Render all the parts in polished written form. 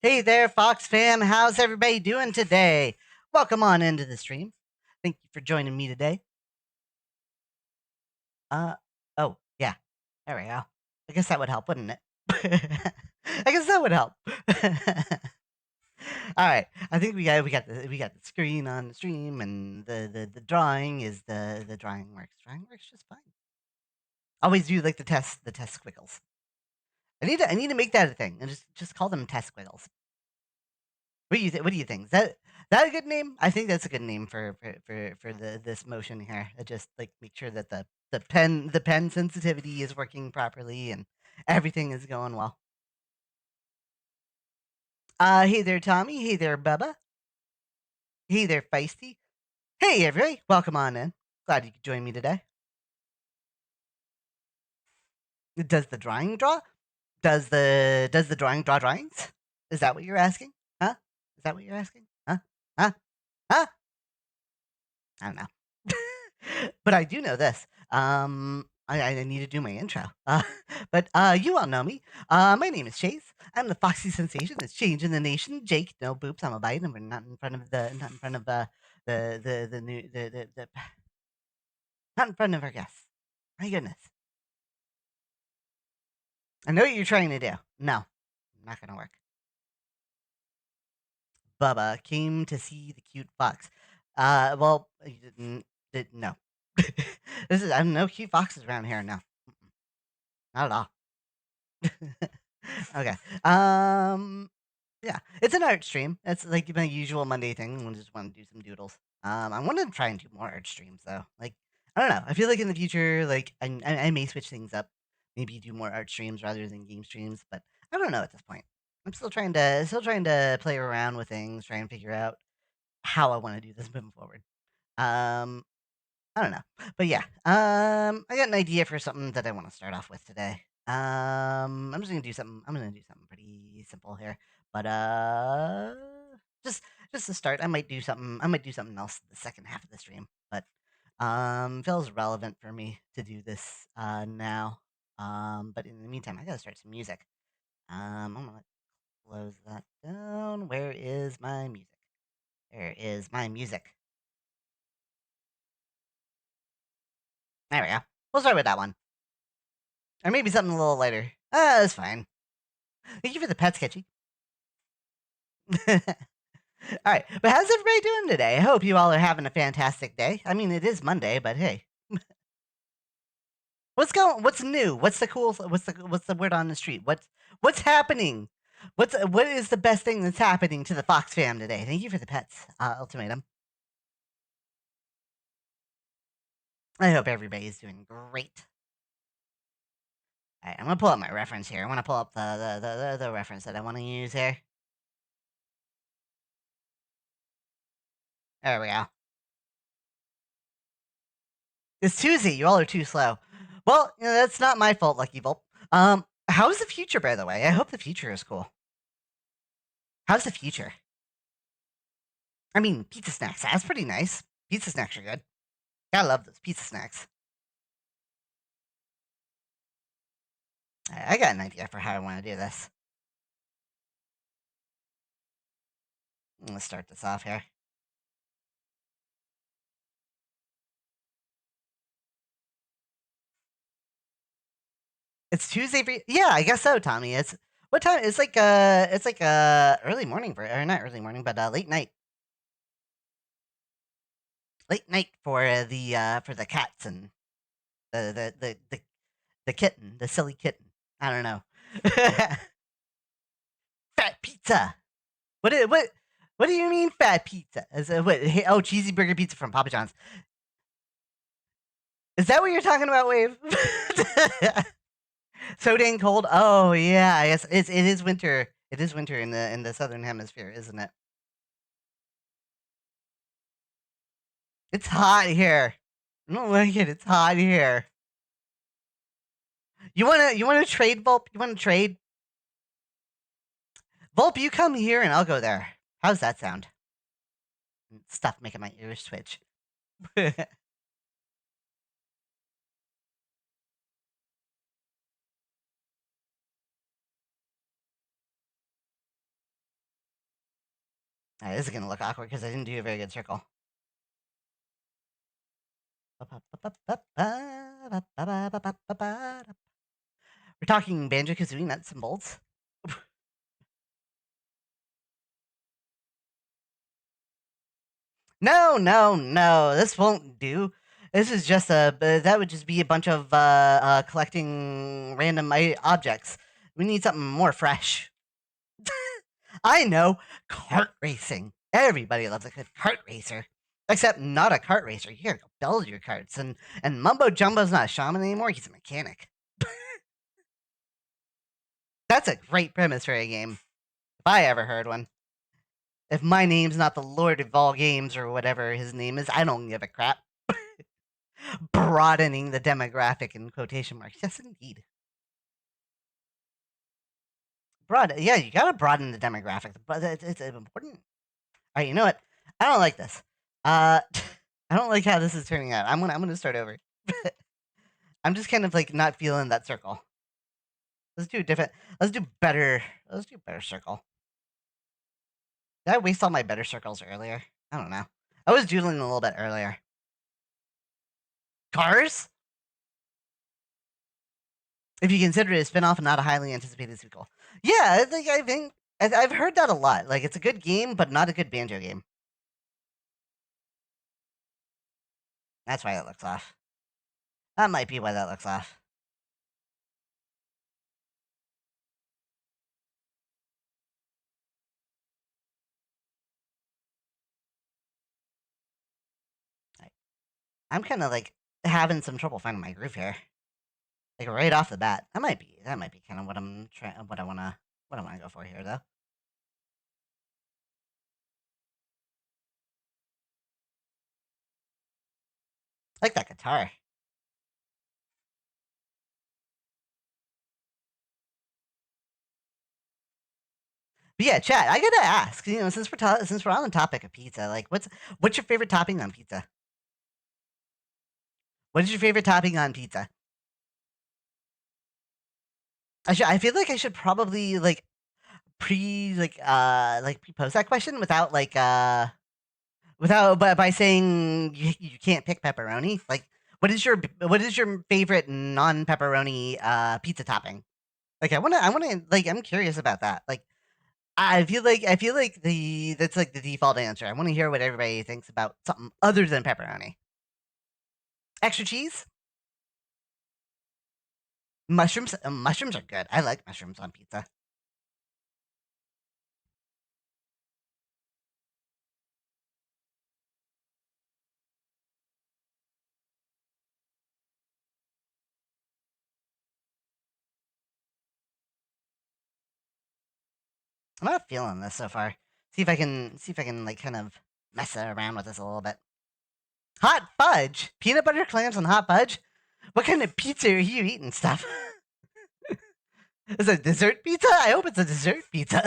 Hey there, Fox fam. How's everybody doing today? Welcome on into the stream. Thank you for joining me today. Uh, oh, yeah. There we go. I guess that would help, wouldn't it? I guess that would help. All right. I think we got the screen on the stream, and the drawing is the drawing works. Drawing works just fine. Always do like the test squiggles. I need to make that a thing and just call them test squiggles. What do you think? Is that a good name? I think that's a good name for the this motion here. I just like make sure that the pen sensitivity is working properly and everything is going well. Hey there, Tommy. Hey there, Bubba. Hey there, Feisty. Hey everybody, welcome on in. Glad you could join me today. Does the drawing draw? Does the drawing draw drawings? Is that what you're asking? Huh? Is that what you're asking? Huh? Huh? Huh? I don't know. But I do know this. I need to do my intro. But you all know me. My name is Chase. I'm the Foxy Sensation that's changing the nation. Jake, no boops. I'm a bite. I'm not in front of not in front of the new the not in front of our guests. My goodness. I know what you're trying to do. No, not gonna work. Bubba came to see the cute fox. Well, you did no. This is I no cute foxes around here. No, not at all. Okay. Yeah, it's an art stream. It's like my usual Monday thing. I just want to do some doodles. I want to try and do more art streams though. Like, I don't know. I feel like in the future, like I may switch things up. Maybe do more art streams rather than game streams. But I don't know at this point. I'm still trying to play around with things, try and figure out how I want to do this moving forward. Um, I don't know. But yeah, I got an idea for something that I want to start off with today. I'm gonna do something pretty simple here. But just just to start, I might do something else the second half of the stream. But feels relevant for me to do this now. But in the meantime, I gotta start some music. I'm gonna close that down. Where is my music? There is my music. There we go. We'll start with that one. Or maybe something a little lighter. That's fine. Thank you for the pets, Sketchy. All right, but how's everybody doing today? I hope you all are having a fantastic day. I mean, it is Monday, but hey, What's new? What's the word on the street? What's happening? What is the best thing that's happening to the Fox fam today? Thank you for the pets, ultimatum. I hope everybody is doing great. All right, I'm gonna pull up my reference here. I want to pull up the reference that I want to use here. There we go. It's Tuesday. You all are too slow. Well, that's not my fault, Lucky Volp. How's the future, by the way? I hope the future is cool. How's the future? I mean, pizza snacks. That's pretty nice. Pizza snacks are good. Gotta love those pizza snacks. I got an idea for how I want to do this. Let's start this off here. It's Tuesday for yeah, I guess so, Tommy. It's what time? It's like early morning or not early morning, but late night. Late night for the cats and the kitten, the silly kitten. I don't know. Fat pizza. What do you mean fat pizza? Oh, cheesy burger pizza from Papa John's. Is that what you're talking about, Wave? So dang cold. Oh yeah, I guess it is winter. It is winter in the southern hemisphere, isn't it? It's hot here. I don't like it. It's hot here. You wanna trade, Volp? You wanna trade? Volp, you come here and I'll go there. How's that sound? Stuff making my ears twitch. This is gonna look awkward because I didn't do a very good circle. We're talking Banjo-Kazooie nuts and bolts. No, no, no. This won't do. This is just that would just be a bunch of collecting random objects. We need something more fresh. I know, kart racing. Everybody loves a good kart racer. Except not a kart racer. You gotta go build your karts. And Mumbo Jumbo's not a shaman anymore, he's a mechanic. That's a great premise for a game. If I ever heard one. If my name's not the Lord of all games or whatever his name is, I don't give a crap. Broadening the demographic in quotation marks. Yes, indeed. Yeah, you gotta broaden the demographic, but it's important. All right, you know what? I don't like this. I don't like how this is turning out. I'm gonna start over. I'm just kind of like not feeling that circle. Let's do different. Let's do better. Let's do better circle. Did I waste all my better circles earlier? I don't know. I was doodling a little bit earlier. Cars? If you consider it a spinoff and not a highly anticipated sequel. Yeah, I think I've heard that a lot. Like, it's a good game, but not a good Banjo game. That's why it looks off. That might be why that looks off. I'm kind of like having some trouble finding my groove here. Like right off the bat. That might be kind of what I'm trying. What I wanna go for here, though. I like that guitar. But yeah, chat. I gotta ask. You know, since we're on the topic of pizza, like, what's your favorite topping on pizza? What is your favorite topping on pizza? I feel like I should probably like pre post that question without without by saying you can't pick pepperoni. Like, what is your favorite non pepperoni pizza topping? Like, I wanna like I'm curious about that. Like, I feel like that's like the default answer. I want to hear what everybody thinks about something other than pepperoni. Extra cheese, mushrooms. Mushrooms are good. I like mushrooms on pizza. I'm not feeling this so far. See if I can like kind of mess around with this a little bit. Hot fudge, peanut butter clams and hot fudge. What kind of pizza are you eating, stuff? Is it a dessert pizza? I hope it's a dessert pizza.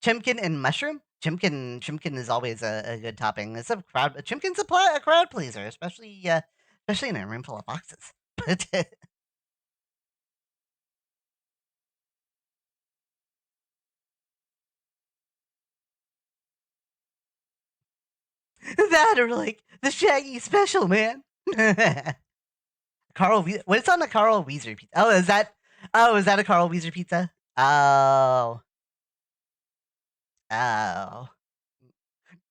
Chimkin and mushroom. Chimkin is always a good topping. It's a crowd. Chimkin's a crowd pleaser, especially in a room full of boxes. But that or like the Shaggy special, man. What's on the Carl Weezer pizza? Is that a Carl Weezer pizza? Oh. Oh.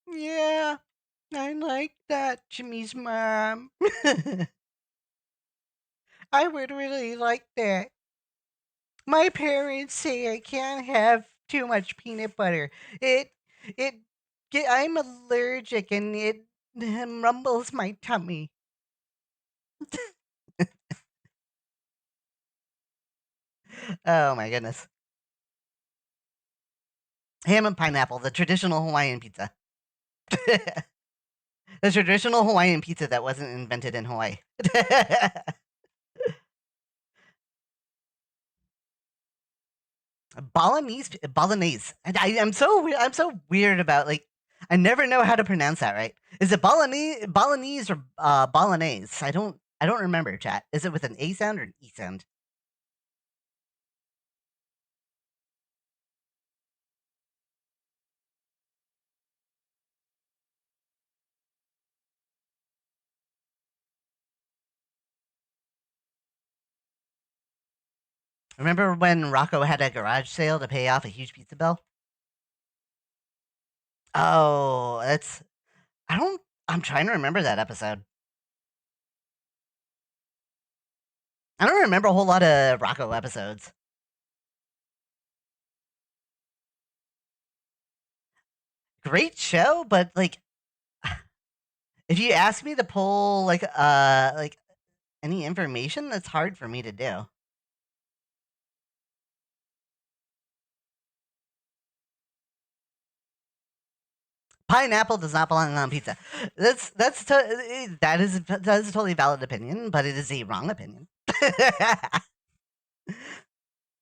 Yeah. I like that, Jimmy's mom. I would really like that. My parents say I can't have too much peanut butter. It it I'm allergic and it rumbles my tummy. Oh my goodness. Ham and pineapple, the traditional Hawaiian pizza. The traditional Hawaiian pizza that wasn't invented in Hawaii. Bolognese. And I'm so weird about like I never know how to pronounce that right. Is it bolognese or bolognese? I don't remember, chat. Is it with an A sound or an E sound? Remember when Rocco had a garage sale to pay off a huge pizza bill? Oh, that's I don't I'm trying to remember that episode. I don't remember a whole lot of Rocco episodes. Great show, but like if you ask me to pull like any information, that's hard for me to do. Pineapple does not belong on pizza. That is a totally valid opinion, but it is a wrong opinion.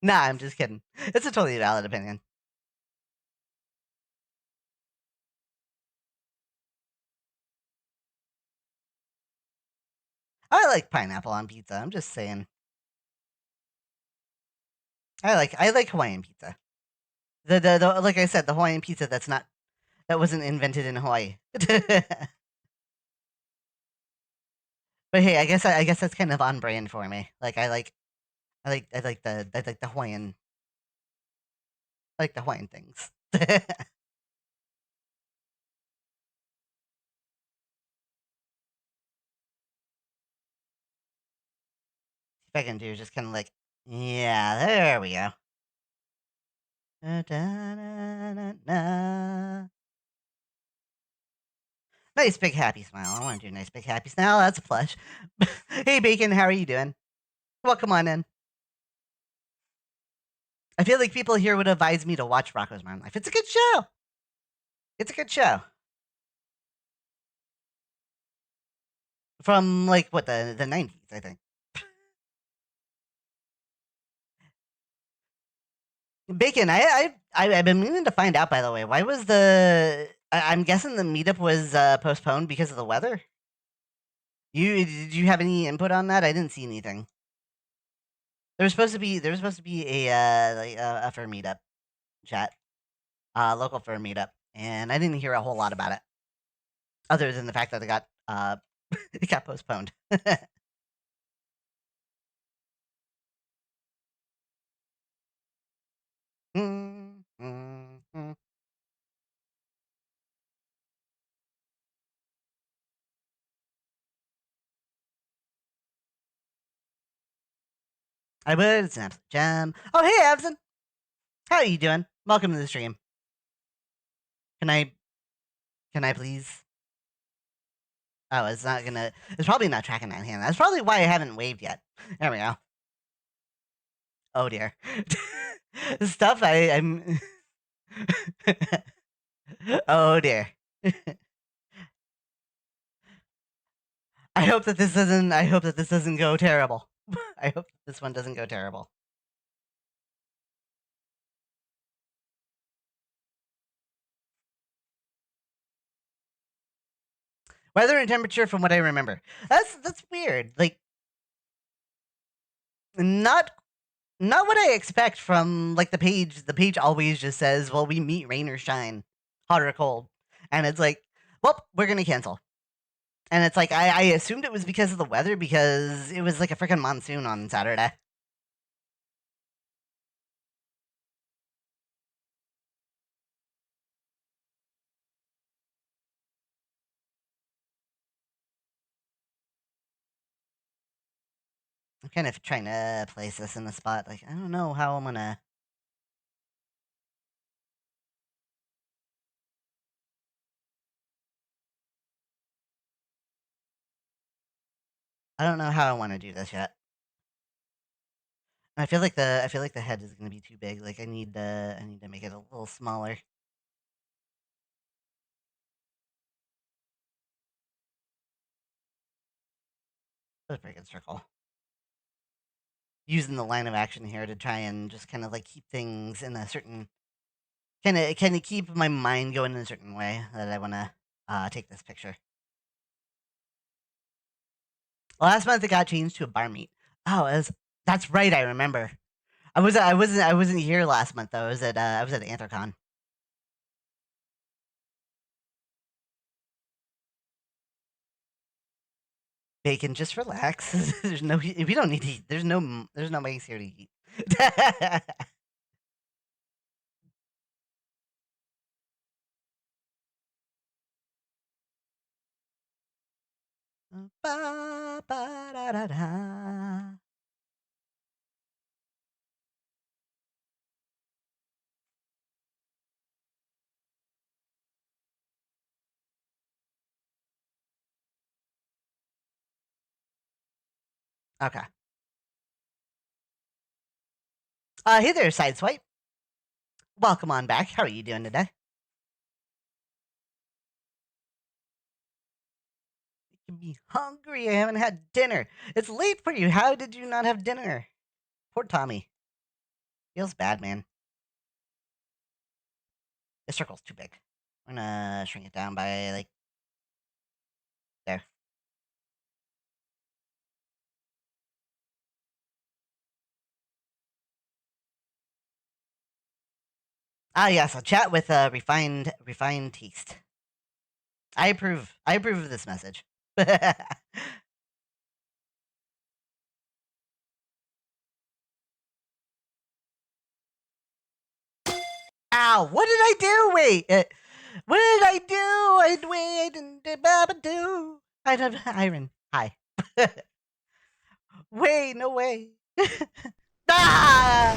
Nah, I'm just kidding. It's a totally valid opinion. I like pineapple on pizza. I'm just saying. I like Hawaiian pizza. The like I said, the Hawaiian pizza that wasn't invented in Hawaii. But hey, I guess that's kind of on brand for me. Like I like the Hawaiian things. If I can do just kind of like yeah, there we go. Da, da, da, da, da. Nice big happy smile. I want to do a nice big happy smile. That's a plush. Hey Bacon, how are you doing? Welcome on in. I feel like people here would advise me to watch Rocco's Modern Life. It's a good show. It's a good show. From like what the 90s, I think. Bacon, I've been meaning to find out. By the way, why was I'm guessing the meetup was postponed because of the weather. Did you have any input on that? I didn't see anything. There was supposed to be a fur meetup chat, local fur meetup, and I didn't hear a whole lot about it, other than the fact that it got it got postponed. Mm, mm, mm. I would. It's an absolute gem. Oh, hey, Abson. How are you doing? Welcome to the stream. Can I can I please? Oh, it's not gonna. It's probably not tracking that hand. That's probably why I haven't waved yet. There we go. Oh dear. Stuff I'm. Oh dear. I hope that this doesn't go terrible. I hope this one doesn't go terrible. Weather and temperature from what I remember. That's weird. Like not not what I expect from like the page. The page always just says, "Well, we meet rain or shine, hot or cold," and it's like, "Well, we're gonna cancel." And it's like I assumed it was because of the weather because it was like a freaking monsoon on Saturday. I'm kind of trying to place this in the spot. Like I don't know how I'm gonna. I don't know how I want to do this yet. I feel like the head is gonna be too big. Like I need to make it a little smaller. That's a pretty good circle. Using the line of action here to try and just kind of like keep things in a certain kind of keep my mind going in a certain way that I want to take this picture. Last month it got changed to a bar meet. Oh, that's right. I remember. I wasn't here last month though. I was at Anthrocon. Bacon, just relax. There's no we don't need to eat. There's no mice here to eat. Ba, ba, da, da, da. Okay. Hey there, Sideswipe. Welcome on back. How are you doing today? You can be hungry. I haven't had dinner. It's late for you. How did you not have dinner? Poor Tommy. Feels bad, man. This circle's too big. I'm gonna shrink it down by like there. Ah, yes, I'll chat with refined taste. I approve. I approve of this message. Ow! What did I do? Wait, what did I do? I didn't do. I don't. Iron. Hi. Wait, no way. Ah!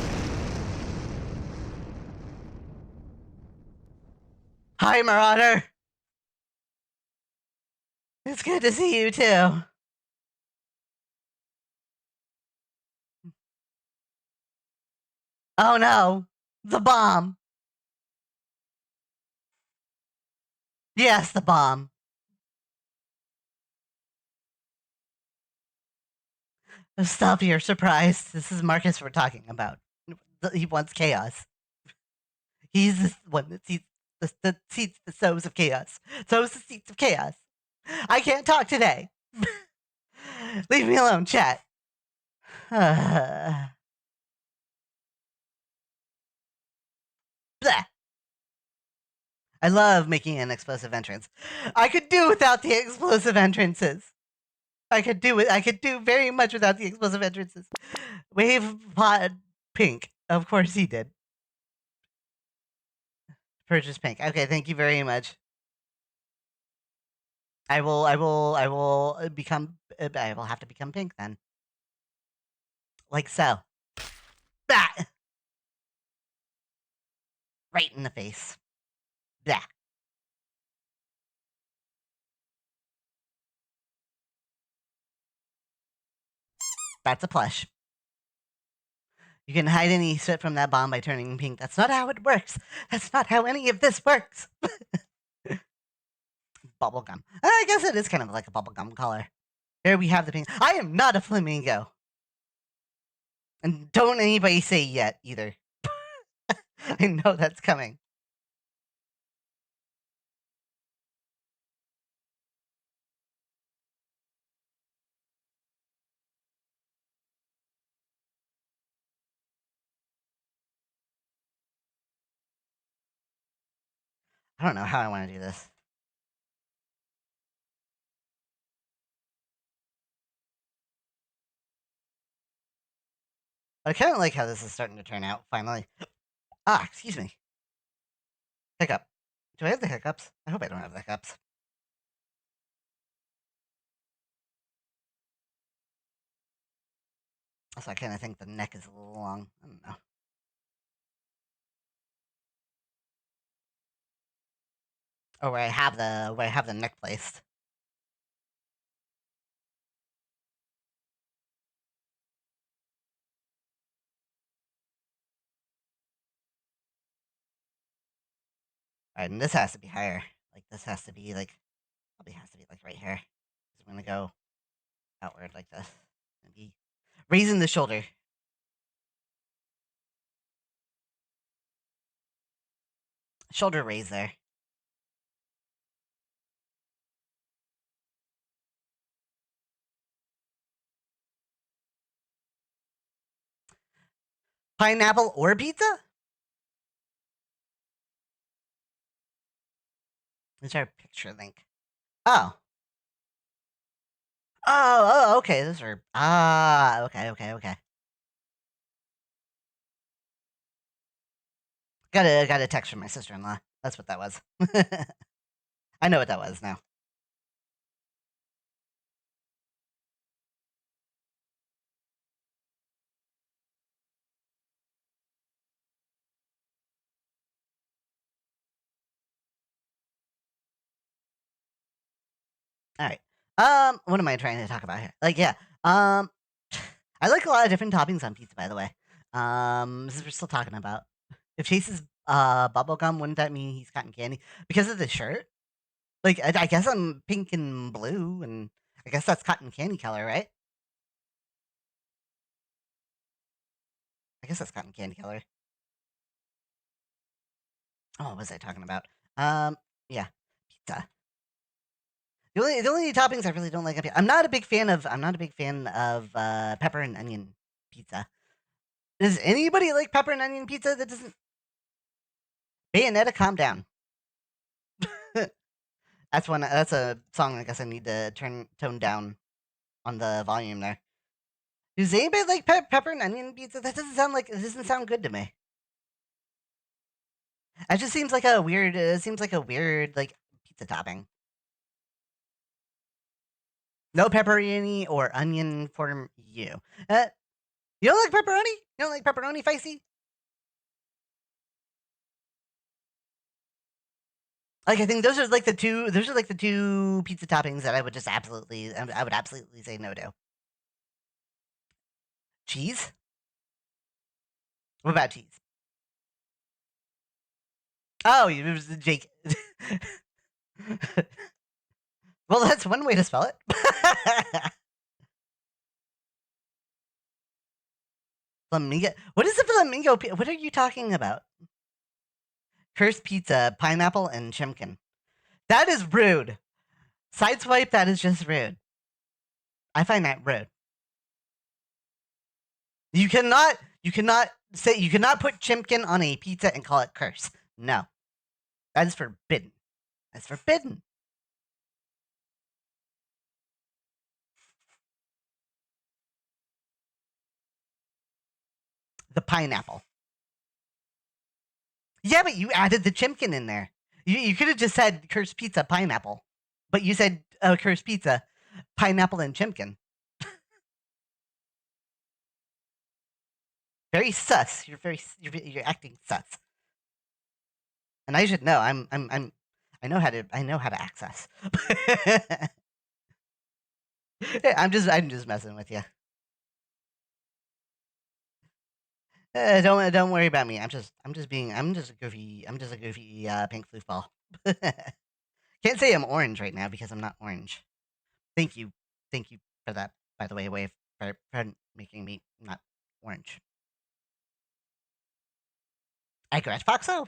Hi, Marauder. It's good to see you too. Oh no, the bomb. Yes, the bomb. Stop your surprise. This is Marcus we're talking about. He wants chaos. He's the one that seats the sows of chaos. Sows the seeds of chaos. I can't talk today. Leave me alone, chat. Blah. I love making an explosive entrance. I could do without the explosive entrances. I could do it. I could do very much without the explosive entrances. Wave pod pink. Of course he did. Purchase pink. Okay, thank you very much. I will. I will become. I will have to become pink then. Like so. That right in the face. Yeah, that's a plush. You can hide any sweat from that bomb by turning pink. That's not how it works. That's not how any of this works. Bubblegum. I guess it is kind of like a bubblegum color. Here we have the pink. I am not a flamingo. And don't anybody say yet either. I know that's coming. I don't know how I want to do this. I kind of like how this is starting to turn out, finally. Ah, excuse me. Hiccup. Do I have the hiccups? I hope I don't have the hiccups. Also, I kind of think the neck is a little long. I don't know. Or where I have the neck placed. Alright, and this has to be higher. Like this has to be like probably has to be like right here. I'm gonna go outward like this. Maybe raising the shoulder. Shoulder raise there. Pineapple or pizza? Is our picture link? Oh. Oh, okay. Those are okay. Got a text from my sister-in-law. That's what that was. I know what that was now. All right. What am I trying to talk about here? Like, yeah. Um, I like a lot of different toppings on pizza, by the way. Since we're still talking about, if Chase is bubble gum, wouldn't that mean he's cotton candy because of the shirt? Like, I guess I'm pink and blue, and I guess that's cotton candy color, right? I guess that's cotton candy color. Oh, what was I talking about? Yeah, pizza. The only toppings I really don't like. I'm not a big fan of. I'm not a big fan of pepper and onion pizza. Does anybody like pepper and onion pizza that doesn't? Bayonetta, calm down. That's one. That's a song. I guess I need to tone down on the volume there. Does anybody like pepper and onion pizza? That doesn't sound like. It doesn't sound good to me. It just seems like a weird. It seems like a weird like pizza topping. No pepperoni or onion for you. You don't like pepperoni? You don't like pepperoni, Feisty? Like I think those are like the two. Those are like the two pizza toppings that I would just absolutely. I would absolutely say no to. Cheese. What about cheese? Oh, it was Jake. Well, that's one way to spell it. Flamingo. What is a flamingo? What are you talking about? Cursed pizza, pineapple, and chimkin. That is rude. Sideswipe. That is just rude. I find that rude. You cannot. You cannot say. You cannot put chimkin on a pizza and call it curse. No, that is forbidden. That's forbidden. The pineapple. Yeah, but you added the chimkin in there. You could have just said cursed pizza pineapple, but you said cursed pizza pineapple and chimkin. Very sus. You're acting sus. And I should know. I know how to access. I'm just messing with you. Don't worry about me. I'm just a goofy pink foofball. Can't say I'm orange right now because I'm not orange. Thank you, thank you for that. By the way, for making me not orange. I regret Foxo.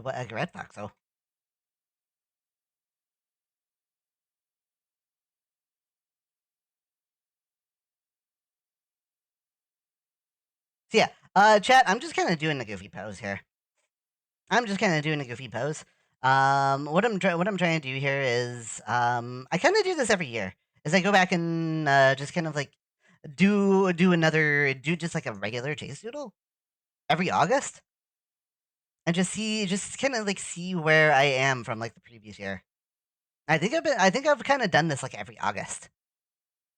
What I regret Foxo. So yeah, chat. I'm just kind of doing a goofy pose here. I'm just kind of doing a goofy pose. What I'm trying to do here is I kind of do this every year. Is I go back and just kind of like do just like a regular chase doodle every August and just kind of like see where I am from like the previous year. I think I've kind of done this like every August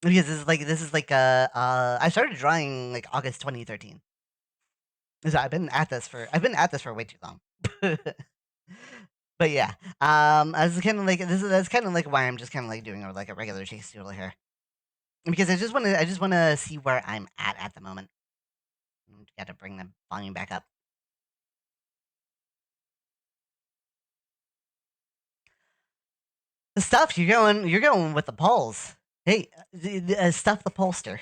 because this is like I started drawing like August 2013. So I've been at this for way too long. But yeah, I was kind of like that's kind of like why I'm just kind of like doing like a regular chase doodle here because I just want to see where I'm at the moment. Got to bring the volume back up. The stuff you're going with the polls. Hey, stuff the pollster.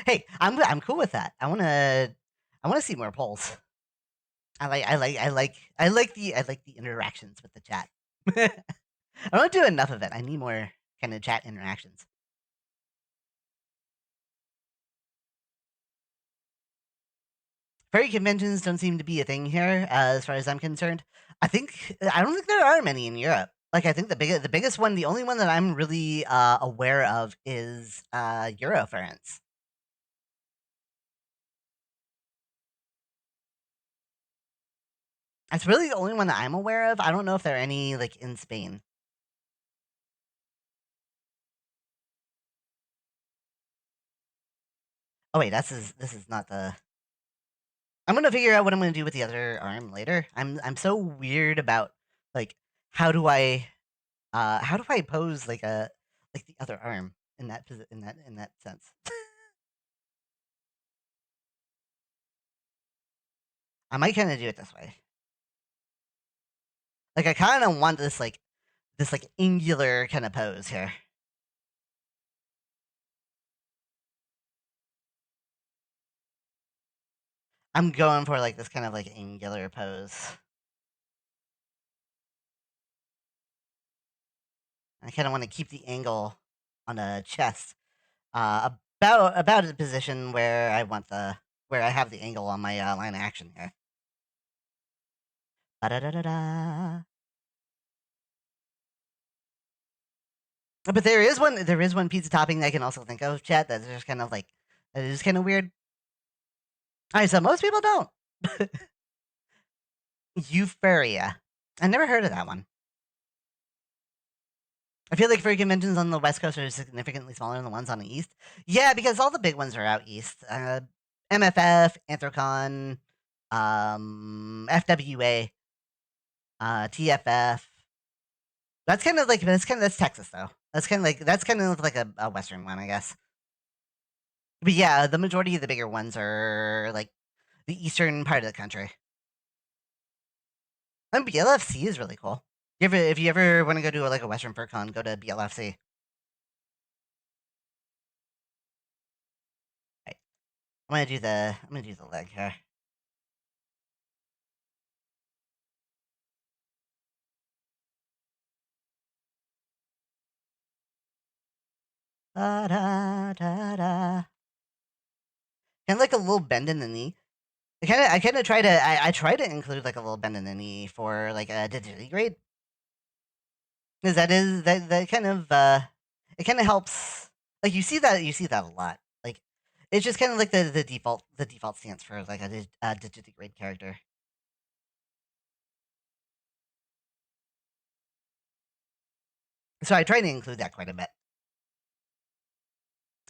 Hey, I'm cool with that. I wanna see more polls. I like the interactions with the chat. I don't do enough of it. I need more kind of chat interactions. Furry conventions don't seem to be a thing here, as far as I'm concerned. I don't think there are many in Europe. Like I think the biggest one, the only one that I'm really aware of is Eurofurence. It's really the only one that I'm aware of. I don't know if there are any like in Spain. Oh wait, this is not the. I'm gonna figure out what I'm gonna do with the other arm later. I'm so weird about like how do I pose like the other arm in that in that sense. I might kind of do it this way. Like I kind of want this like angular kind of pose here. I'm going for like this kind of like angular pose. I kind of want to keep the angle on the chest about the position where I want where I have the angle on my line of action here. Ba-da-da-da-da. But there is one pizza topping I can also think of, chat, that's just kind of like that is kind of weird. Alright, so most people don't. Euphoria. I never heard of that one. I feel like furry conventions on the West Coast are significantly smaller than the ones on the East. Yeah, because all the big ones are out East. MFF, Anthrocon, FWA, TFF. That's kind of like that's Texas though. That's kind of like a Western one, I guess. But yeah, the majority of the bigger ones are like the eastern part of the country. And BLFC is really cool. If you ever want to go to like a Western Fur Con, go to BLFC. Right. I'm gonna do the leg here. Da da da da. Kind of like a little bend in the knee. I kind of try to I try to include like a little bend in the knee for like a digitally grade. Because that kind of it kind of helps. Like you see that a lot. Like it's just kind of like the default stance for like a digitally grade character. So I try to include that quite a bit.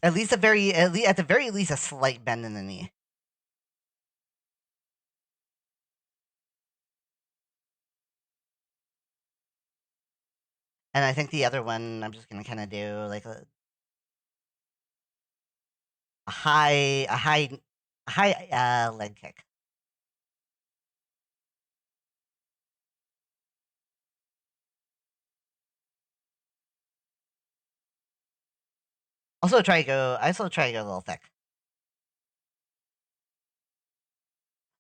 At the very least a slight bend in the knee. And I think the other one I'm just gonna kind of do like a high leg kick. Also try to go a little thick.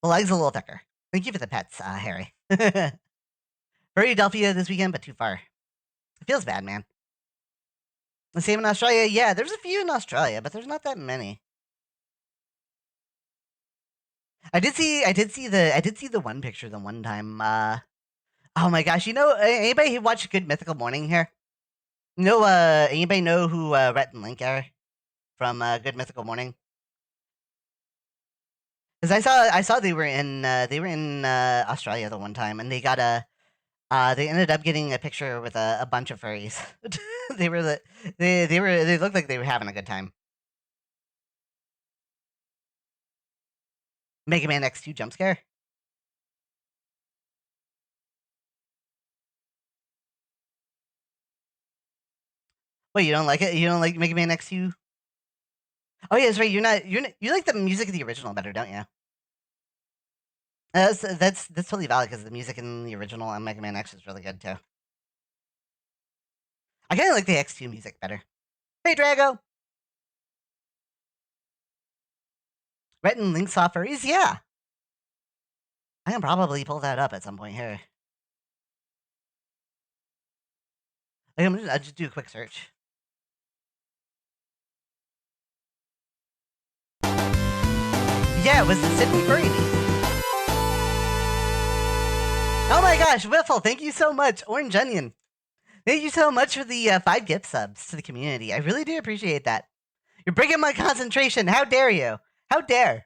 The leg's a little thicker. Thank you for the pets, Harry. Philadelphia this weekend, but too far. It feels bad, man. The same in Australia. Yeah, there's a few in Australia, but there's not that many. I did see the one picture the one time. Oh my gosh, you know anybody who watched Good Mythical Morning here? No, anybody know who Rhett and Link are from Good Mythical Morning? Because I saw they were in Australia the one time, and they got they ended up getting a picture with a bunch of furries. They looked like they were having a good time. Mega Man X2 jump scare. Wait, you don't like it? You don't like Mega Man X2? Oh yeah, that's right. You like the music of the original better, don't you? That's totally valid because the music in the original on Mega Man X is really good too. I kind of like the X2 music better. Hey, Drago. Rhett and Link saw furries? Yeah. I can probably pull that up at some point here. I'll just do a quick search. Yeah, it was the Sydney Furry Meet. Oh my gosh, Wiffle, thank you so much. Orange Onion. Thank you so much for the 5 gift subs to the community. I really do appreciate that. You're breaking my concentration. How dare you? How dare?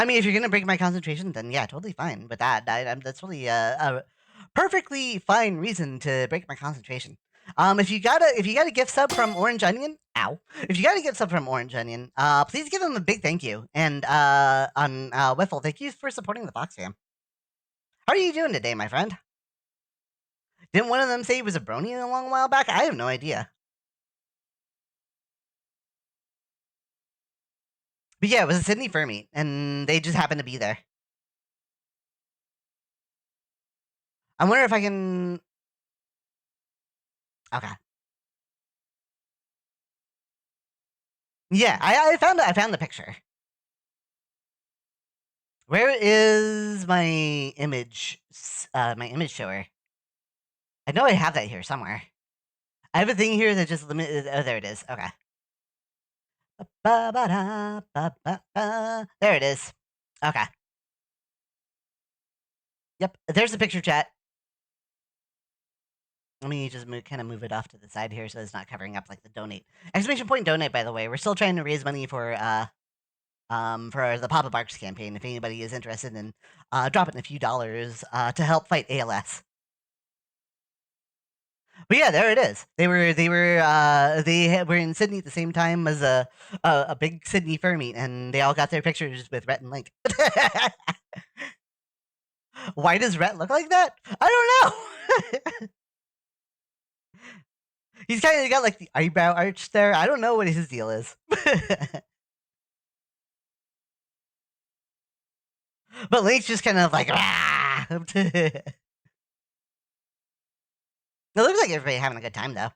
I mean, if you're gonna break my concentration, then yeah, totally fine with that. That's really a perfectly fine reason to break my concentration. If you got a gift sub from Orange Onion, ow. If you got a gift sub from Orange Onion, please give them a big thank you. And on Wiffle, thank you for supporting the Fox fam. How are you doing today, my friend? Didn't one of them say he was a brony a long while back? I have no idea. But yeah, it was a Sydney fur meet, and they just happened to be there. I wonder if I can. Okay. Yeah, I found the picture. Where is my image? My image shower. I know I have that here somewhere. I have a thing here that just limited. Oh, there it is. Okay. There it is. Okay. Yep. There's the picture, chat. Let me just kind of move it off to the side here so it's not covering up like the donate. Exclamation point donate, by the way. We're still trying to raise money for the Papa Barks campaign. If anybody is interested in dropping a few dollars to help fight ALS. But yeah, there it is. They were were in Sydney at the same time as a big Sydney fur meet, and they all got their pictures with Rhett and Link. Why does Rhett look like that? I don't know. He's kind of got like the eyebrow arch there. I don't know what his deal is. But Link's just kind of like, ah! It looks like everybody having a good time though.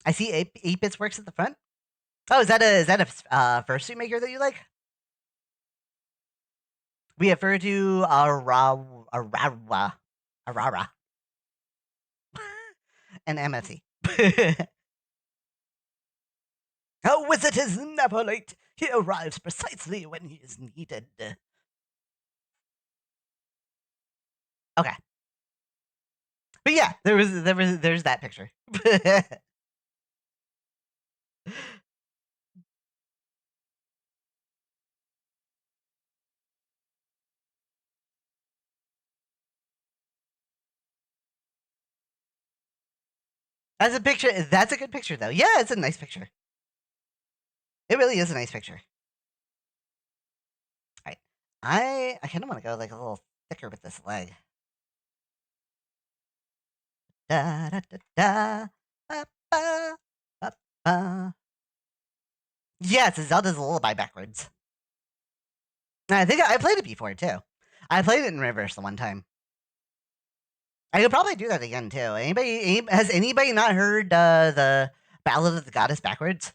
I see 8-Bits works at the front. Oh, is that a fursuit maker that you like? We refer to Arara and MFC. A wizard is never late. He arrives precisely when he is needed. Okay. But yeah, there's that picture. That's a picture. That's a good picture, though. Yeah, it's a nice picture. It really is a nice picture. All right, I kind of want to go like a little thicker with this leg. Da da da da. Ba, ba, ba, ba. Yes, it's Zelda's Lullaby backwards. I think I played it before too. I played it in reverse the one time. I could probably do that again too. Has anybody not heard the Ballad of the Goddess backwards?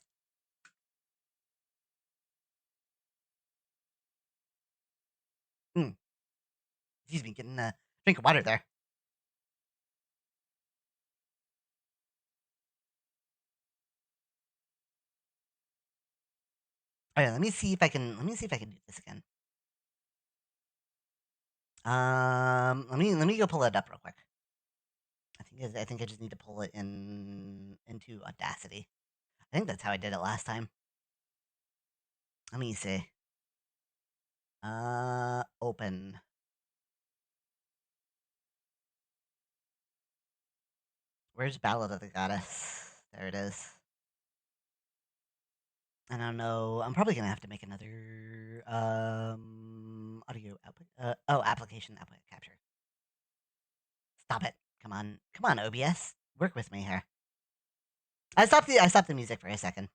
Excuse me, getting a drink of water there. All right, let me see if I can do this again. Let me go pull it up real quick. I think I just need to pull it into Audacity. I think that's how I did it last time. Let me see. Open. Where's Ballad of the Goddess? There it is. I don't know. I'm probably gonna have to make another audio output. Application output capture. Stop it! Come on, OBS, work with me here. I stopped the music for a second.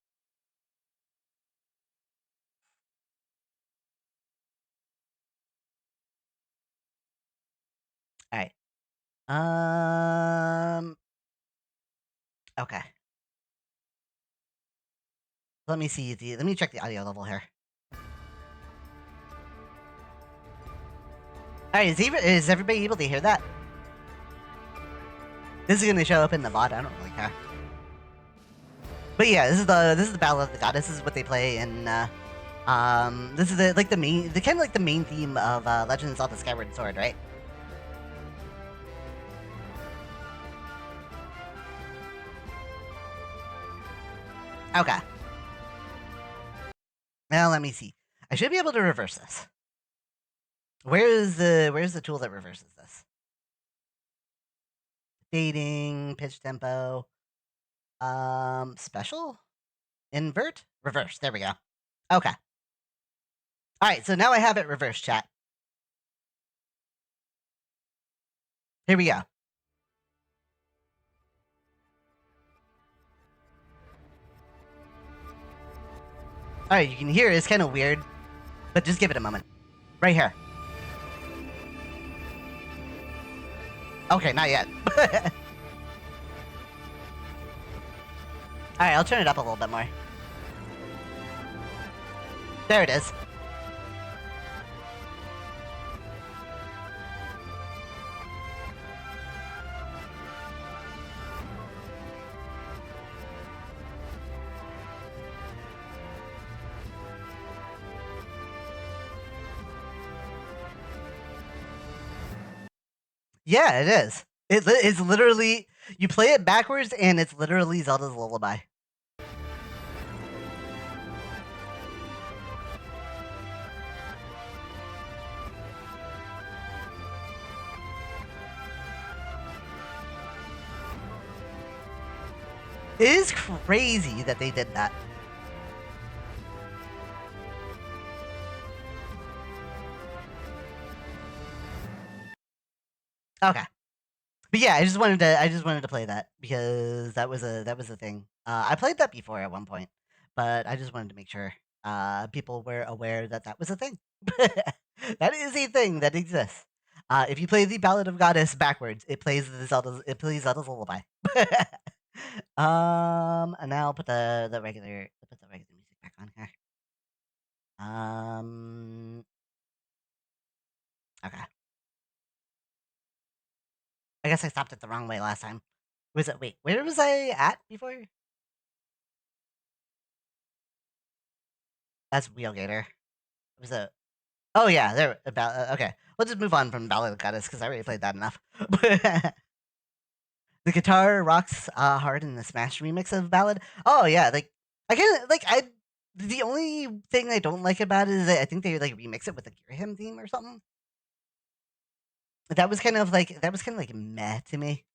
All right. Okay. Let me see. Let me check the audio level here. All right. Is everybody able to hear that? This is gonna show up in the VOD. I don't really care. But yeah, this is the Ballad of the Goddess. This is what they play in. This is the kind of like the main theme of Legend of Zelda: Skyward Sword, right? Okay. Now let me see. I should be able to reverse this. Where's the tool that reverses this? Fading, pitch tempo, special, invert, reverse. There we go. Okay. All right, so now I have it reversed, chat. Here we go. All right, you can hear it's kind of weird, but just give it a moment. Right here. Okay, not yet. All right, I'll turn it up a little bit more. There it is. Yeah, it is. It's literally, you play it backwards and it's literally Zelda's Lullaby. It is crazy that they did that. Okay. But yeah, I just wanted to play that because that was a thing. I played that before at one point, but I just wanted to make sure people were aware that that was a thing. That is a thing that exists. If you play the Ballad of Goddess backwards, it plays Zelda's Lullaby. And now I'll put the regular music back on here. Okay. I guess I stopped it the wrong way last time. Was it? Wait, where was I at before? That's Wheelgator. Was it? Oh yeah, there. About okay. We'll just move on from Ballad of Goddess because I already played that enough. The guitar rocks hard in the Smash remix of Ballad. Oh yeah, like I kind of like I. The only thing I don't like about it is that I think they like remix it with the Gear Him theme or something. That was kind of like meh to me.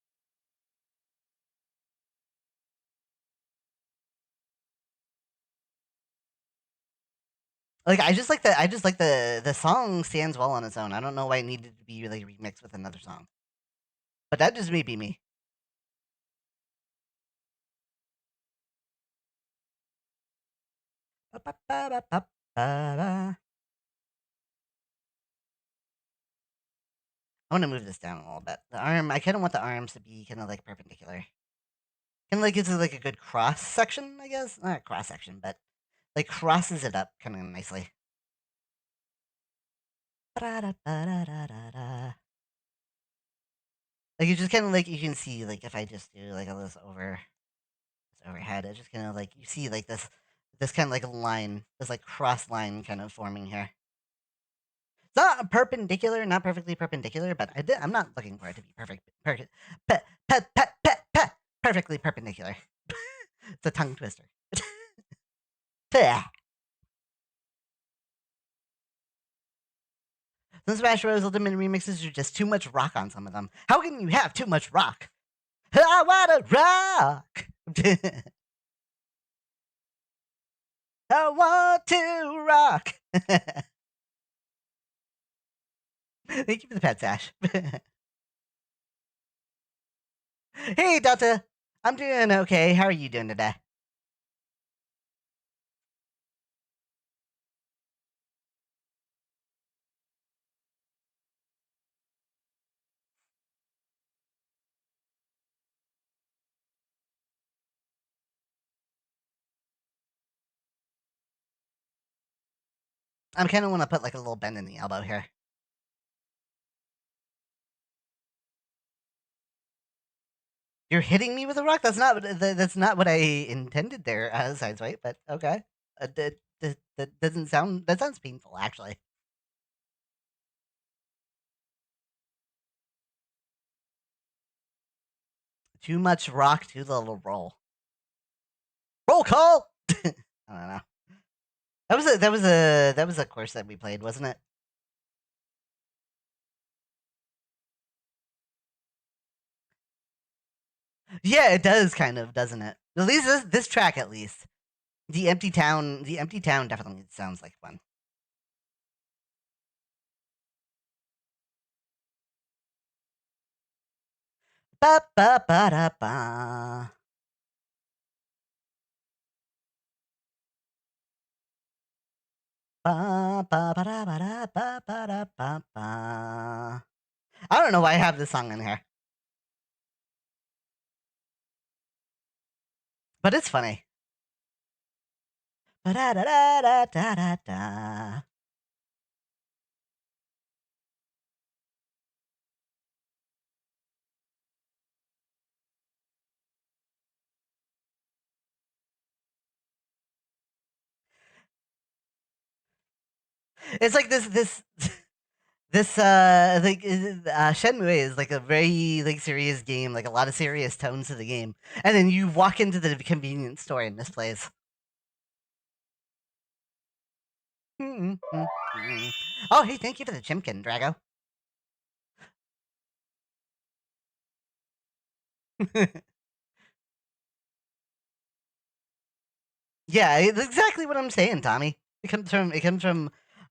Like I just like the song stands well on its own. I don't know why it needed to be like remixed with another song. But that just may be me. I want to move this down a little bit. The arm, I kind of want the arms to be kind of like perpendicular. Kind of like gives it like a good cross section, I guess. Not cross section, but like crosses it up kind of nicely. Like you just kind of like you can see like if I just do like a this overhead, it just kind of like you see like this kind of like line, this like cross line kind of forming here. It's not perpendicular, not perfectly perpendicular, but I'm not looking for it to be perfectly perpendicular. It's a tongue twister. Some Smash Bros. Ultimate remixes are just too much rock on some of them. How can you have too much rock? I wanna rock. I want to rock. Thank you for the pet, Sash. Hey, Delta. I'm doing okay. How are you doing today? I'm kind of want to put like a little bend in the elbow here. You're hitting me with a rock. That's not what I intended there, Sideswipe. But okay, that doesn't sound. That sounds painful, actually. Too much rock, too little roll. Roll call. I don't know. That was a course that we played, wasn't it? Yeah, it does kind of, doesn't it? At least this track, at least. The empty town definitely sounds like fun. Ba ba ba da ba. Ba ba ba da ba da ba ba da ba ba. I don't know why I have this song in here, but it's funny. Ba da da da da da da da. It's like this Shenmue is like a very like serious game, like a lot of serious tones to the game, and then you walk into the convenience store and this plays. Oh, hey, thank you for the chimkin, Drago. Yeah, it's exactly what I'm saying, Tommy. It comes from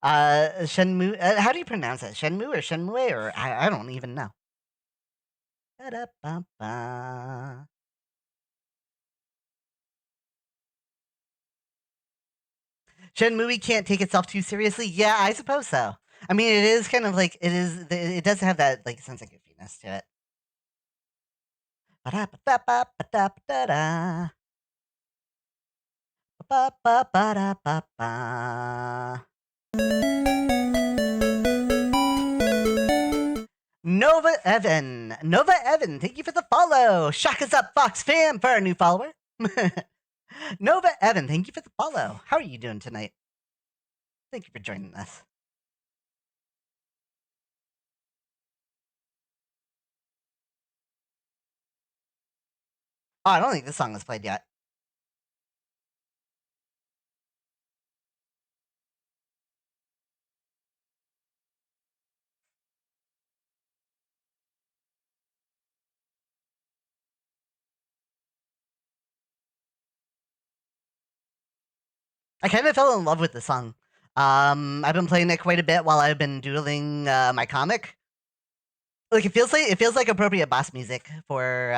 Shenmue. How do you pronounce it? Shenmue or Shenmue or I don't even know. Ba-da-ba-ba. Shenmue can't take itself too seriously. Yeah, I suppose so. I mean, it is kind of like it does have that like sense of goofiness to it. Ba-da-ba-da-ba-da-ba-da. Ba-ba-ba-da-ba-ba. Nova Evan, thank you for the follow. Shock us up, Fox fam, for our new follower. Nova Evan, thank you for the follow. How are you doing tonight? Thank you for joining us. Oh, I don't think this song is played yet. I kind of fell in love with the song. I've been playing it quite a bit while I've been doodling my comic. Like it feels like appropriate boss music for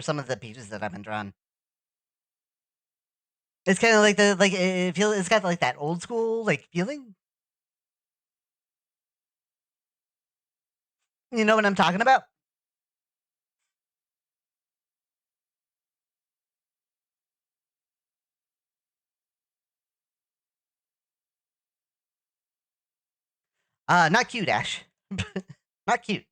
some of the pages that I've been drawing. It's kind of like it's got like that old school like feeling. You know what I'm talking about? Not cute, Ash. Not cute.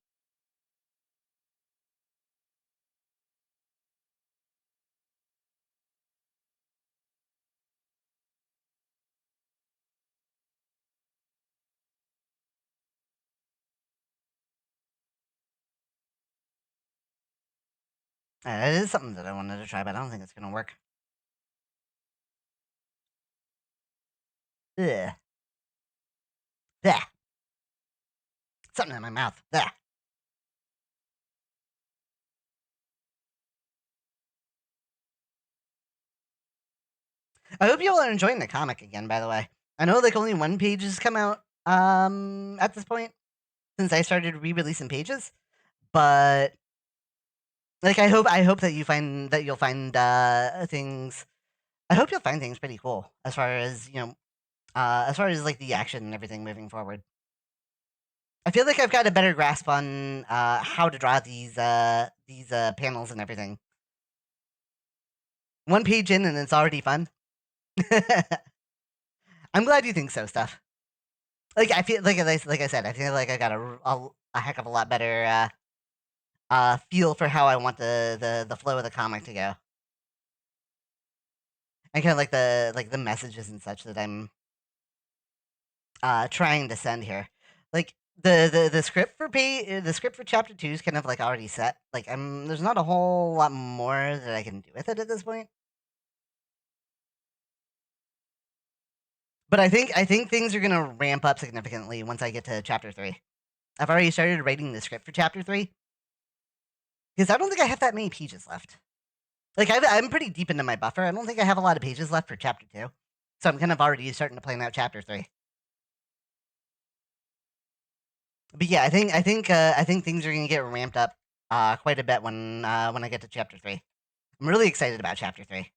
It is something that I wanted to try, but I don't think it's gonna work. Ugh. Bleh. Something in my mouth. Bleh. I hope you all are enjoying the comic again, by the way. I know like only one page has come out at this point since I started re-releasing pages, but like I hope that you'll find things I hope you'll find things pretty cool as far as, as far as like the action and everything moving forward. I feel like I've got a better grasp on how to draw these panels and everything. One page in and it's already fun. I'm glad you think so, stuff. Like I feel like I said, I feel like I got a heck of a lot better feel for how I want the flow of the comic to go, and kind of like the messages and such that I'm trying to send here. Like the script for the script for chapter 2 is kind of like already set. Like there's not a whole lot more that I can do with it at this point. But I think things are gonna ramp up significantly once I get to chapter 3. I've already started writing the script for chapter 3 because I don't think I have that many pages left. Like I'm pretty deep into my buffer. I don't think I have a lot of pages left for chapter 2, so I'm kind of already starting to plan out chapter 3. But yeah, I think things are gonna get ramped up quite a bit when I get to chapter 3. I'm really excited about chapter 3.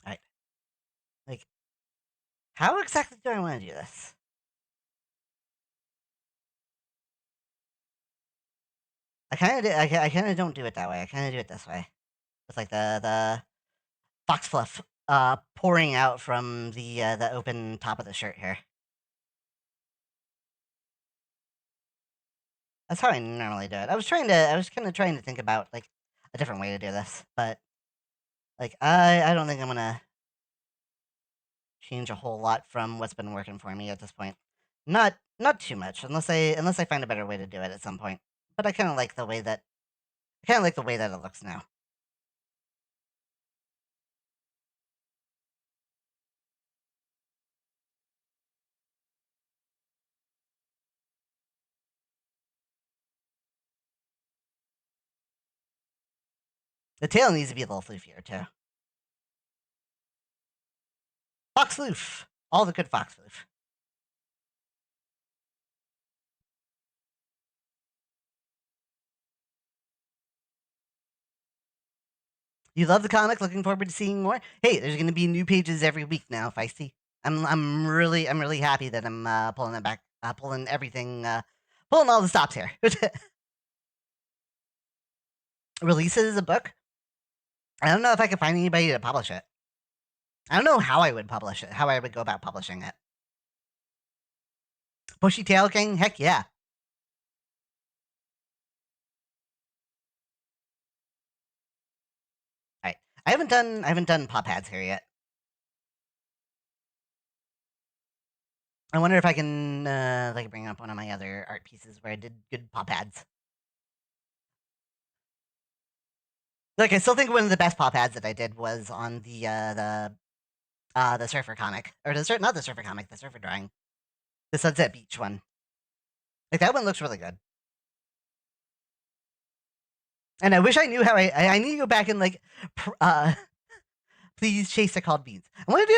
All right, like how exactly do I want to do this? I kind of don't do it that way. I kind of do it this way. It's like the fox fluff pouring out from the open top of the shirt here. That's how I normally do it. I was kind of trying to think about like a different way to do this, but like I don't think I'm gonna change a whole lot from what's been working for me at this point. Not too much, unless I find a better way to do it at some point. But I kind of like the way that it looks now. The tail needs to be a little floofier too. Fox floof, all the good fox floof. You love the comic. Looking forward to seeing more. Hey, there's going to be new pages every week now. Feisty. I'm really happy that I'm pulling it back, pulling everything, pulling all the stops here. Releases a book. I don't know if I could find anybody to publish it. I don't know how I would publish it. How I would go about publishing it. Bushy Tail King. Heck yeah. All right. I haven't done pop ads here yet. I wonder if I can like bring up one of my other art pieces where I did good pop ads. Like I still think one of the best pop ads that I did was on the surfer comic, or not the surfer comic, the surfer drawing, the Sunset Beach one. Like that one looks really good. And I wish I knew how I need to go back and like, please chase are called beans. I want to do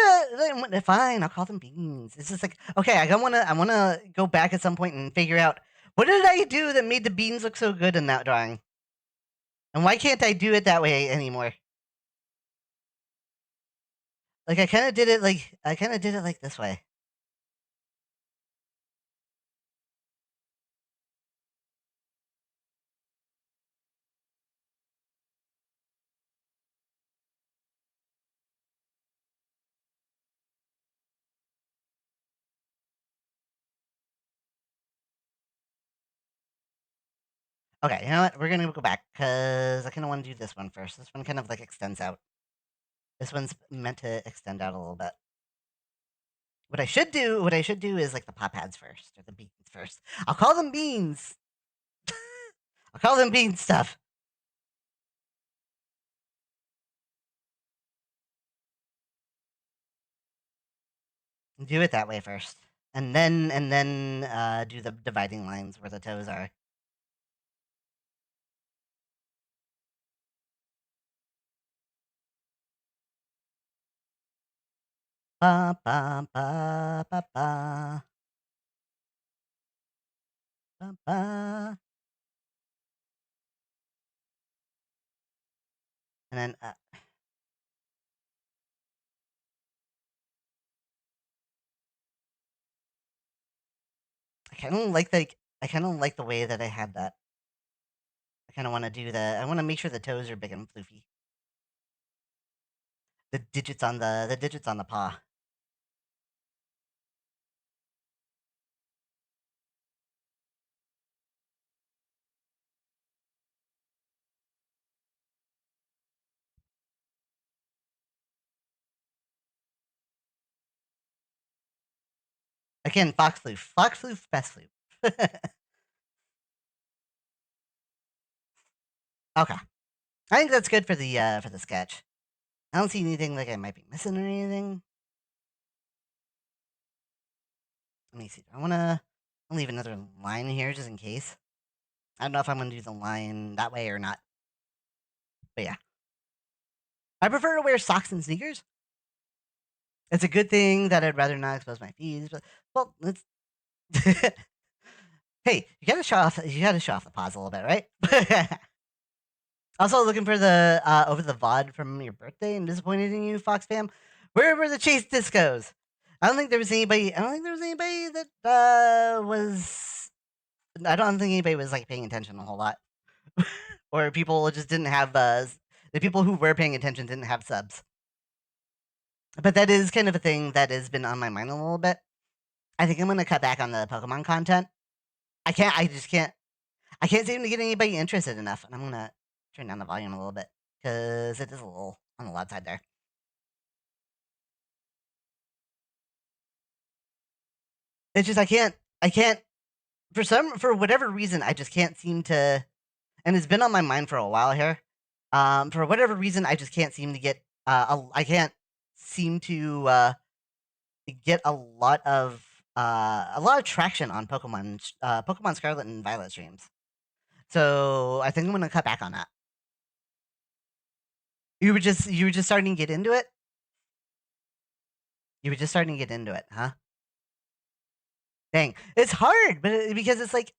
that. Fine, I'll call them beans. It's just like okay, I wanna go back at some point and figure out what did I do that made the beans look so good in that drawing, and why can't I do it that way anymore? Like I kind of did it like this way. Okay, you know what? We're gonna go back because I kind of want to do this one first. This one kind of like extends out. This one's meant to extend out a little bit. What I should do is like the pop pads first or the beans first. I'll call them beans. I'll call them bean stuff. Do it that way first, and then do the dividing lines where the toes are. Ba ba ba ba ba ba ba. And then I kind of like the way that I had that. I kind of want to do the. I want to make sure the toes are big and floofy. The digits on the paw. Again, fox floof, best floof. Okay. I think that's good for the sketch. I don't see anything like I might be missing or anything. Let me see. I wanna leave another line here just in case. I don't know if I'm gonna do the line that way or not. But yeah. I prefer to wear socks and sneakers. It's a good thing that I'd rather not expose my feet, but well, it's hey, you gotta show off the paws a little bit, right? Also looking for the over the VOD from your birthday and disappointed in you, Fox fam. Where were the chase discos? I don't think there was anybody. I don't think there was anybody that was. I don't think anybody was like paying attention a whole lot, or people just didn't have. The people who were paying attention didn't have subs. But that is kind of a thing that has been on my mind a little bit. I think I'm gonna cut back on the Pokemon content. I can't. I just can't. I can't seem to get anybody interested enough, and I'm gonna turn down the volume a little bit because it is a little on the loud side there. It's just I can't for whatever reason I just can't seem to, and it's been on my mind for a while here. For whatever reason I just can't seem to get I can't seem to get a lot of traction on Pokemon Scarlet and Violet streams. So I think I'm gonna cut back on that. You were just starting to get into it. You were just starting to get into it, huh? Dang, it's hard, but because it's like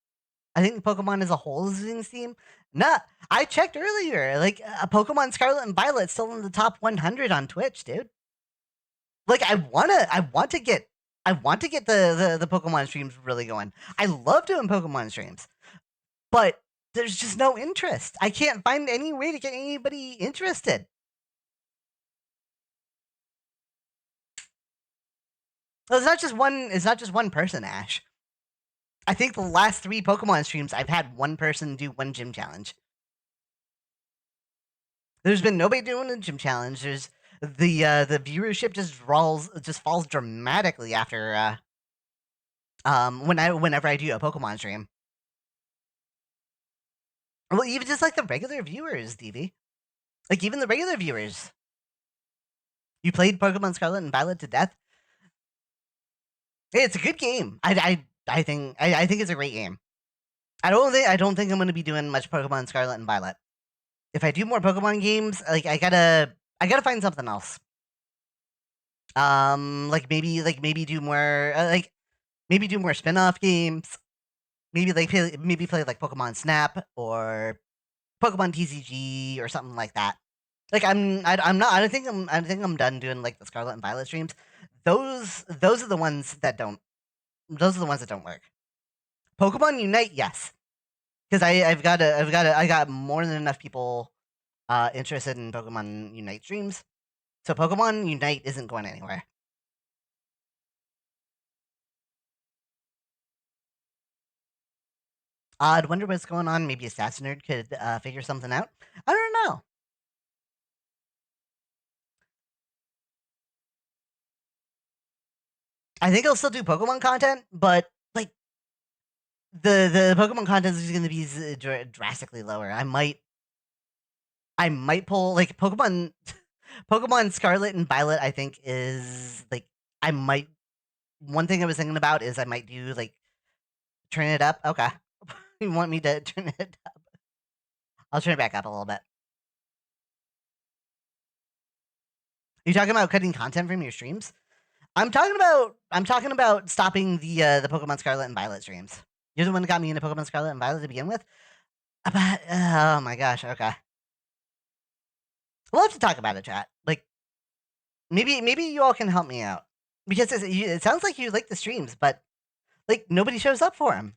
I think Pokemon as a whole is losing steam. Nah, I checked earlier. Like Pokemon Scarlet and Violet still in the top 100 on Twitch, dude. Like I want to get the Pokemon streams really going. I love doing Pokemon streams, but there's just no interest. I can't find any way to get anybody interested. Well, it's not just one. It's not just one person, Ash. I think the last 3 Pokemon streams, I've had one person do one gym challenge. There's been nobody doing a gym challenge. There's the viewership just falls dramatically after whenever I do a Pokemon stream. Well, even just like the regular viewers, DV. Like even the regular viewers. You played Pokemon Scarlet and Violet to death. Hey, it's a good game. I think it's a great game. I don't think I'm gonna be doing much Pokemon Scarlet and Violet. If I do more Pokemon games, like I gotta find something else. Like maybe do more maybe do more spin-off games. Maybe play like Pokemon Snap or Pokemon TCG or something like that. Like I'm not I think I'm done doing like the Scarlet and Violet streams. Those are the ones that don't work. Pokemon Unite, yes. Because I got more than enough people interested in Pokemon Unite streams. So Pokemon Unite isn't going anywhere. I'd wonder what's going on. Maybe Assassin Nerd could figure something out. I don't know. I think I'll still do Pokemon content, but like the Pokemon content is going to be drastically lower. I might pull like Pokemon Scarlet and Violet. I think is like I might. One thing I was thinking about is I might do like turn it up. Okay, you want me to turn it up? I'll turn it back up a little bit. Are you talking about cutting content from your streams? I'm talking about stopping the Pokemon Scarlet and Violet streams. You're the one that got me into Pokemon Scarlet and Violet to begin with. About oh my gosh, okay. We'll have to talk about it, chat. Like maybe you all can help me out because it sounds like you like the streams, but like nobody shows up for them.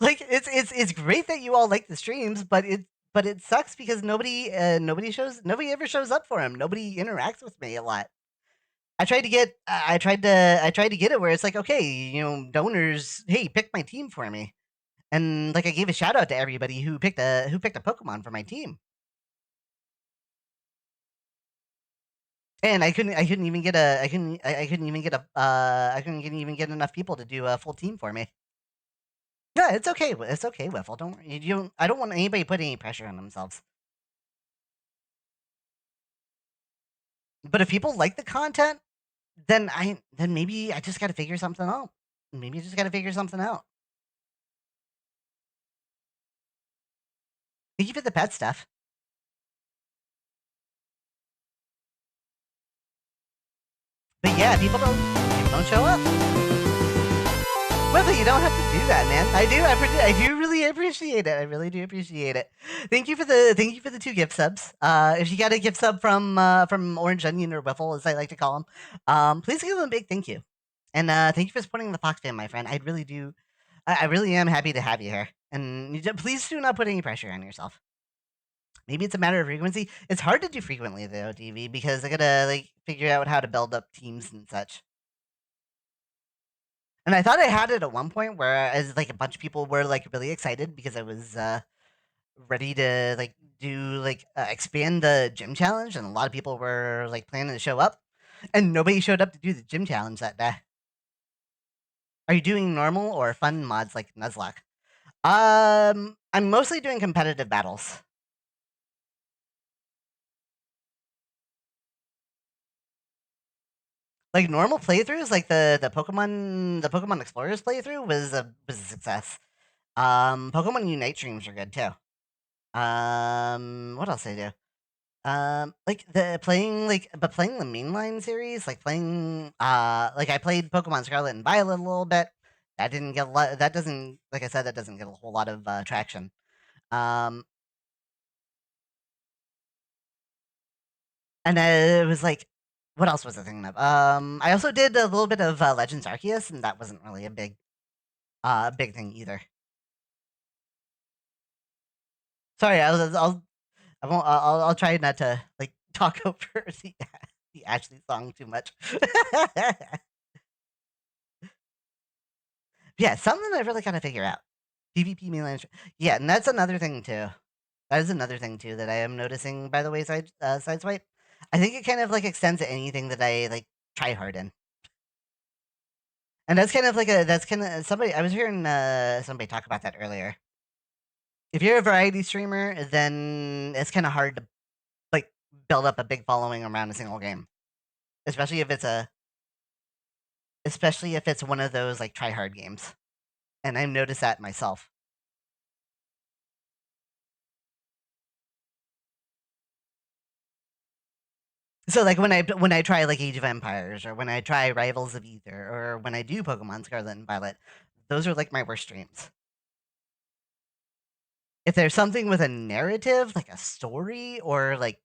Like it's great that you all like the streams, but it sucks because nobody ever shows up for him. Nobody interacts with me a lot. I tried to get I tried to get it where it's like, okay, you know, donors, hey, pick my team for me. And like I gave a shout out to everybody who picked a Pokemon for my team. And I couldn't even get a I couldn't even get a I couldn't even get enough people to do a full team for me. Yeah, it's okay. It's okay, Wiffle. Don't worry. You don't. I don't want anybody putting any pressure on themselves. But if people like the content, then maybe I just got to figure something out. Maybe I just got to figure something out. Thank you for the pet stuff. But yeah, people don't show up. Well, you don't have to do that, man. I do really appreciate it. I really do appreciate it. Thank you for the 2 gift subs. If you got a gift sub from Orange Onion or Wiffle, as I like to call them, please give them a big thank you. And thank you for supporting the Fox fan, my friend. I really do. I really am happy to have you here. And please do not put any pressure on yourself. Maybe it's a matter of frequency. It's hard to do frequently though, TV, because I gotta like figure out how to build up teams and such. And I thought I had it at one point where as like a bunch of people were like really excited because I was ready to like do like expand the gym challenge, and a lot of people were like planning to show up, and nobody showed up to do the gym challenge that day. Are you doing normal or fun mods like Nuzlocke? I'm mostly doing competitive battles. Like normal playthroughs, like the Pokemon Explorers playthrough was a success. Pokemon Unite streams are good too. What else I do? Like playing the mainline series, like playing like I played Pokemon Scarlet and Violet a little bit. That didn't get a lot. That doesn't, like I said, that doesn't get a whole lot of traction. Um, and it was like, what else was I thinking of? I also did a little bit of Legends Arceus, and that wasn't really a big thing either. Sorry, I won't. I'll try not to like talk over the Ashley song too much. Yeah, something I really gotta figure out. PvP mainline. Yeah, and that's another thing too. That is another thing too that I am noticing. By the way, sideswipe. I think it kind of like extends to anything that I like try hard in, and that's kind of somebody. I was hearing somebody talk about that earlier. If you're a variety streamer, then it's kind of hard to like build up a big following around a single game, especially if it's one of those like try hard games. And I've noticed that myself. So like when I try like Age of Empires, or when I try Rivals of Ether, or when I do Pokemon Scarlet and Violet, those are like my worst streams. If there's something with a narrative, like a story, or like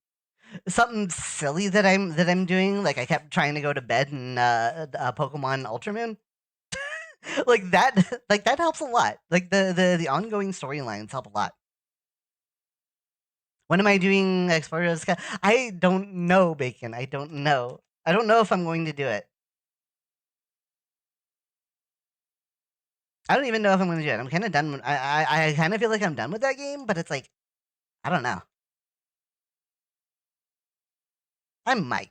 something silly that I'm doing, like I kept trying to go to bed in Pokemon Ultramoon, like that like that helps a lot. Like the ongoing storylines help a lot. When am I doing Explorers? I don't know, Bacon. I don't know. I don't know if I'm going to do it. I don't even know if I'm going to do it. I'm kind of done. I kind of feel like I'm done with that game, but it's like I don't know. I might.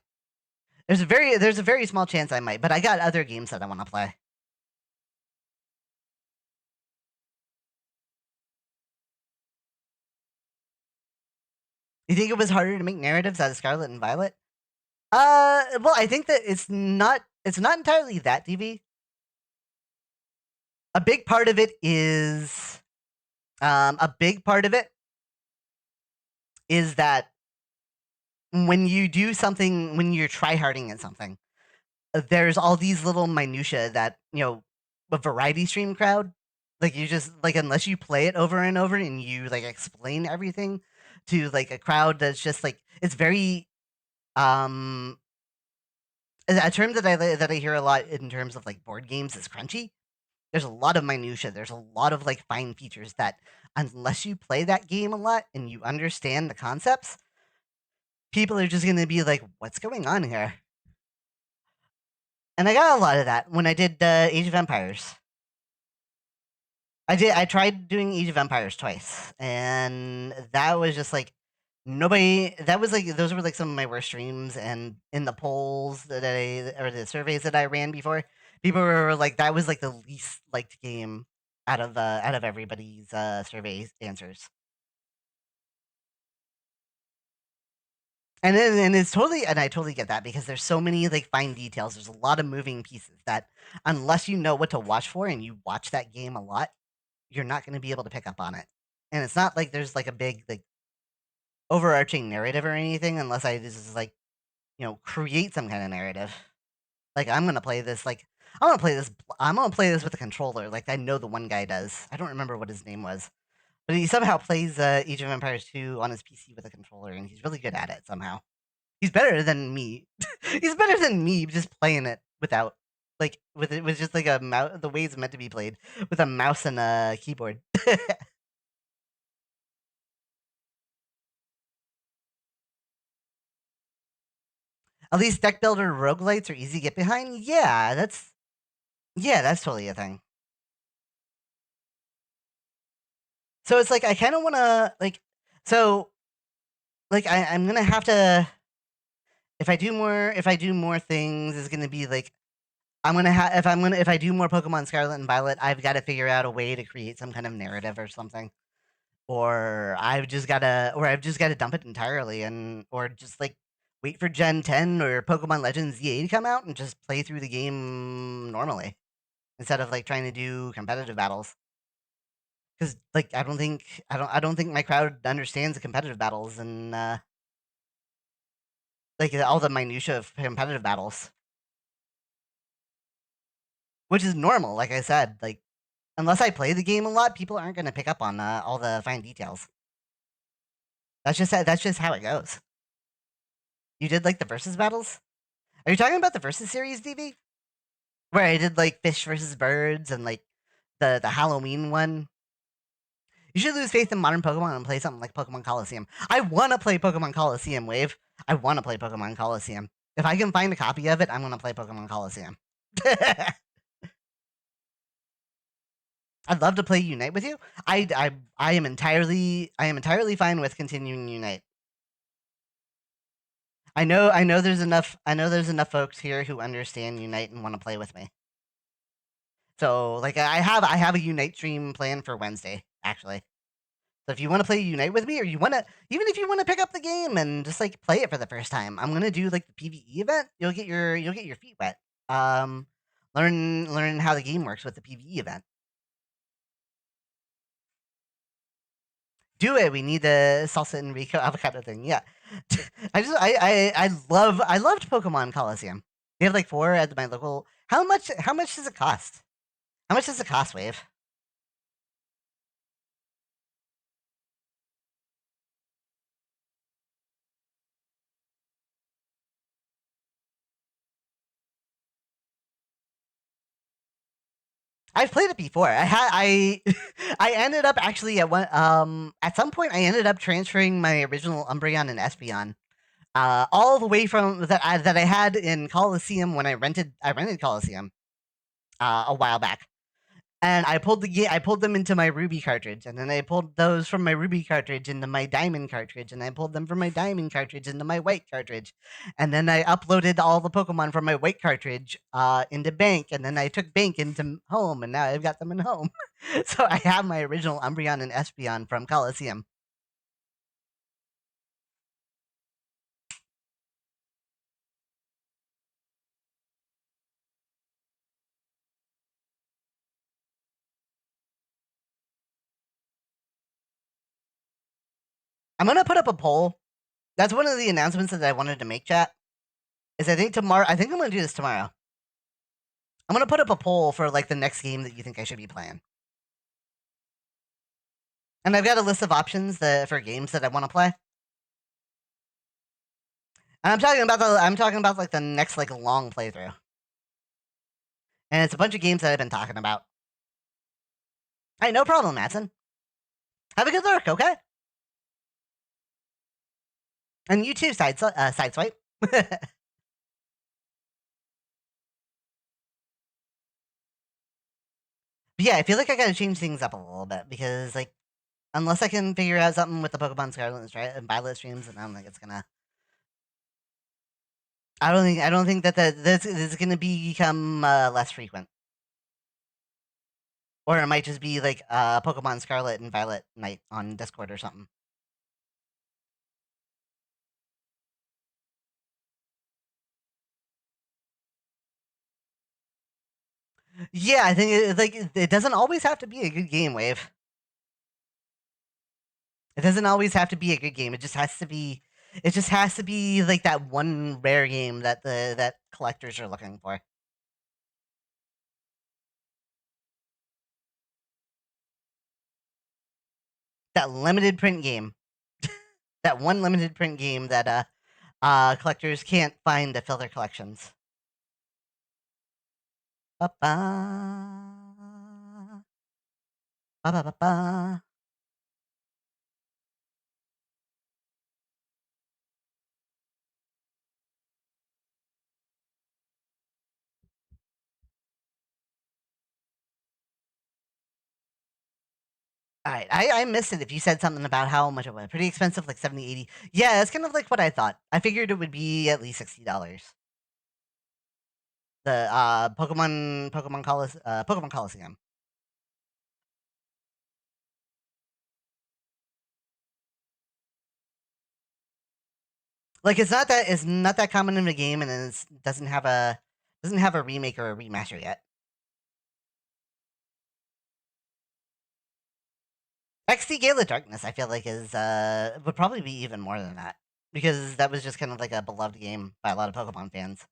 There's a very small chance I might, but I got other games that I want to play. You think it was harder to make narratives out of Scarlet and Violet? Well, I think that it's not entirely that, DV. A big part of it is a big part of it is that when you do something, when you're tryharding at something, there's all these little minutia that a variety stream crowd, like you just like unless you play it over and over and you like explain everything to like a crowd that's just like it's very um a term that I hear a lot in terms of like board games is crunchy. There's a lot of minutia. There's a lot of like fine features that unless you play that game a lot and you understand the concepts, people are just going to be like, "What's going on here?" And I got a lot of that when I did Age of Empires. I tried doing Age of Empires twice, and that was just like nobody. That was like those were like some of my worst streams, and in the polls that I or the surveys that I ran before, people were like that was like the least liked game out of everybody's survey answers. And it's totally, and I totally get that because there's so many like fine details. There's a lot of moving pieces that unless you know what to watch for and you watch that game a lot, you're not going to be able to pick up on it. And it's not like there's like a big like overarching narrative or anything unless I just like, create some kind of narrative. Like I'm gonna play this like I'm gonna play this with a controller. Like I know the one guy does. I don't remember what his name was. But he somehow plays Age of Empires 2 on his PC with a controller and he's really good at it somehow. He's better than me. He's better than me just playing it without like with it with just like a mouse the way it's meant to be played with a mouse and a keyboard. At least deck builder roguelites are easy to get behind. Yeah, that's totally a thing. So it's like I kind of want to like so like I'm gonna have to if I do more things, it's gonna be like I'm gonna have if I do more Pokemon Scarlet and Violet, I've got to figure out a way to create some kind of narrative or something, or I've just gotta dump it entirely and or just like wait for Gen 10 or Pokemon Legends ZA to come out and just play through the game normally instead of like trying to do competitive battles. Because like I don't think my crowd understands the competitive battles and like all the minutia of competitive battles, which is normal. Like I said, like unless I play the game a lot, people aren't going to pick up on all the fine details. That's just how it goes. You did like the versus battles? Are you talking about the versus series, DV? Where I did like fish versus birds and like the Halloween one. You should lose faith in modern Pokemon and play something like Pokemon Coliseum. I want to play Pokemon Coliseum, Wave. I want to play Pokemon Coliseum. If I can find a copy of it, I'm going to play Pokemon Coliseum. I'd love to play Unite with you. I am entirely fine with continuing Unite. I know there's enough folks here who understand Unite and want to play with me. So like I have a Unite stream planned for Wednesday, actually. So if you want to play Unite with me, or you want to, even if you want to pick up the game and just like play it for the first time, I'm gonna do like the PVE event. You'll get your feet wet. Um, learn how the game works with the PVE event. Do it. We need the salsa and Rico avocado thing. Yeah, I loved Pokemon Coliseum. We have like 4 at my local. How much does it cost? How much does it cost, Wave? I've played it before. I ended up actually at some point I ended up transferring my original Umbreon and Espeon all the way from that I had in Coliseum when I rented Coliseum a while back. And I pulled them into my Ruby cartridge, and then I pulled those from my Ruby cartridge into my Diamond cartridge, and I pulled them from my Diamond cartridge into my White cartridge, and then I uploaded all the Pokemon from my White cartridge into Bank, and then I took Bank into Home, and now I've got them in Home. So I have my original Umbreon and Espeon from Coliseum. I'm gonna put up a poll. That's one of the announcements that I wanted to make, chat. Is I think tomorrow. I think I'm gonna do this tomorrow. I'm gonna put up a poll for like the next game that you think I should be playing. And I've got a list of options for games that I want to play. And I'm talking about like the next like long playthrough. And it's a bunch of games that I've been talking about. Hey, no problem, Matson. Have a good lurk, okay? And you too, Sideswipe. But yeah, I feel like I gotta change things up a little bit because like unless I can figure out something with the Pokemon Scarlet and Violet streams, and I don't think it's gonna. I don't think that this is gonna become less frequent. Or it might just be like Pokemon Scarlet and Violet Night on Discord or something. Yeah, I think it doesn't always have to be a good game, Wave. It doesn't always have to be a good game. It just has to be. It just has to be like that one rare game that that collectors are looking for. That limited print game. That one limited print game that collectors can't find to fill their collections. Ba-ba. Ba-ba-ba-ba. Alright, I missed it if you said something about how much it was. Pretty expensive, like 70, 80. Yeah, that's kind of like what I thought. I figured it would be at least $60. The Pokemon Coliseum. Like it's not that common in the game, and it doesn't have a remake or a remaster yet. XD Gala Darkness, I feel like is would probably be even more than that because that was just kind of like a beloved game by a lot of Pokemon fans.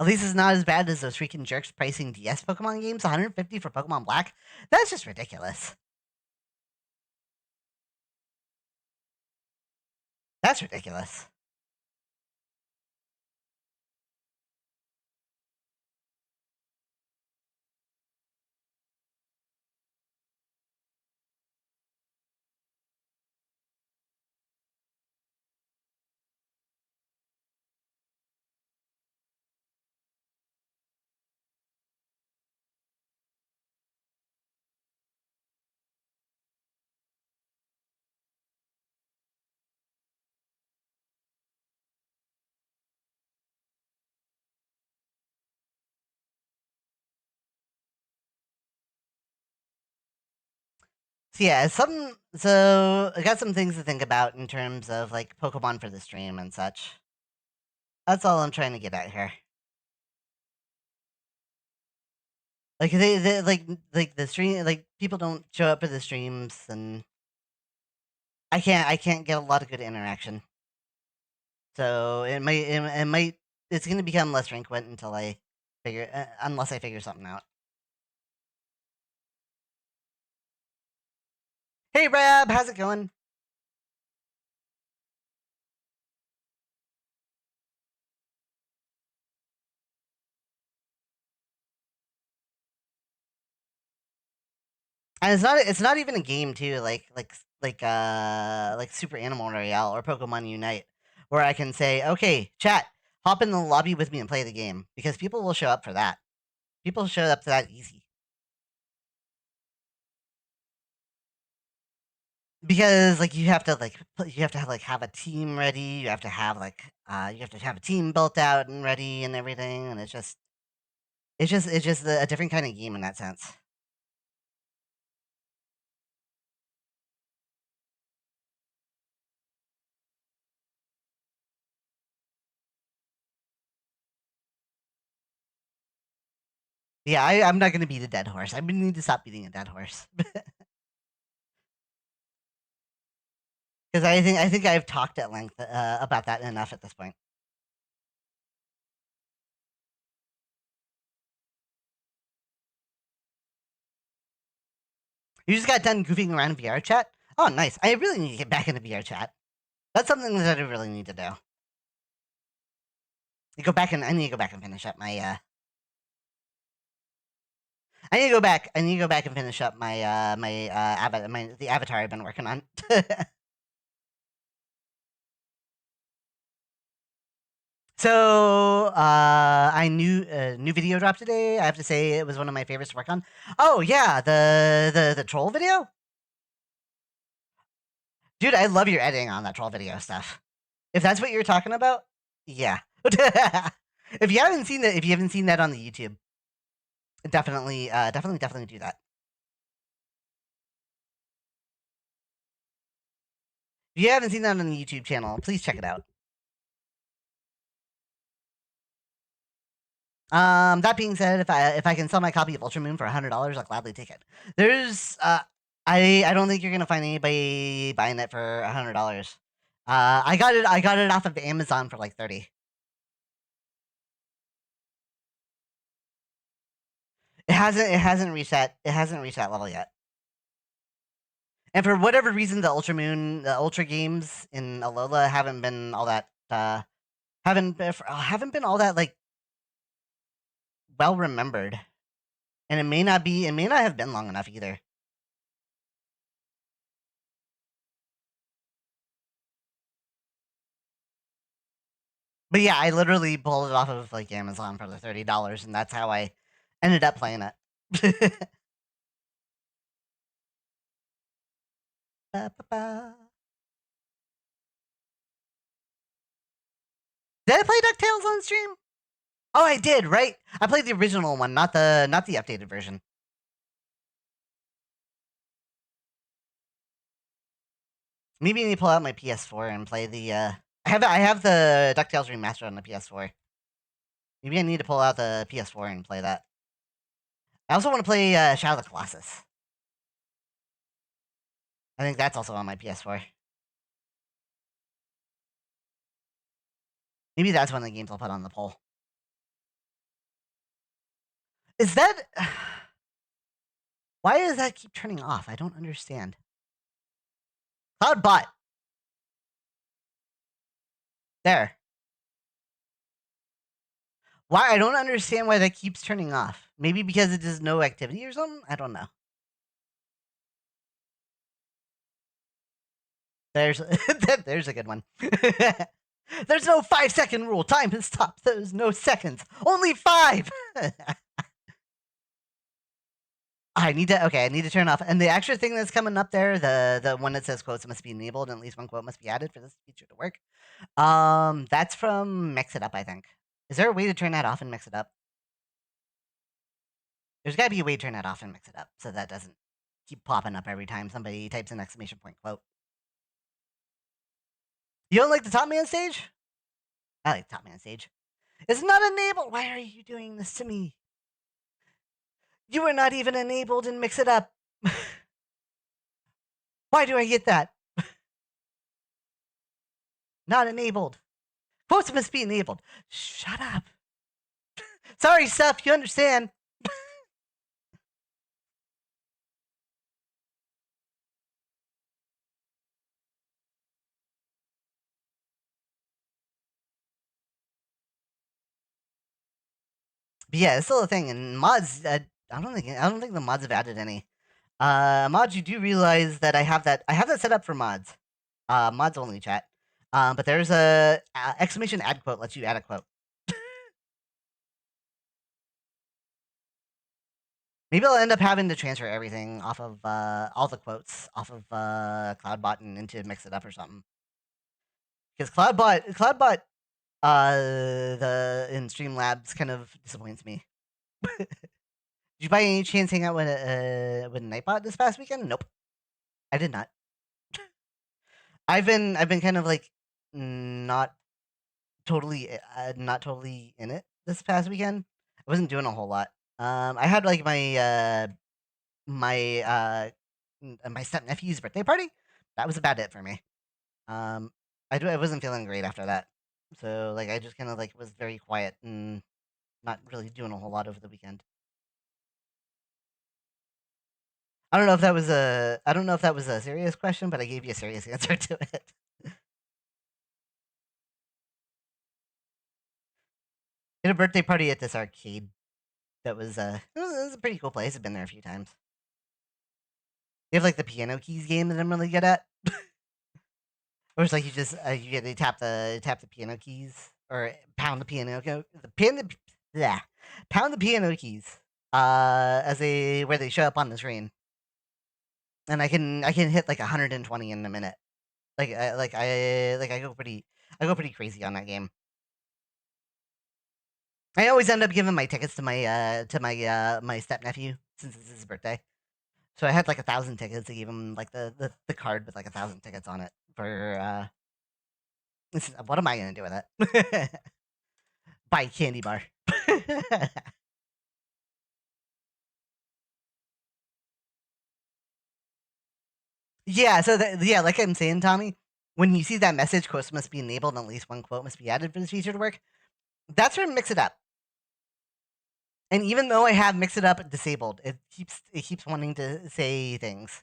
At least it's not as bad as those freaking jerks pricing DS Pokemon games. 150 for Pokemon Black. That's just ridiculous. That's ridiculous. So yeah, so I got some things to think about in terms of like Pokemon for the stream and such. That's all I'm trying to get at here. Like they like the stream like people don't show up for the streams and I can't get a lot of good interaction. So it might it's gonna become less frequent until I figure unless I figure something out. Hey Rab, how's it going? And it's not even a game too, like Super Animal Royale or Pokemon Unite, where I can say, okay, chat, hop in the lobby with me and play the game because people will show up for that. People show up to that easy. Because like you have to have have a team ready. You have to have you have to have a team built out and ready and everything, and it's just a different kind of game in that sense. Yeah, I'm not gonna beat a dead horse. I need to stop beating a dead horse because I think I've talked at length about that enough at this point. You just got done goofing around in VR chat. Oh, nice. I really need to get back into VR chat. That's something that I really need to do. I need to go back and finish up my I need to go back. I need to go back and finish up my the avatar I've been working on. So I knew new video dropped today. I have to say it was one of my favorites to work on. Oh yeah, the troll video, dude. I love your editing on that troll video stuff. If that's what you're talking about, Yeah. If you haven't seen that on the YouTube, definitely do that. If you haven't seen that on the YouTube channel, please check it out. That being said, if I can sell my copy of Ultramoon for $100, I'll gladly take it. There's I don't think you're gonna find anybody buying it for $100. I got it off of Amazon for like 30. It hasn't reached that level yet. And for whatever reason, the Ultra games in Alola haven't been all that haven't been all that like well remembered. And it may not have been long enough either. But yeah, I literally pulled it off of like Amazon for the $30, and that's how I ended up playing it. Ba, ba, ba. Did I play DuckTales on stream? Oh, I did, right? I played the original one, not the updated version. Maybe I need to pull out my PS4 and play the. I have the DuckTales remastered on the PS4. Maybe I need to pull out the PS4 and play that. I also want to play Shadow of the Colossus. I think that's also on my PS4. Maybe that's one of the games I'll put on the poll. Is that why does that keep turning off? I don't understand. Cloudbot. There. Why? I don't understand why that keeps turning off. Maybe because it does no activity or something? I don't know. There's there's a good one. There's no 5-second rule. Time has stopped. There's no seconds. Only 5. I need to turn off. And the extra thing that's coming up there, the one that says quotes must be enabled and at least one quote must be added for this feature to work. That's from Mix It Up, I think. Is there a way to turn that off and Mix It Up? There's got to be a way to turn that off and Mix It Up so that doesn't keep popping up every time somebody types an exclamation point quote. You don't like the Top Man stage? I like Top Man stage. It's not enabled. Why are you doing this to me? You are not even enabled and Mix It Up. Why do I get that? Not enabled. Quotes must be enabled. Shut up. Sorry, Seth, you understand. But yeah, it's still a thing. And mods, I don't think the mods have added any. Mods, you do realize that I have that set up for mods. Mods only chat. But there's a exclamation add quote lets you add a quote. Maybe I'll end up having to transfer everything off of all the quotes off of Cloudbot and into Mix It Up or something. Because Cloudbot, the in Streamlabs kind of disappoints me. Did you by any chance hang out with Nightbot this past weekend? Nope, I did not. I've been kind of like not totally in it this past weekend. I wasn't doing a whole lot. I had like my step nephew's birthday party. That was about it for me. I wasn't feeling great after that, so like I just kind of like was very quiet and not really doing a whole lot over the weekend. I don't know if that was a serious question, but I gave you a serious answer to it. Did a birthday party at this arcade that was it was a pretty cool place. I've been there a few times. They have like the piano keys game that I'm really good at. Or it's like you just you tap the piano keys or pound the pound the piano keys as where they show up on the screen, and I can hit like 120 in a minute. I go pretty crazy on that game. I always end up giving my tickets to my step nephew since it's his birthday. So I had like 1,000 tickets. I gave him like the card with like 1,000 tickets on it for what am I gonna do with it? Buy a candy bar. Yeah, so yeah, like I'm saying, Tommy, when you see that message, quotes must be enabled and at least one quote must be added for this feature to work. That's where Mix It Up. And even though I have Mix It Up disabled, it keeps wanting to say things.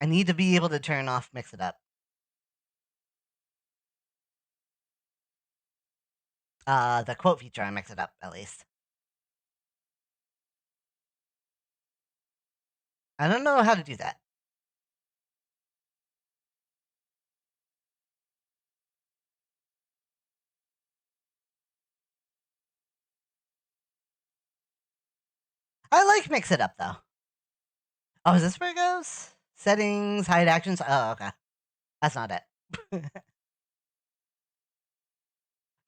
I need to be able to turn off Mix It Up. The quote feature on Mix It Up, at least. I don't know how to do that. I like Mix It Up though. Oh, is this where it goes? Settings, hide actions. Oh, okay. That's not it.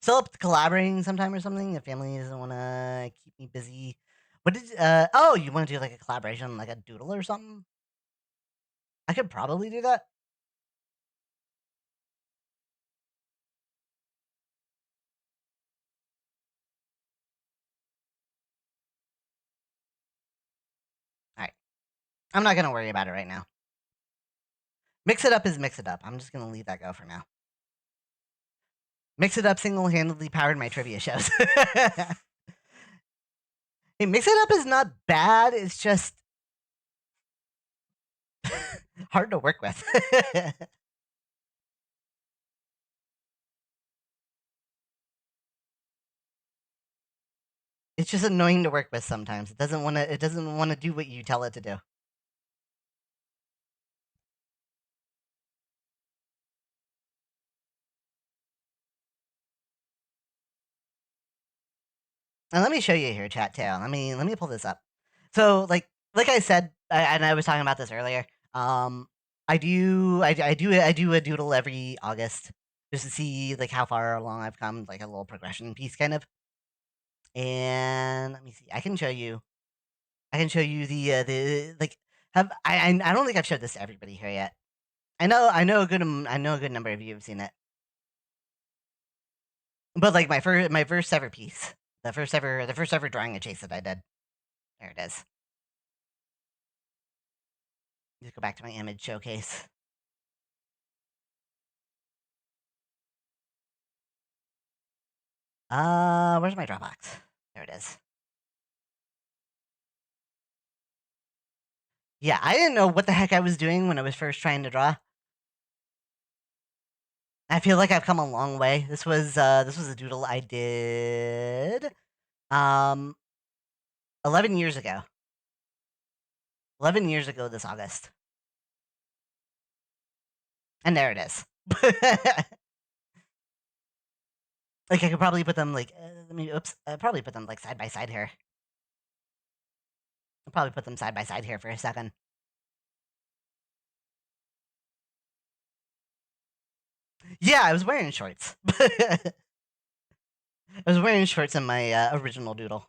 Still up to collaborating sometime or something. If family doesn't want to keep me busy. What did? Oh, you want to do like a collaboration, like a doodle or something? I could probably do that. All right. I'm not gonna worry about it right now. Mix It Up is Mix It Up. I'm just gonna leave that go for now. Mix It Up single-handedly powered my trivia shows. Hey, Mix It Up is not bad. It's just hard to work with. It's just annoying to work with sometimes. It doesn't want to. It doesn't want to do what you tell it to do. And let me show you here, chat tail. Let me pull this up. So like I said, and I was talking about this earlier. I do a doodle every August just to see like how far along I've come, like a little progression piece kind of. And let me see. I can show you. I can show you the like. I don't think I've showed this to everybody here yet. I know a good number of you have seen it. But like my first ever piece, the first ever drawing a chase that I did. There it is. Just go back to my image showcase. Where's my Dropbox? There it is. Yeah, I didn't know what the heck I was doing when I was first trying to draw. I feel like I've come a long way. This was a doodle I did um 11 years ago. 11 years ago this August. And there it is. Like I could probably put them like I probably put them like side by side here. I'll probably put them side by side here for a second. Yeah, I was wearing shorts. I was wearing shorts in my original doodle.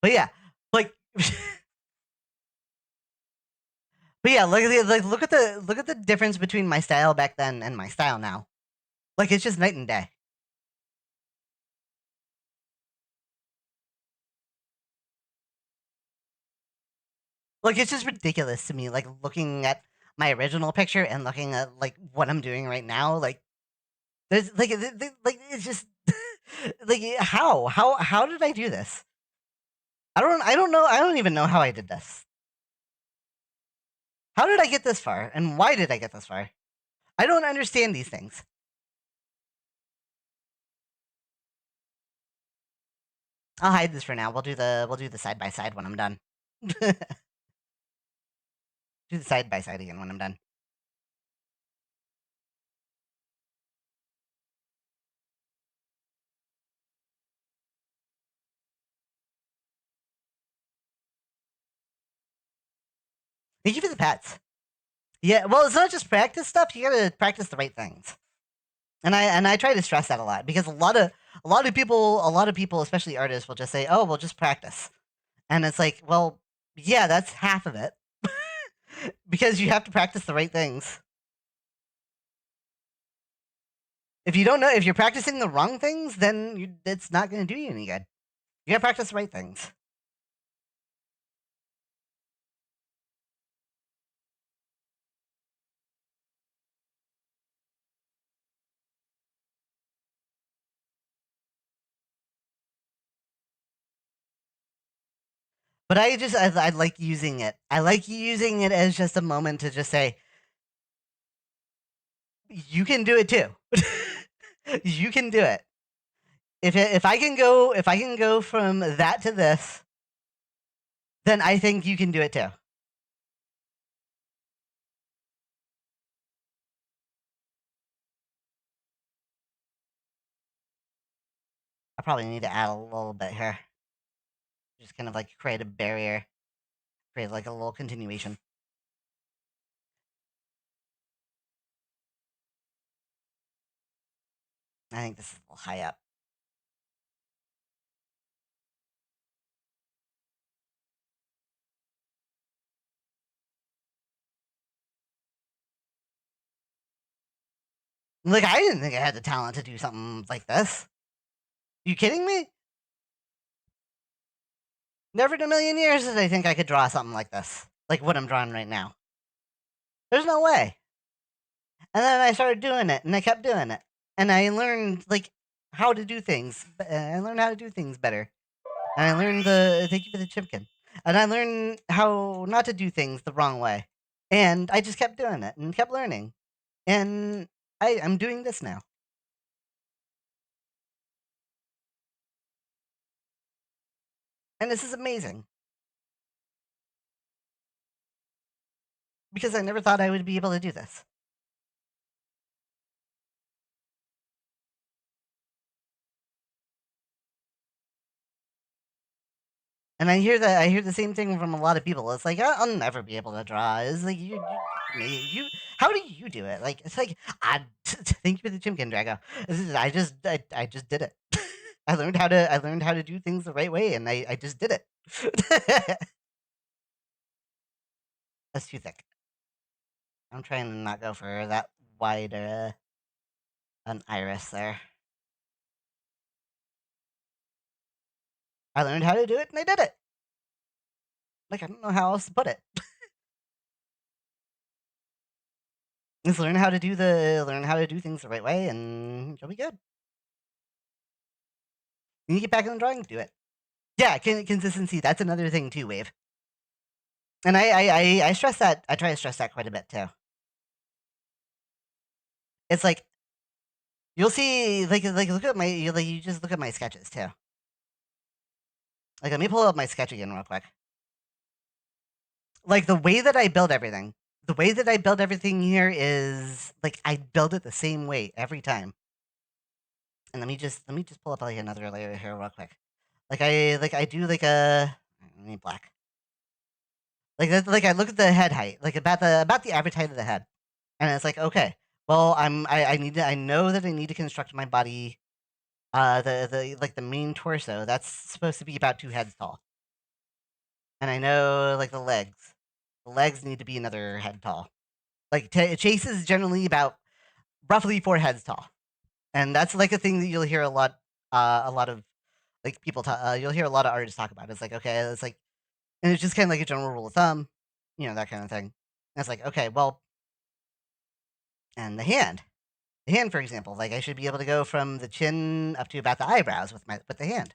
But yeah, like but yeah, look at the difference between my style back then and my style now. Like it's just night and day. Like it's just ridiculous to me. Like looking at my original picture and looking at like what I'm doing right now. Like there's like it's just like how did I do this? I don't know. I don't even know how I did this. How did I get this far? And why did I get this far? I don't understand these things. I'll hide this for now. We'll do the side by side when I'm done. Do the side by side again when I'm done. Thank you for the pets. Yeah, well, it's not just practice stuff. You gotta practice the right things. And I try to stress that a lot because a lot of people, especially artists, will just say, "Oh, well, just practice," and it's like, well, yeah, that's half of it because you have to practice the right things. If you don't know, if you're practicing the wrong things, then it's not going to do you any good. You got to practice the right things. But I like using it. I like using it as just a moment to just say, you can do it too. You can do it. If I can go from that to this, then I think you can do it too. I probably need to add a little bit here. Just kind of like create a barrier, create like a little continuation. I think this is a little high up. Like, I didn't think I had the talent to do something like this. You kidding me? Never in a million years did I think I could draw something like this. Like what I'm drawing right now. There's no way. And then I started doing it, and I kept doing it. And I learned, like, how to do things. I learned how to do things better. And I learned thank you for the chipkin. And I learned how not to do things the wrong way. And I just kept doing it and kept learning. And I'm doing this now. And this is amazing. Because I never thought I would be able to do this. And I hear the same thing from a lot of people. It's like, I'll never be able to draw. It's like, you how do you do it? Like, it's like, thank you for the chimkin, Drago. I just did it. I learned how to do things the right way, and I just did it. That's too thick. I'm trying to not go for that wide, an iris there. I learned how to do it, and I did it. Like, I don't know how else to put it. Just learn how to do things the right way, and you'll be good. You get back on the drawing, do it. Yeah, consistency. That's another thing too, Wave. And I stress that. I try to stress that quite a bit too. It's like you'll see, like look at my you just look at my sketches too. Like let me pull up my sketch again real quick. Like the way that I build everything. The way that I build everything here is like I build it the same way every time. And let me just pull up like another layer here real quick. Like I do like a let me black. Like I look at the head height, like about the average height of the head, and it's like okay, well I need to I know that I need to construct my body, the like the main torso that's supposed to be about 2 heads tall, and I know like the legs need to be another head tall. Like Chase is generally about roughly 4 heads tall, and that's like a thing that you'll hear a lot of like people talk. You'll hear a lot of artists talk about. It's like okay, it's like, and it's just kind of like a general rule of thumb, that kind of thing. And it's like okay, well, and the hand, for example, like I should be able to go from the chin up to about the eyebrows with the hand,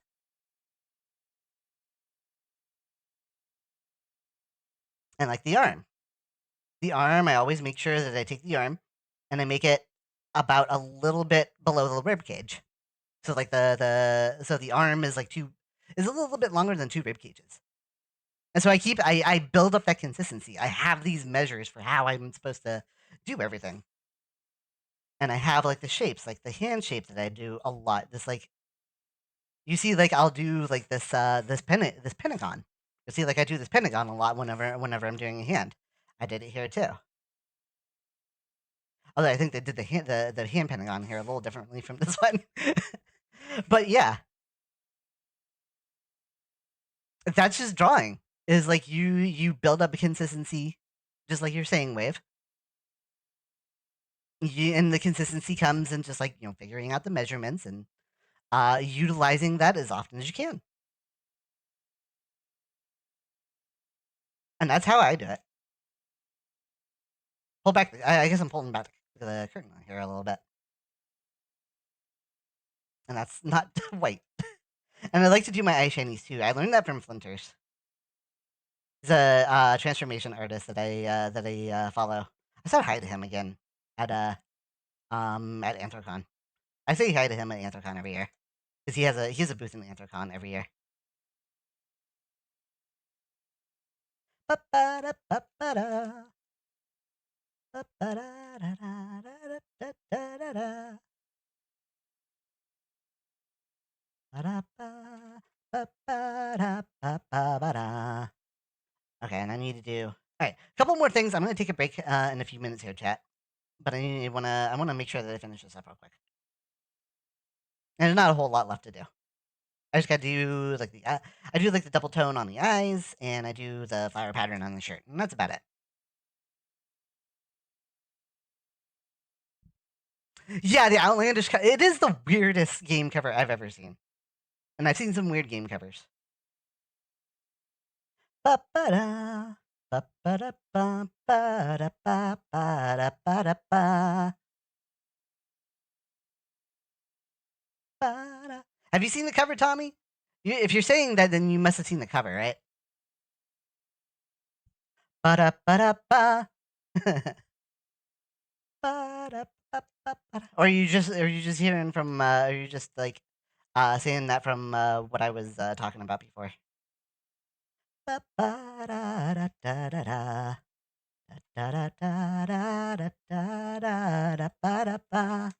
and like the arm, I always make sure that I take the arm and I make it about a little bit below the rib cage. So like so the arm is like is a little bit longer than 2 rib cages. And so I build up that consistency. I have these measures for how I'm supposed to do everything. And I have like the shapes, like the hand shape that I do a lot. This like you see like I'll do like this pentagon. You see like I do this pentagon a lot whenever I'm doing a hand. I did it here too. Although I think they did the hand pentagon here a little differently from this one. But yeah, that's just drawing. Is like you build up a consistency, just like you're saying, Wave. And the consistency comes in just like figuring out the measurements and utilizing that as often as you can. And that's how I do it. Pull back. I guess I'm pulling back the curtain here a little bit, and that's not white. And I like to do my eye shinies too. I learned that from Flinters. He's a transformation artist that I follow. I said hi to him again at Anthrocon. I say hi to him at Anthrocon every year because he has a booth in Anthrocon every year. Ba-ba-da-ba-ba-da. Ba-ba-da-da-da-da-da-da-da. Ba-da-ba. Ba-ba-da-ba-ba-ba-da. Okay, and I need to do. All right, a couple more things. I'm going to take a break in a few minutes here, chat. But I wanna make sure that I finish this up real quick. And there's not a whole lot left to do. I just got to do like I do like the double tone on the eyes, and I do the flower pattern on the shirt, and that's about it. Yeah, the outlandish. It is the weirdest game cover I've ever seen, and I've seen some weird game covers. Ba-ba-da, ba-ba-da-ba, ba-da-ba, ba-da-ba-da-ba, ba-da. Have you seen the cover, Tommy? If you're saying that, then you must have seen the cover, right? Ba-da-ba-da-ba. Or are you just hearing from are you just like saying that from what I was talking about before? Ba-ba-da-da-da-da-da. Da-da-da-da-da-da-da-da-da-ba.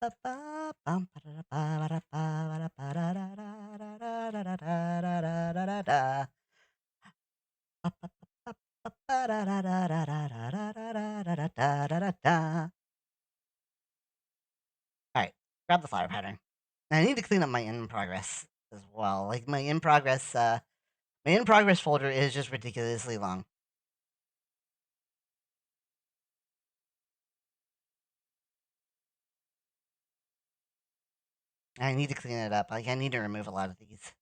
Ba-ba-bum, ba-da-da-ba-da-ba-da-ba-da-da-da-da-da-da-da-da-da-da. Ba-ba-ba-ba-da-da-da-da-da-da-da-da-da-da. All right, grab the flower pattern. And I need to clean up my in progress as well. Like my in progress folder is just ridiculously long. I need to clean it up. Like I need to remove a lot of these.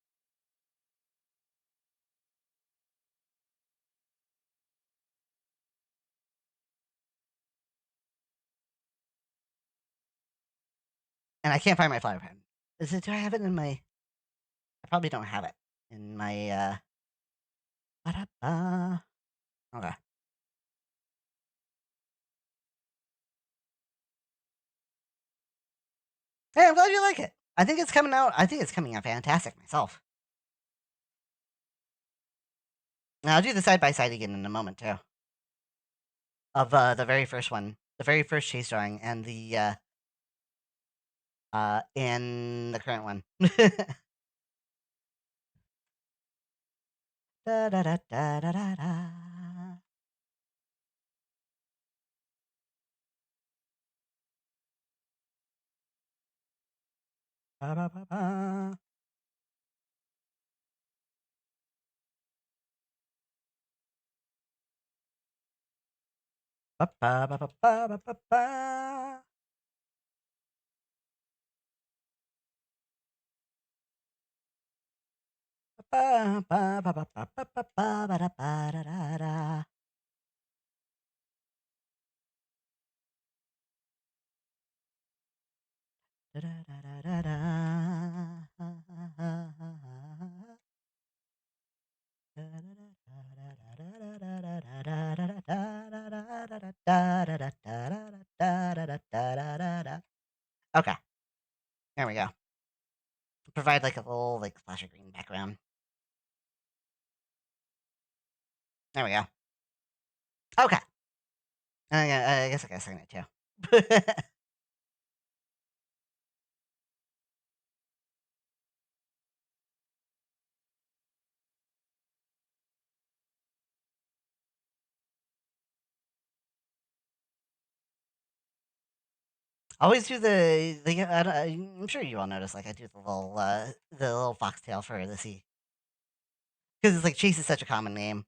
And I can't find my flower pattern. Do I have it in my I probably don't have it in my ba-da-ba. Okay. Hey, I'm glad you like it. I think it's coming out fantastic myself. Now I'll do the side by side again in a moment too. Of the very first one. The very first chase drawing and the and the current one. Da da da da da da da. Ba ba ba ba. Ba ba ba ba ba ba ba ba. Ba ba ba ba ba ba ba ba ba da ba da da da. Da da da da da da. Okay, there we go. Provide like a little like splash of green background. There we go. Okay. I guess I gotta sign it too. Always do I'm sure you all notice, like, I do the little foxtail for the C. Because it's like Chase is such a common name.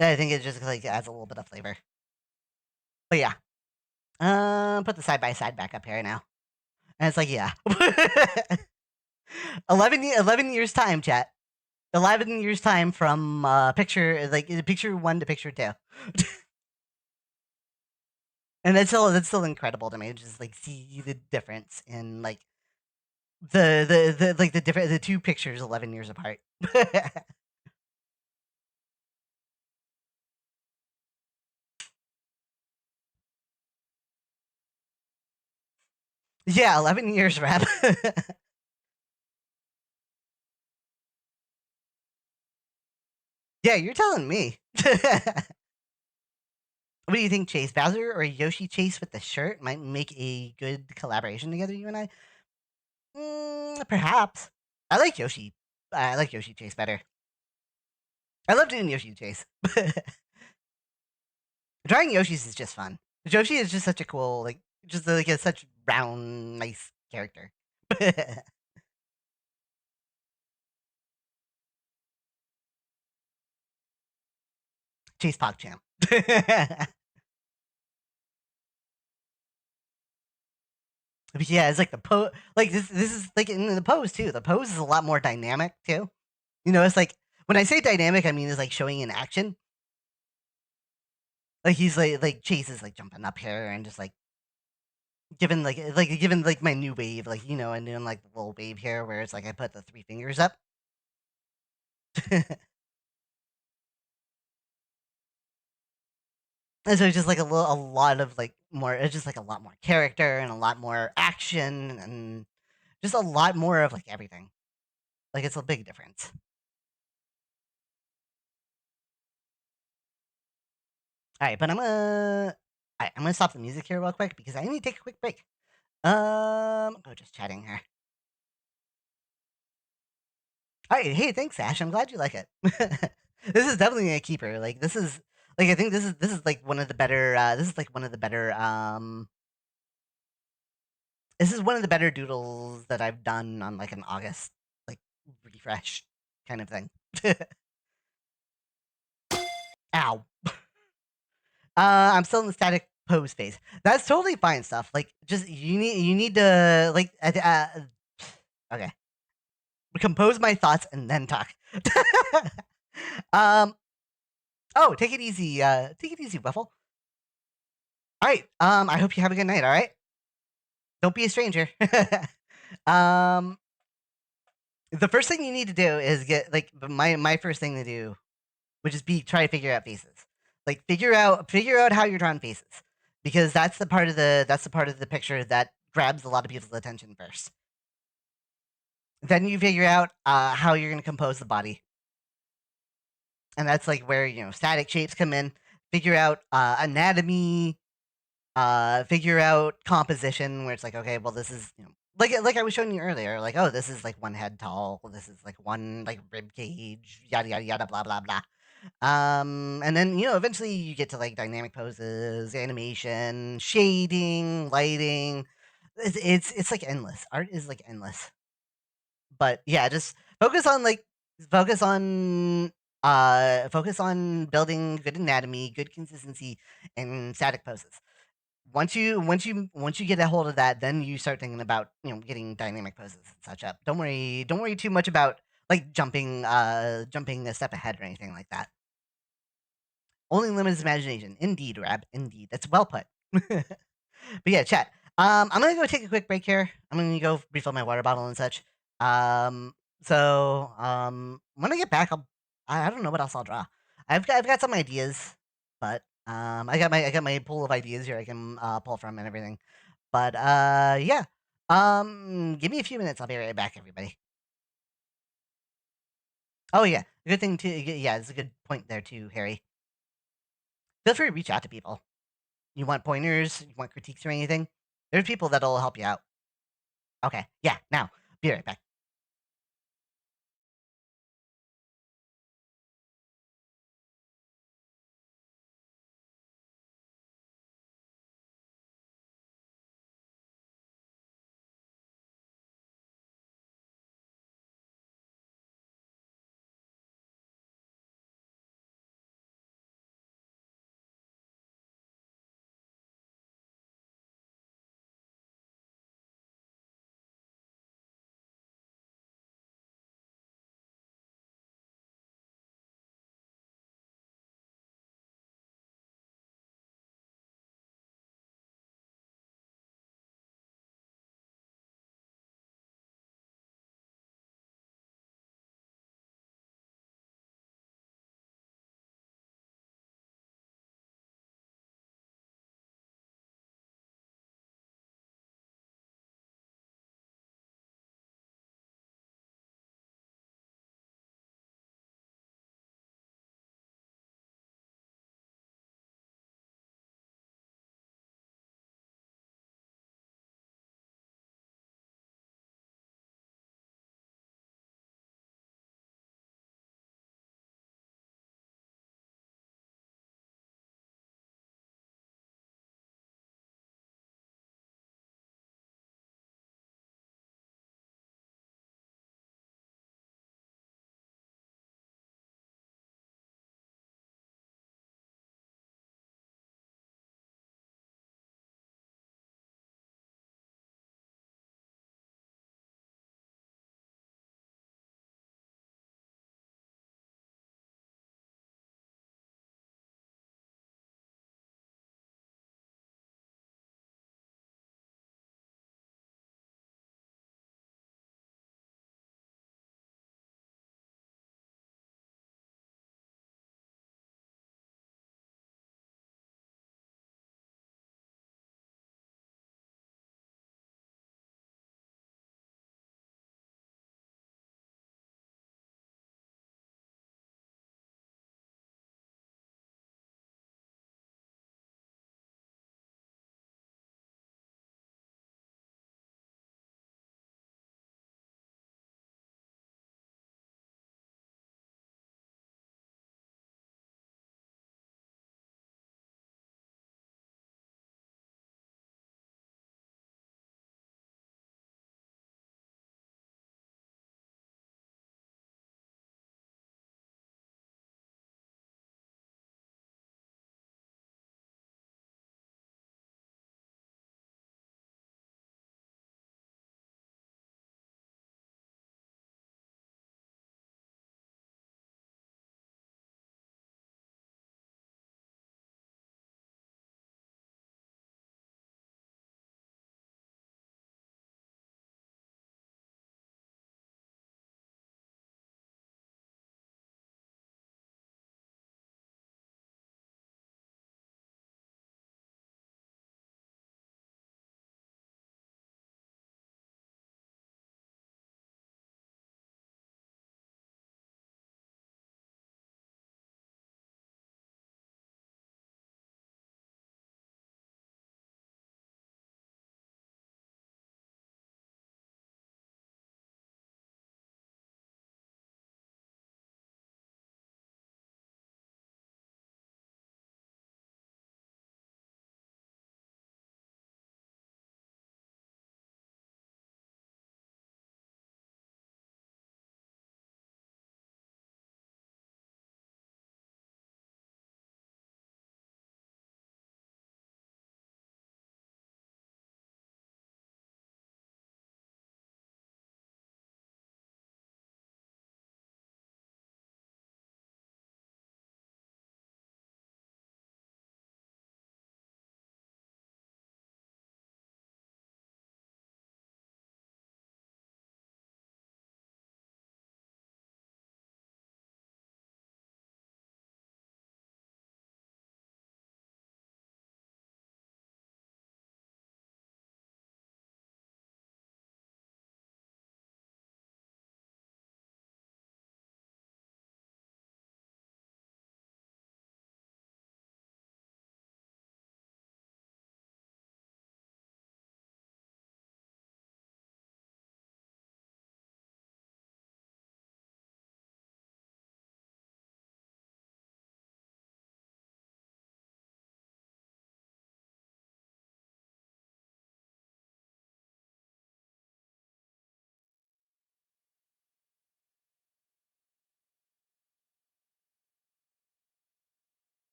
I think it just like adds a little bit of flavor. But yeah, put the side by side back up here now, and it's like yeah, 11 years time, chat. 11 years time from picture one to picture two, and that's still incredible to me. Just like see the difference in like the two pictures 11 years apart. Yeah, 11 years, rap. Yeah, you're telling me. What do you think, Chase? Bowser or Yoshi Chase with the shirt might make a good collaboration together, you and I? Perhaps. I like Yoshi. I like Yoshi Chase better. I love doing Yoshi Chase. Drawing Yoshi's is just fun. Yoshi is just such a cool, like, just like a such round, nice character. Chase PogChamp. But yeah, it's like like this is like in the pose too. The pose is a lot more dynamic too. You know, it's like when I say dynamic, I mean it's like showing in action. Like he's like Chase is like jumping up here and just like given like my new wave, like and doing like the little wave here where it's like I put the three fingers up. And so it's just like a lot of like more. It's just like a lot more character and a lot more action and just a lot more of like everything. Like it's a big difference. All right, but I'm gonna stop the music here real quick because I need to take a quick break. Just chatting here. All right, hey, thanks, Ash. I'm glad you like it. This is definitely a keeper. Like this is like I think this is like one of the better. This is like one of the better. This is one of the better doodles that I've done on like an August like refresh kind of thing. Ow. I'm still in the static pose phase. That's totally fine stuff. Like just you need to like okay. Compose my thoughts and then talk. um oh, take it easy, Wiffle. Alright. I hope you have a good night, alright? Don't be a stranger. um the first thing you need to do is get like my first thing to do would just be try to figure out faces. Like figure out how you're drawing faces. Because that's the part of the picture that grabs a lot of people's attention first. Then you figure out how you're gonna compose the body. And that's like where, static shapes come in. Figure out anatomy, figure out composition where it's like, okay, well this is like I was showing you earlier, like, oh, this is like one head tall, this is like one like rib cage, yada yada yada, blah blah blah. And then eventually you get to like dynamic poses, animation, shading, lighting. It's like endless. Art is like endless. But yeah, just focus on focus on building good anatomy, good consistency, and static poses. Once you get a hold of that, then you start thinking about getting dynamic poses and such up. Don't worry too much about like jumping a step ahead or anything like that. Only limited imagination. Indeed, Rab. Indeed. That's well put. But yeah, chat. I'm gonna go take a quick break here. I'm gonna go refill my water bottle and such. When I get back, I don't know what else I'll draw. I've got some ideas, but I got my pool of ideas here I can pull from and everything. But yeah. Give me a few minutes. I'll be right back, everybody. Oh yeah, good thing too. Yeah, it's a good point there too, Harry. Feel free to reach out to people. You want pointers? You want critiques or anything? There's people that'll help you out. Okay, yeah. Now, be right back.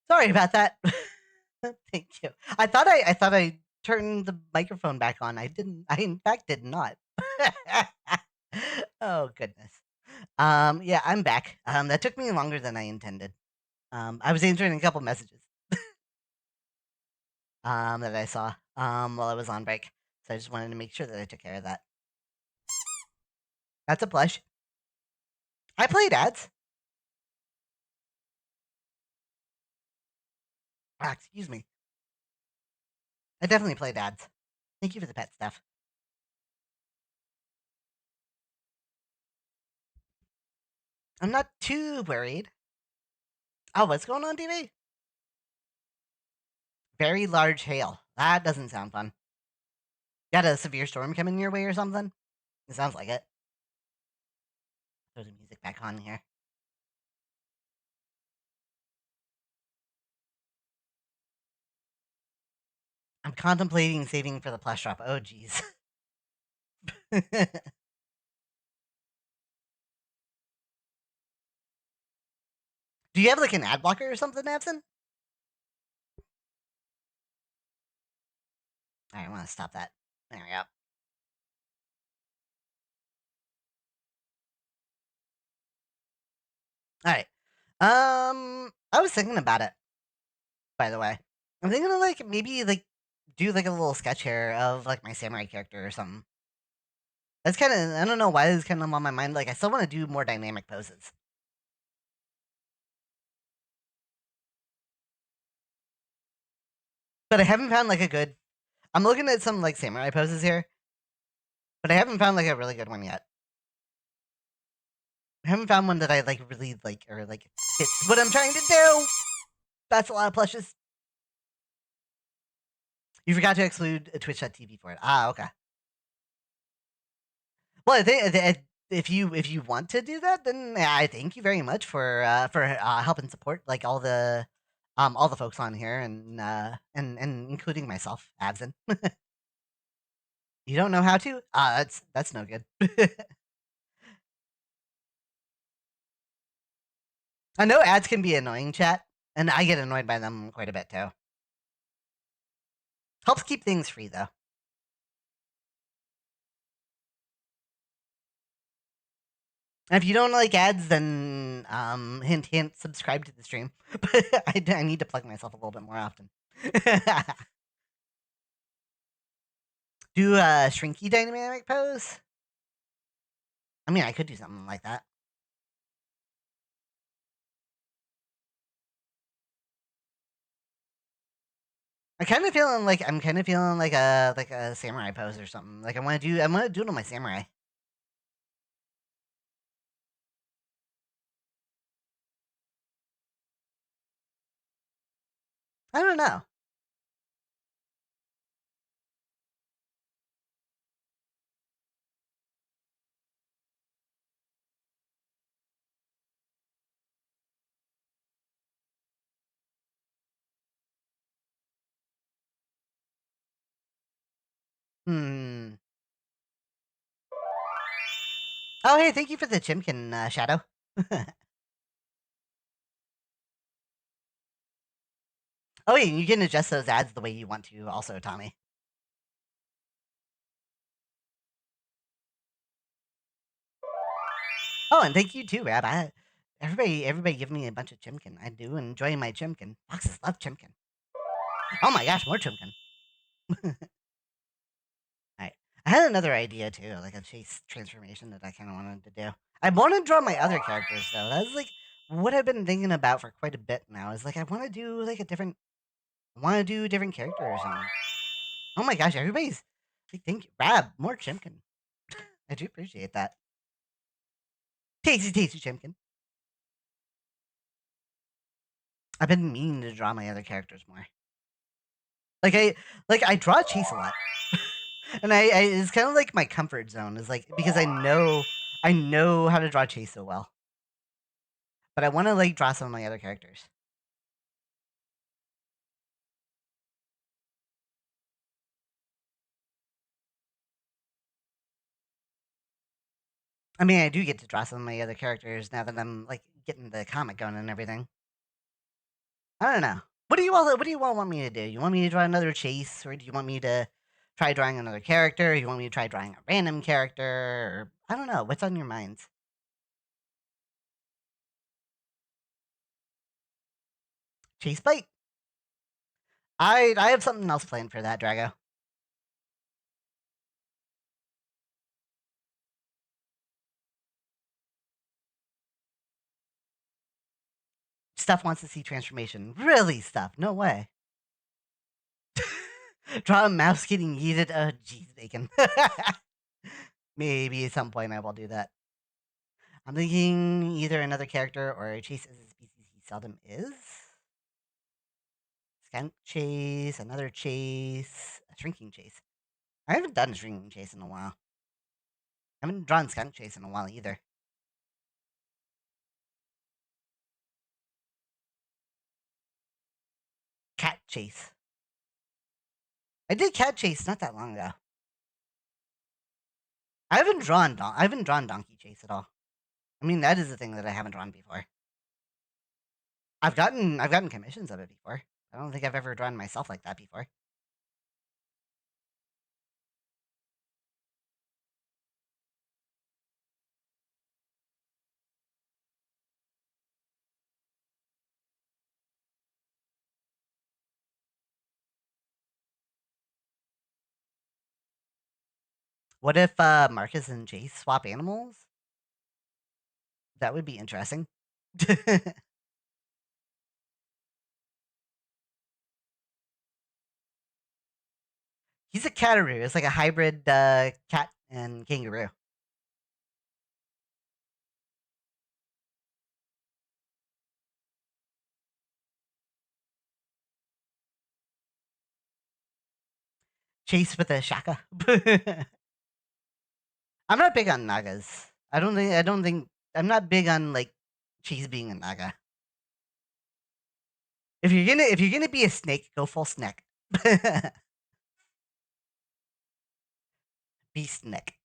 Sorry about that. Thank you. I thought I turned the microphone back on. I didn't. I in fact did not. Oh goodness. Yeah, I'm back. That took me longer than I intended. I was answering a couple messages that I saw while I was on break. So I just wanted to make sure that I took care of that. That's a plush. I played ads. Ah, excuse me. I definitely played ads. Thank you for the pet stuff. I'm not too worried. Oh, what's going on, TV? Very large hail. That doesn't sound fun. Got a severe storm coming your way or something? It sounds like it. Throw the music back on here. I'm contemplating saving for the plush drop. Oh, jeez. Do you have like an ad blocker or something, Abson? All right, I want to stop that. There we go. All right. I was thinking about it. By the way, I'm thinking of like maybe like do like a little sketch here of like my samurai character or something. That's kind of I don't know why this kind of on my mind. Like I still want to do more dynamic poses, but I haven't found like a good. I'm looking at some like samurai poses here, but I haven't found like a really good one yet. I haven't found one that I like really like or like fits what I'm trying to do. That's a lot of plushes. You forgot to exclude Twitch.tv for it. Ah, okay. Well, if you want to do that, then I thank you very much for help and support like all the folks on here and including myself, Absin. You don't know how to? Ah, that's no good. I know ads can be annoying, chat, and I get annoyed by them quite a bit too. Helps keep things free though. And if you don't like ads, then hint hint, subscribe to the stream. But I need to plug myself a little bit more often. Do a shrinky dynamic pose. I mean, I could do something like that. I'm kind of feeling like a samurai pose or something. Like I want to do it on my samurai. I don't know. Hmm. Oh, hey, thank you for the chimkin, Shadow. Oh, yeah, you can adjust those ads the way you want to, also, Tommy. Oh, and thank you too, Rab. Everybody give me a bunch of chimkin. I do enjoy my chimkin. Foxes love chimkin. Oh my gosh, more chimkin. Alright. I had another idea too, like a chase transformation that I kind of wanted to do. I want to draw my other characters though. That's like what I've been thinking about for quite a bit now. Is like I want to do like I want to do a different character or something. Oh my gosh, everybody's like, thank you, Rab, more chimkin. I do appreciate that. Tasty, tasty chimkin. I've been meaning to draw my other characters more. Like I draw Chase a lot, and I it's kind of like my comfort zone is like because I know how to draw Chase so well, but I want to like draw some of my other characters. I mean, I do get to draw some of my other characters now that I'm like getting the comic going and everything. I don't know. What do you all want me to do? You want me to draw another chase, or do you want me to try drawing another character? Or you want me to try drawing a random character? Or I don't know. What's on your minds? Chase bite. I have something else planned for that, Drago. Stuff wants to see transformation. Really, stuff? No way. Draw a mouse getting yeeted. Oh, jeez, bacon. Maybe at some point I will do that. I'm thinking either another character or a chase is a species he seldom is. Skunk chase, another chase, a shrinking chase. I haven't done a shrinking chase in a while. I haven't drawn skunk chase in a while either. Cat chase. I did cat chase not that long ago. I haven't drawn donkey chase at all. I mean, that is the thing that I haven't drawn before. I've gotten commissions of it before. I don't think I've ever drawn myself like that before. What if Marcus and Chase swap animals? That would be interesting. He's a cataroo. It's like a hybrid cat and kangaroo. Chase with a shaka. I'm not big on nagas. I don't think I'm not big on like Chase being a naga. If you're gonna be a snake, go full snake. Be snake.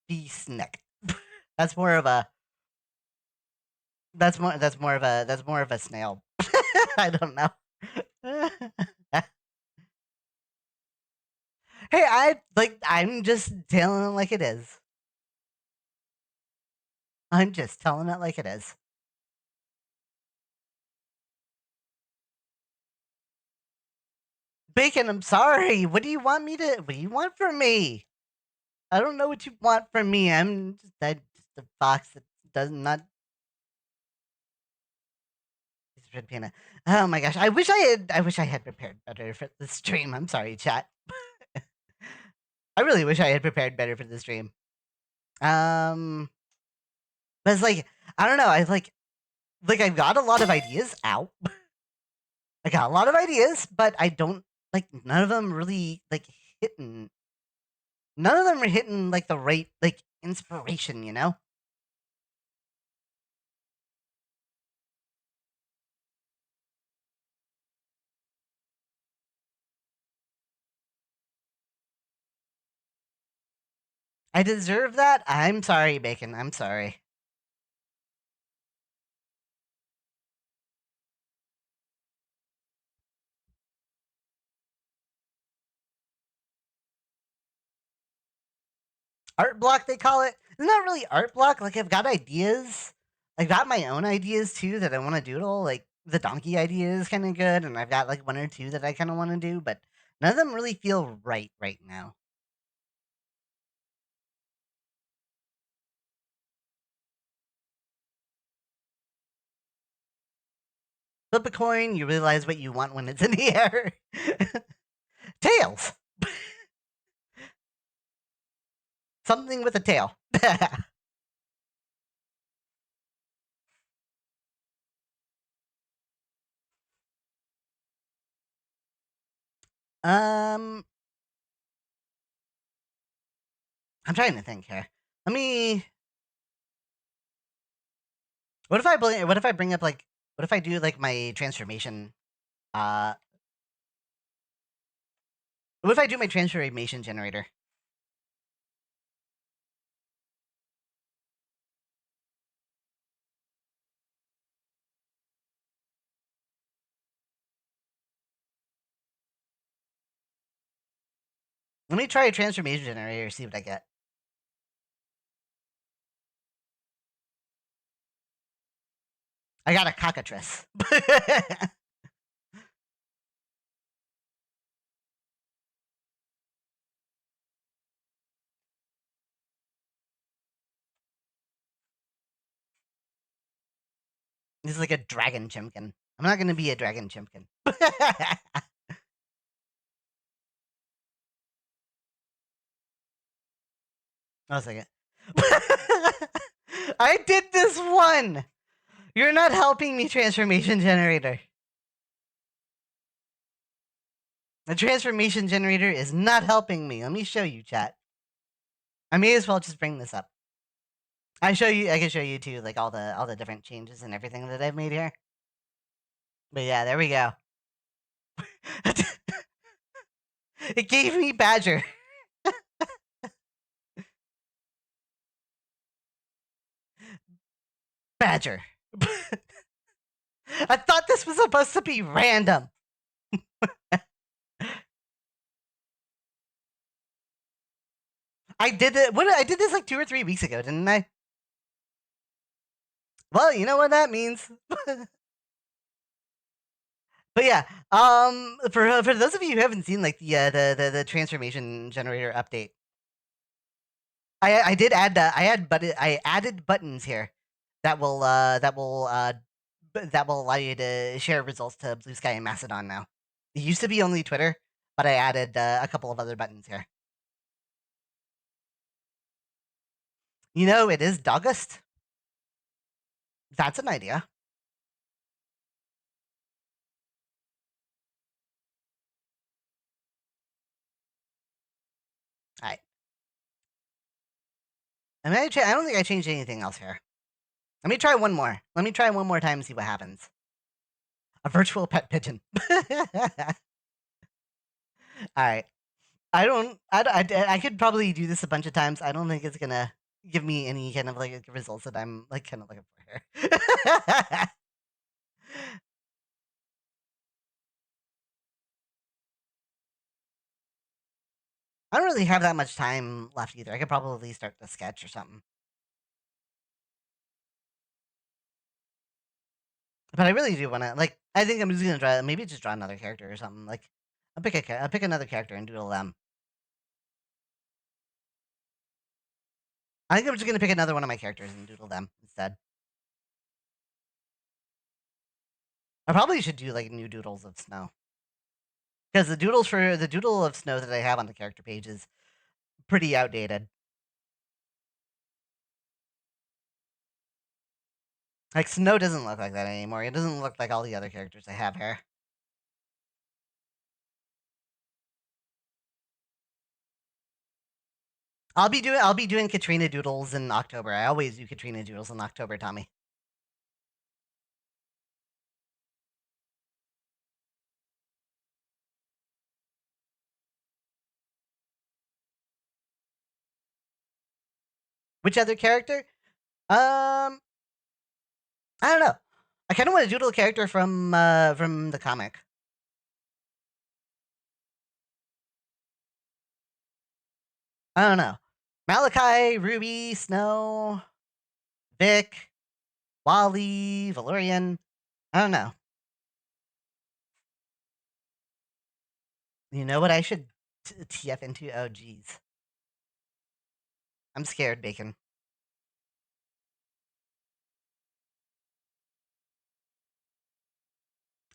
Be snake. That's more of a that's more of a snail. I don't know. Hey, I'm just telling it like it is. I'm just telling it like it is. Bacon, I'm sorry. What do you want from me? I don't know what you want from me. I'm just a fox that does not it's red panda. Oh my gosh. I wish I had prepared better for the stream. I'm sorry, chat. I really wish I had prepared better for the stream. Um but it's like I don't know, I I've got a lot of ideas out. I got a lot of ideas, but I don't like none of them really hitting none of them are hitting the right inspiration, you know? I deserve that. I'm sorry, Bacon. I'm sorry. Art block, they call it. It's not really art block. Like I've got ideas. I've got my own ideas too that I want to doodle. Like the donkey idea is kind of good, and I've got like one or two that I kind of want to do, but none of them really feel right now. Flip a coin, you realize what you want when it's in the air. Tails. Something with a tail. um, I'm trying to think here. Let me. What if I bring up what if I do like my transformation? Uh, What if I do my transformation generator? Let me try a transformation generator, see what I get. I got a cockatrice. This is like a dragon chimkin. I'm not gonna be a dragon chimkin. I'll second. I did this one! You're not helping me, transformation generator. The transformation generator is not helping me. Let me show you, chat. I may as well just bring this up. I can show you too, like all the different changes and everything that I've made here. But yeah, there we go. It gave me Badger. Badger. I thought this was supposed to be random. I did it. What I did this like 2 or 3 weeks ago, didn't I? Well, you know what that means. But yeah, for those of you who haven't seen like the transformation generator update, I did add I added buttons here that will that will allow you to share results to Blue Sky and Mastodon now. It used to be only Twitter, but I added a couple of other buttons here. You know, it is August. That's an idea. All right. I don't think I changed anything else here. Let me try one more. Let me try one more time and see what happens. A virtual pet pigeon. All right. I could probably do this a bunch of times. I don't think it's gonna give me any kind of like results that I'm like kind of looking for here. I don't really have that much time left either. I could probably start the sketch or something. But I really do want to like. I think I'm just gonna draw. Maybe just draw another character or something. Like, I'll pick another character and doodle them. I think I'm just gonna pick another one of my characters and doodle them instead. I probably should do like new doodles of snow because the doodle of snow that I have on the character page is pretty outdated. Like Snow doesn't look like that anymore. It doesn't look like all the other characters I have here. I'll be doing Katrina doodles in October. I always do Katrina doodles in October, Tommy. Which other character? I don't know. I kind of want to doodle a character from the comic. I don't know. Malachi, Ruby, Snow, Vic, Wally, Valorian. I don't know. You know what I should TF into? Oh, jeez. I'm scared, Bacon.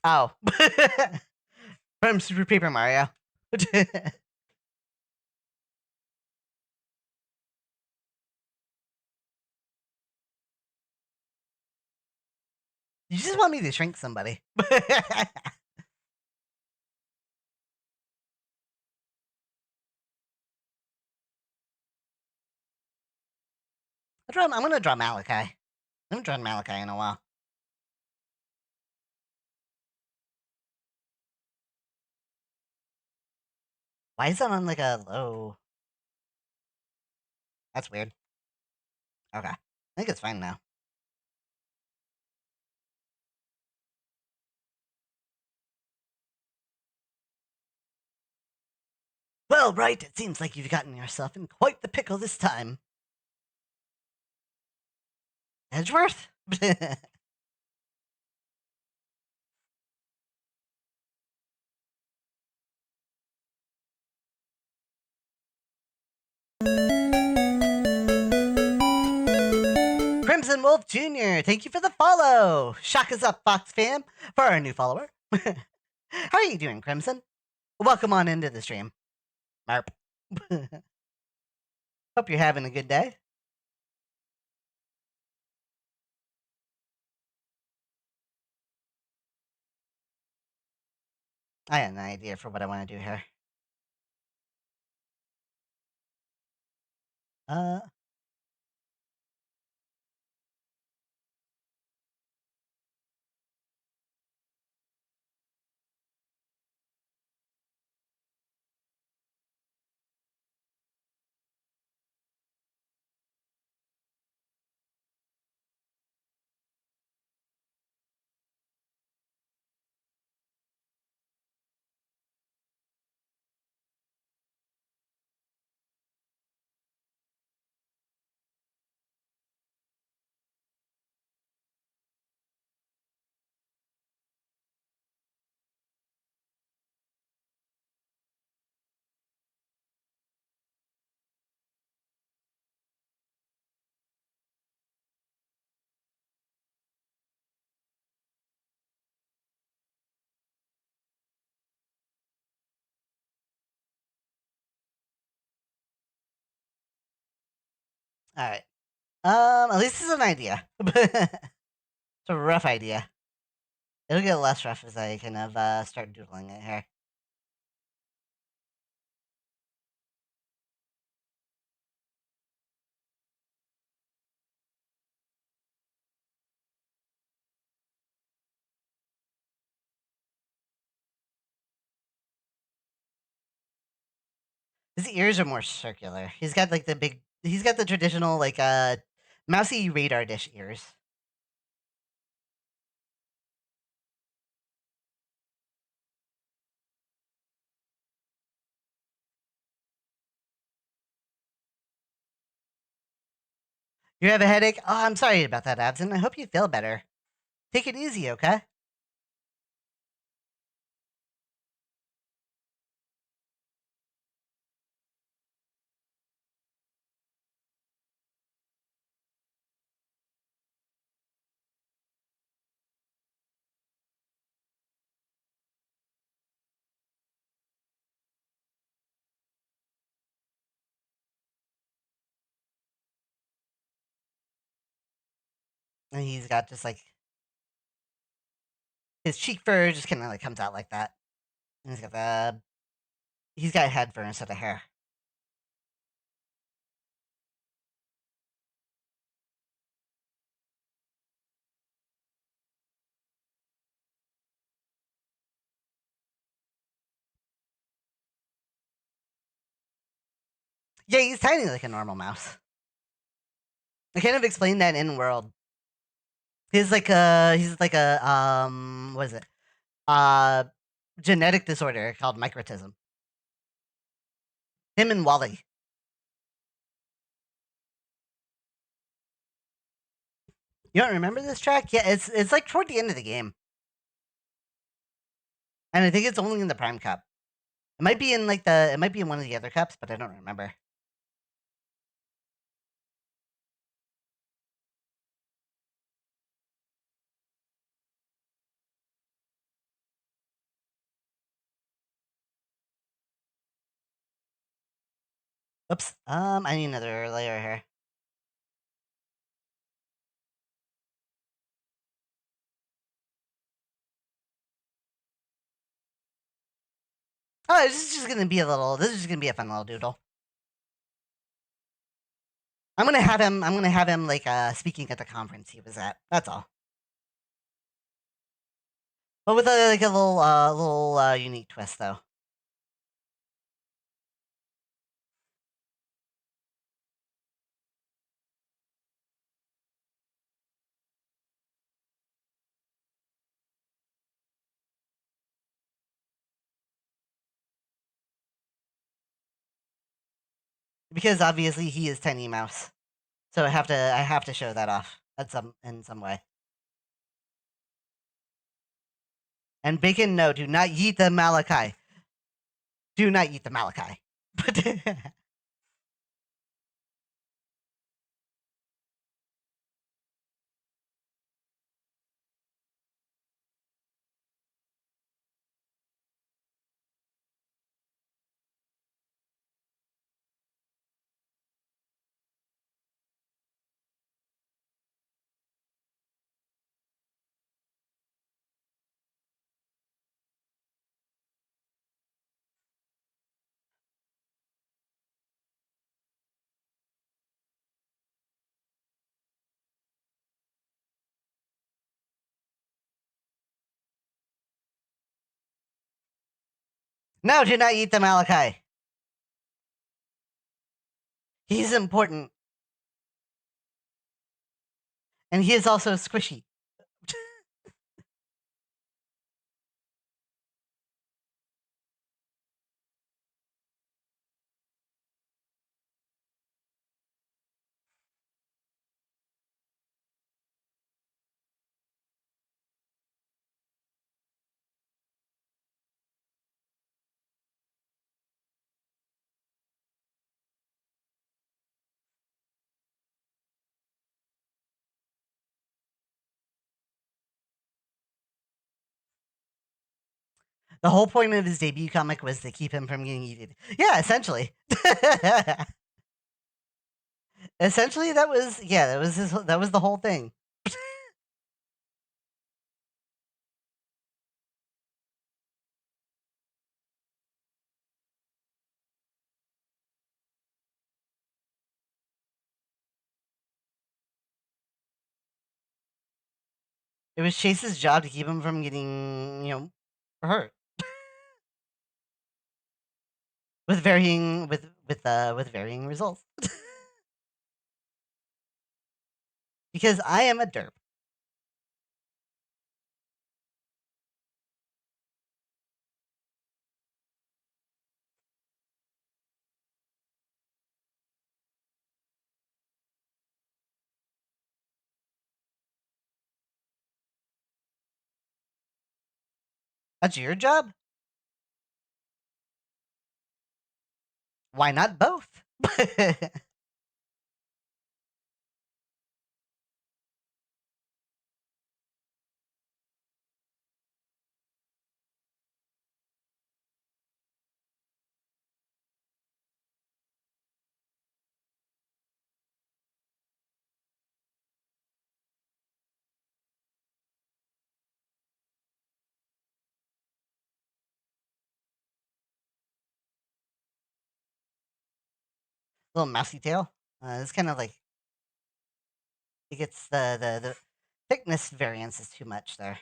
Oh. From Super Paper Mario. You just want me to shrink somebody. I'm gonna draw Malachi. I haven't drawn Malachi in a while. Why is that on like a low? That's weird. Okay. I think it's fine now. Well, right, it seems like you've gotten yourself in quite the pickle this time. Edgeworth? Crimson Wolf Jr., thank you for the follow. Shock us up, Fox fam, for our new follower. How are you doing, Crimson? Welcome on into the stream. Marp. Hope you're having a good day. I have an idea for what I want to do here. Uh, all right. At least it's an idea. It's a rough idea. It'll get less rough as I kind of start doodling it here. His ears are more circular. He's got like the big. He's got the traditional like mousy radar dish ears. You have a headache? Oh, I'm sorry about that, Absent. I hope you feel better. Take it easy, okay? And he's got just like his cheek fur just kind of like comes out like that. And he's got head fur instead of hair. Yeah, he's tiny like a normal mouse. I kind of explained that in world. He's like a what is it? Uh Genetic disorder called microtism. Him and Wally. You don't remember this track? Yeah, it's like toward the end of the game. And I think it's only in the Prime Cup. It might be in one of the other cups, but I don't remember. Oops. I need another layer here. Oh, this is just gonna be a little. This is just gonna be a fun little doodle. I'm gonna have him like speaking at the conference he was at. That's all. But with a like a little unique twist though. Because obviously he is Tiny Mouse. So I have to show that off in some way. And Bacon, no, do not eat the Malachi. Do not eat the Malachi. No, do not eat the Malachi. He's important. And he is also squishy. The whole point of his debut comic was to keep him from getting eaten. Yeah, essentially. Essentially, that was the whole thing. It was Chase's job to keep him from getting, hurt with varying results. Because I am a derp. That's your job. Why not both? Little mousy tail. It's kind of like it gets the thickness variance is too much there.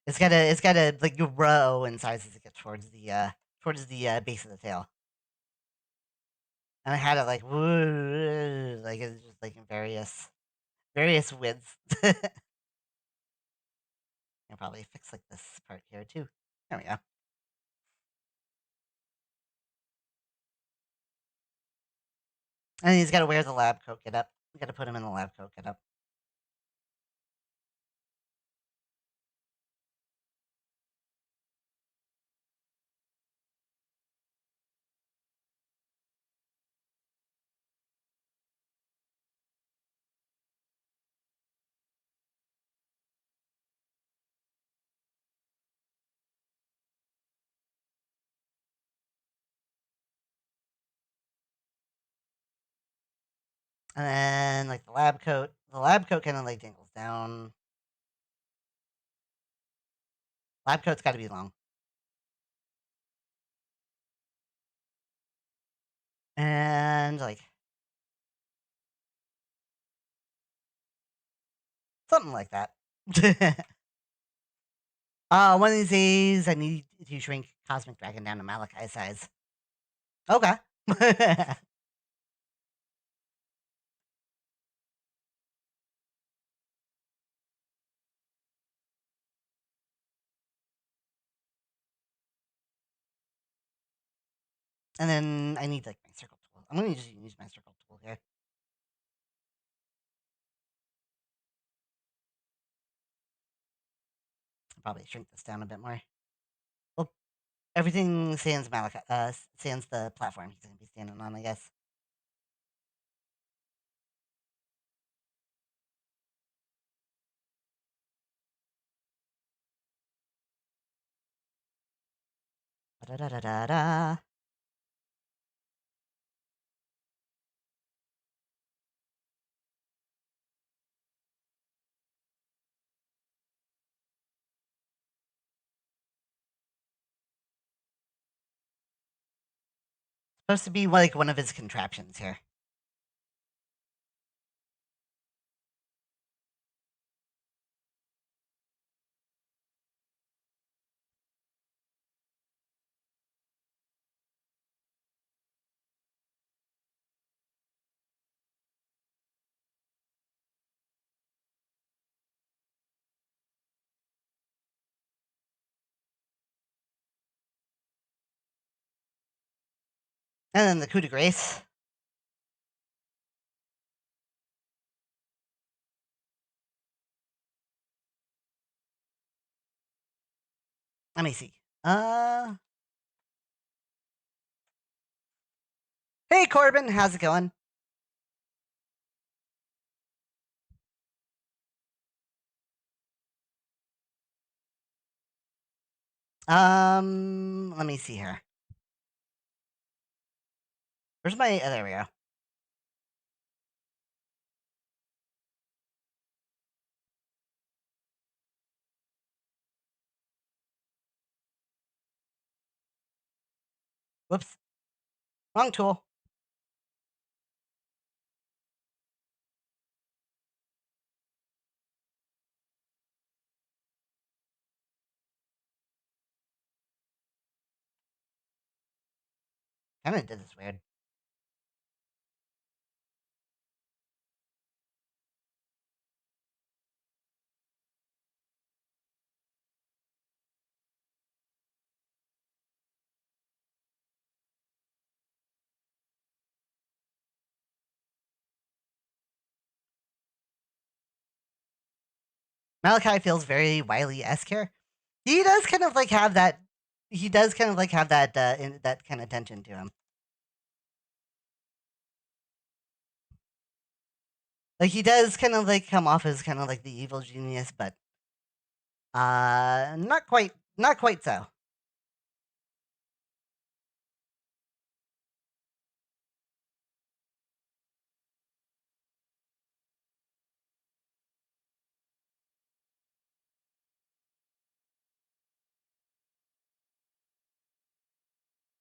It's gotta like grow in size as it gets towards the base of the tail. And I had it like woo, like it's just like in various widths. I'll probably fix like this part here too. There we go. And he's got to wear the lab coat. Get up. We got to put him in the lab coat. Get up. And then like the lab coat kind of like dangles down. Lab coat's got to be long. And like something like that. One of these days I need to shrink Cosmic Dragon down to Malachi size. Okay. And then I need like my circle tool. I'm gonna just use my circle tool here. I'll probably shrink this down a bit more. Well, everything sans Malachi, sans the platform he's gonna be standing on, I guess. Da da da da da. Supposed to be like one of his contraptions here. And then the coup de grace. Let me see. Hey Corbin, how's it going? Let me see here. Where's my? Oh, there we go. Whoops. Wrong tool. Kinda did this weird. Malachi feels very Wiley-esque here. He does kind of like have that. He does kind of like have that that kind of tension to him. Like he does kind of like come off as kind of like the evil genius, but not quite so.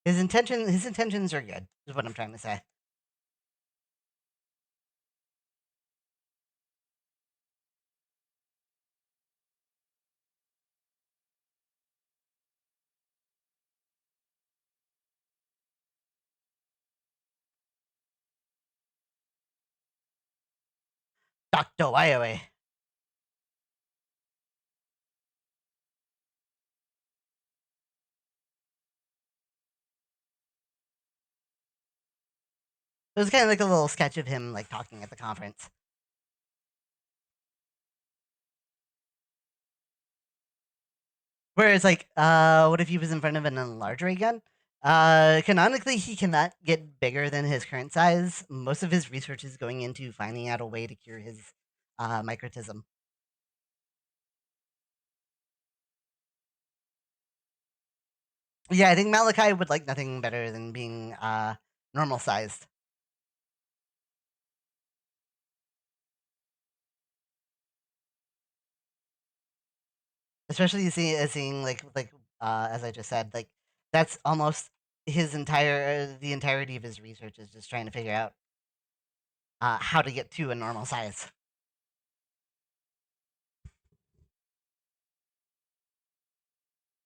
His intentions are good, is what I'm trying to say. Dr. Wyoe. It was kind of like a little sketch of him like talking at the conference. Where it's like, what if he was in front of an enlarged ray gun? Canonically, he cannot get bigger than his current size. Most of his research is going into finding out a way to cure his microtism. Yeah, I think Malachi would like nothing better than being normal sized. Especially seeing like as I just said, like that's almost his entire the entirety of his research is just trying to figure out how to get to a normal size.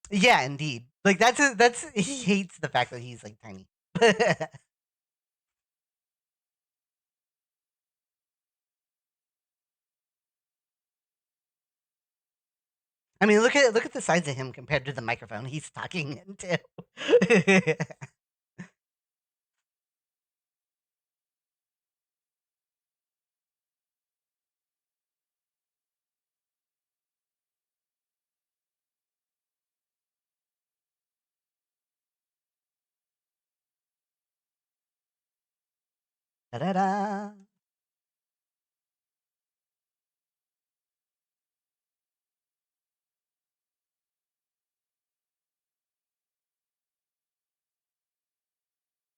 Yeah, indeed. Like that's he hates the fact that he's like tiny. I mean, look at the size of him compared to the microphone he's talking into. Da da da.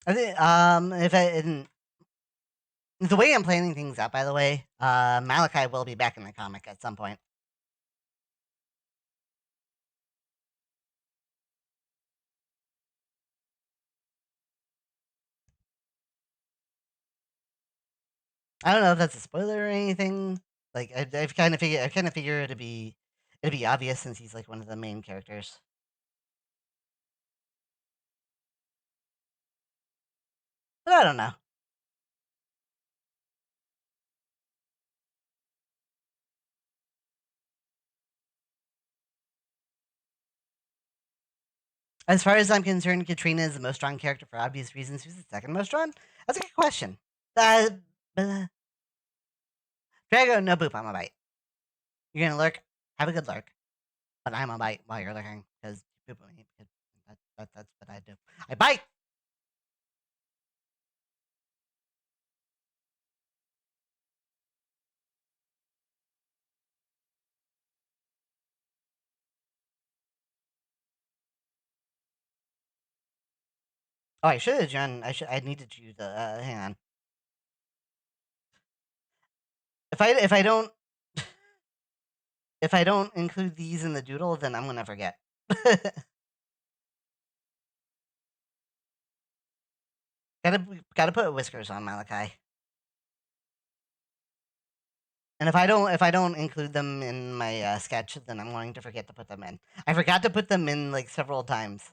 I think if I in, the way I'm planning things out, by the way, Malachi will be back in the comic at some point. I don't know if that's a spoiler or anything. Like I've kind of figured it'd be obvious since he's like one of the main characters. But I don't know. As far as I'm concerned, Katrina is the most strong character for obvious reasons. Who's the second most strong? That's a good question. Uh, Drago, no boop, I'm a bite. You're gonna lurk? Have a good lurk. But I'm a bite while you're lurking, because you poop at me, because that's what I do. I bite! Oh, I should have done, I need to choose, hang on. If I don't, if I don't include these in the doodle, then I'm gonna forget. Gotta put whiskers on Malachi. And if I don't include them in my sketch, then I'm going to forget to put them in. I forgot to put them in like several times,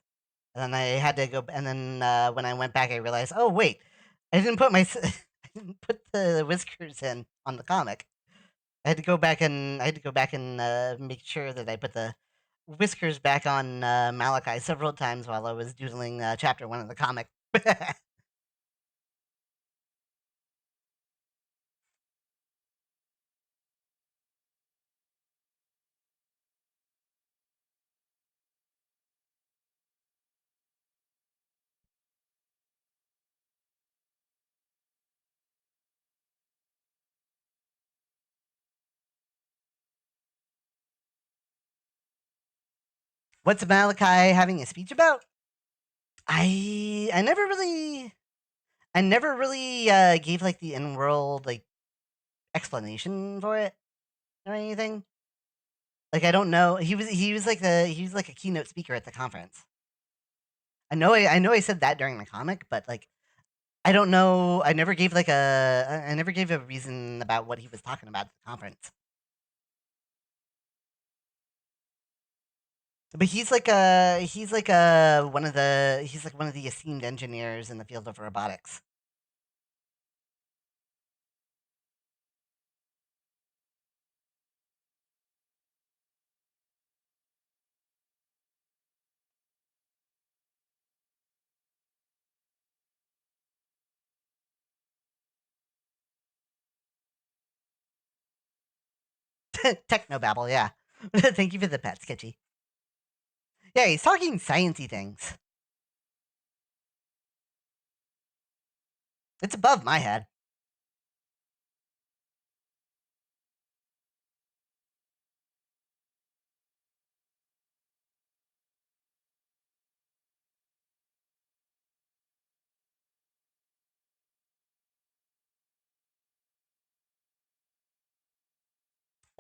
and then I had to go. And then when I went back, I realized, oh wait, I didn't put my I didn't put the whiskers in on the comic. I had to go back and make sure that I put the whiskers back on Malachi several times while I was doodling chapter 1 of the comic. What's Malachi having a speech about? I never really gave like the in world like explanation for it or anything. Like I don't know. He was like a keynote speaker at the conference. I know I said that during the comic, but like I don't know. I never gave a reason about what he was talking about at the conference. But he's like one of the esteemed engineers in the field of robotics. Technobabble, yeah. Thank you for the pet, Sketchy. Yeah, he's talking sciencey things. It's above my head.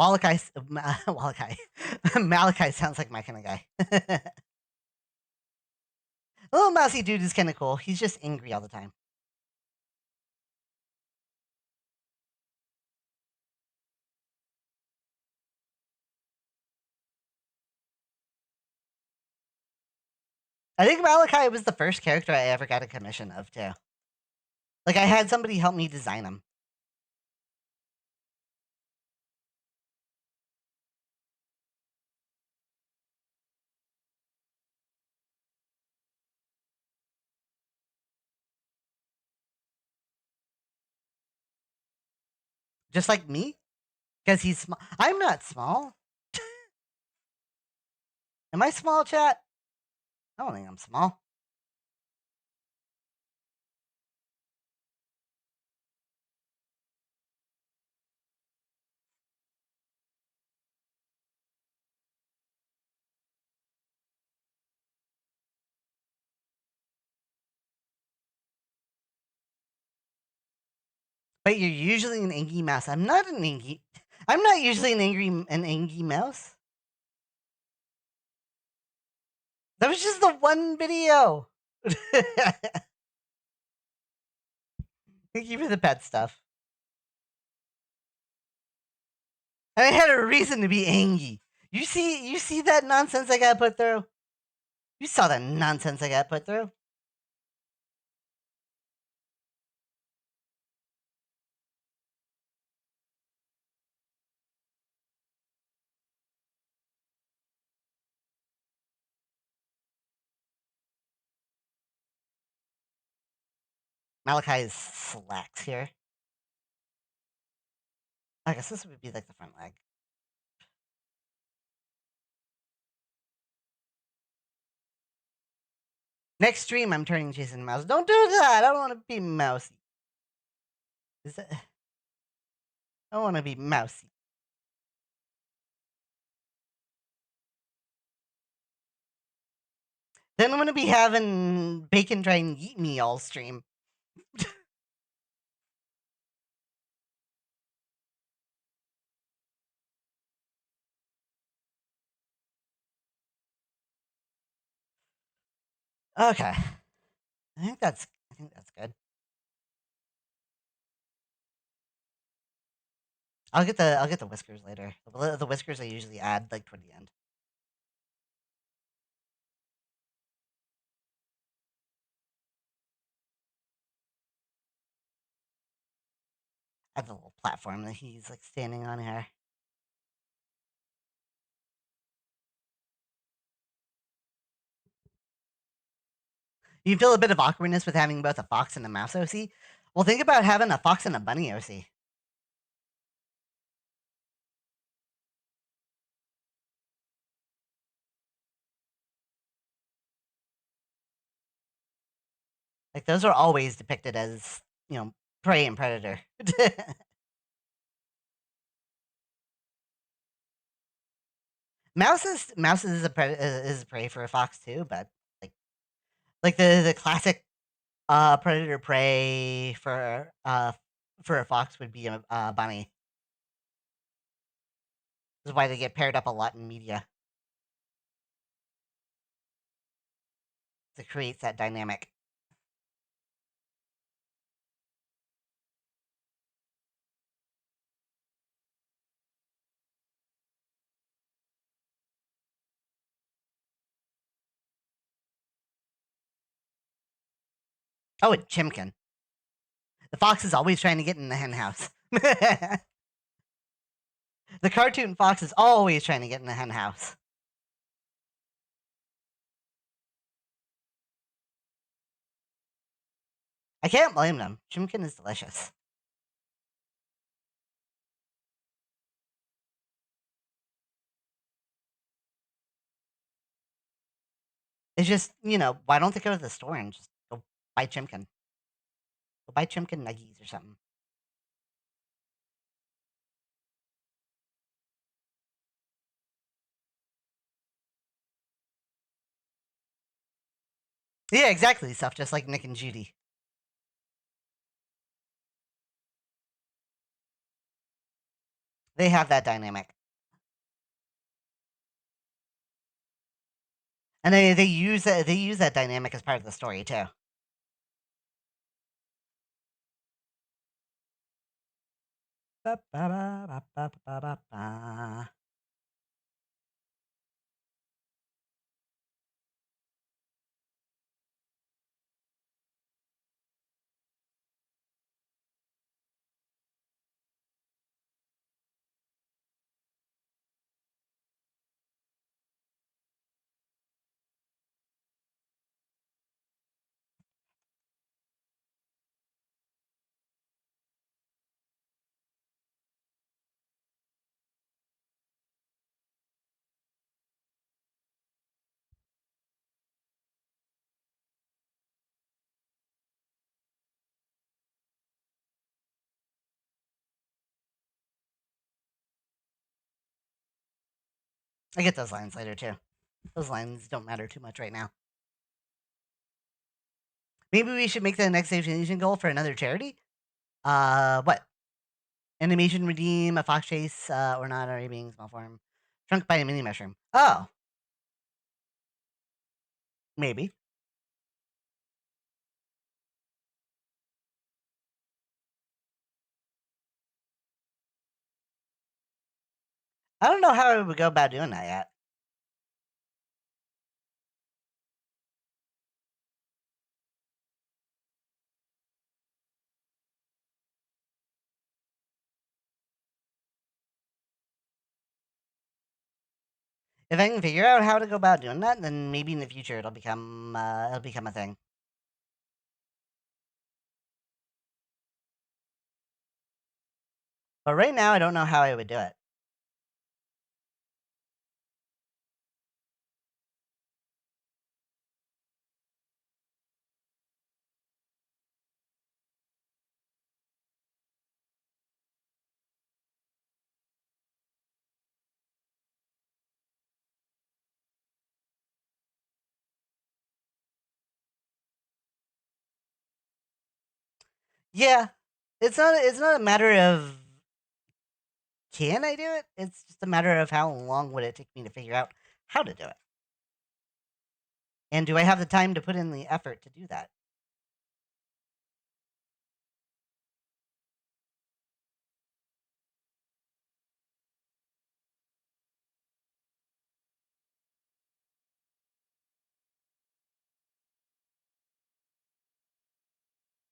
Walakai, Walakai, Malachi sounds like my kind of guy. Little mousy dude is kind of cool. He's just angry all the time. I think Malachi was the first character I ever got a commission of too. Like I had somebody help me design him. Just like me, because he's small. I'm not small. Am I small, chat? I don't think I'm small. But you're usually an angry mouse. I'm not an angry. I'm not usually an angry mouse. That was just the one video. Thank you for the pet stuff. And I had a reason to be angry. You see that nonsense I got put through? You saw that nonsense I got put through? Malachi's slacks here. I guess this would be like the front leg. Next stream, I'm turning Jason Mouse. Don't do that. I don't want to be mousy. Is that? I don't want to be mousy. Then I'm gonna be having bacon try and eat me all stream. Okay, I think that's good. I'll get the whiskers later. The whiskers I usually add like toward the end. Add the little platform that he's like standing on here. You feel a bit of awkwardness with having both a fox and a mouse OC. Well, think about having a fox and a bunny OC. Like those are always depicted as prey and predator. Mouse is is a prey for a fox too, but like the classic predator prey for a fox would be a bunny. This is why they get paired up a lot in media. It creates that dynamic. Oh, and Chimkin. The fox is always trying to get in the hen house. The cartoon fox is always trying to get in the hen house. I can't blame them. Chimkin is delicious. It's just, why don't they go to the store and just go buy Chimkin? Go buy Chimkin nuggies or something. Yeah, exactly. Stuff just like Nick and Judy. They have that dynamic. And they use that dynamic as part of the story too. Ba, ba, ba, ba, ba, ba, ba, ba. I get those lines later too. Those lines don't matter too much right now. Maybe we should make the next Asian goal for another charity. What? Animation redeem, a fox chase, or not, or being small form. Shrunk by a mini mushroom. Oh, maybe. I don't know how I would go about doing that yet. If I can figure out how to go about doing that, then maybe in the future it'll become a thing. But right now, I don't know how I would do it. Yeah, it's not a matter of can I do it. It's just a matter of how long would it take me to figure out how to do it, and do I have the time to put in the effort to do that?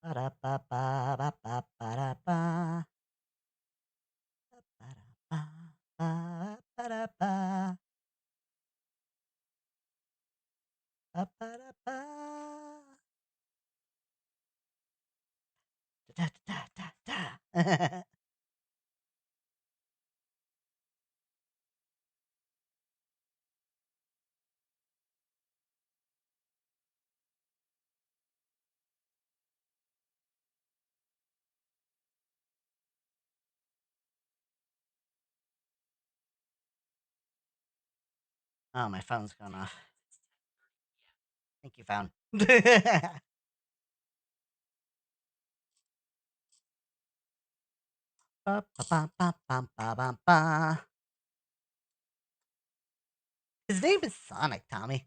Ba-da-ba-ba, ba-ba-ba-da-ba. Ba-da-ba, ba-ba-ba-da-ba. Ba-ba-da-ba. Da-da-da-da-da. Oh, my phone's going off. Thank you, phone. Ba-ba-ba-ba-ba-ba-ba. His name is Sonic, Tommy.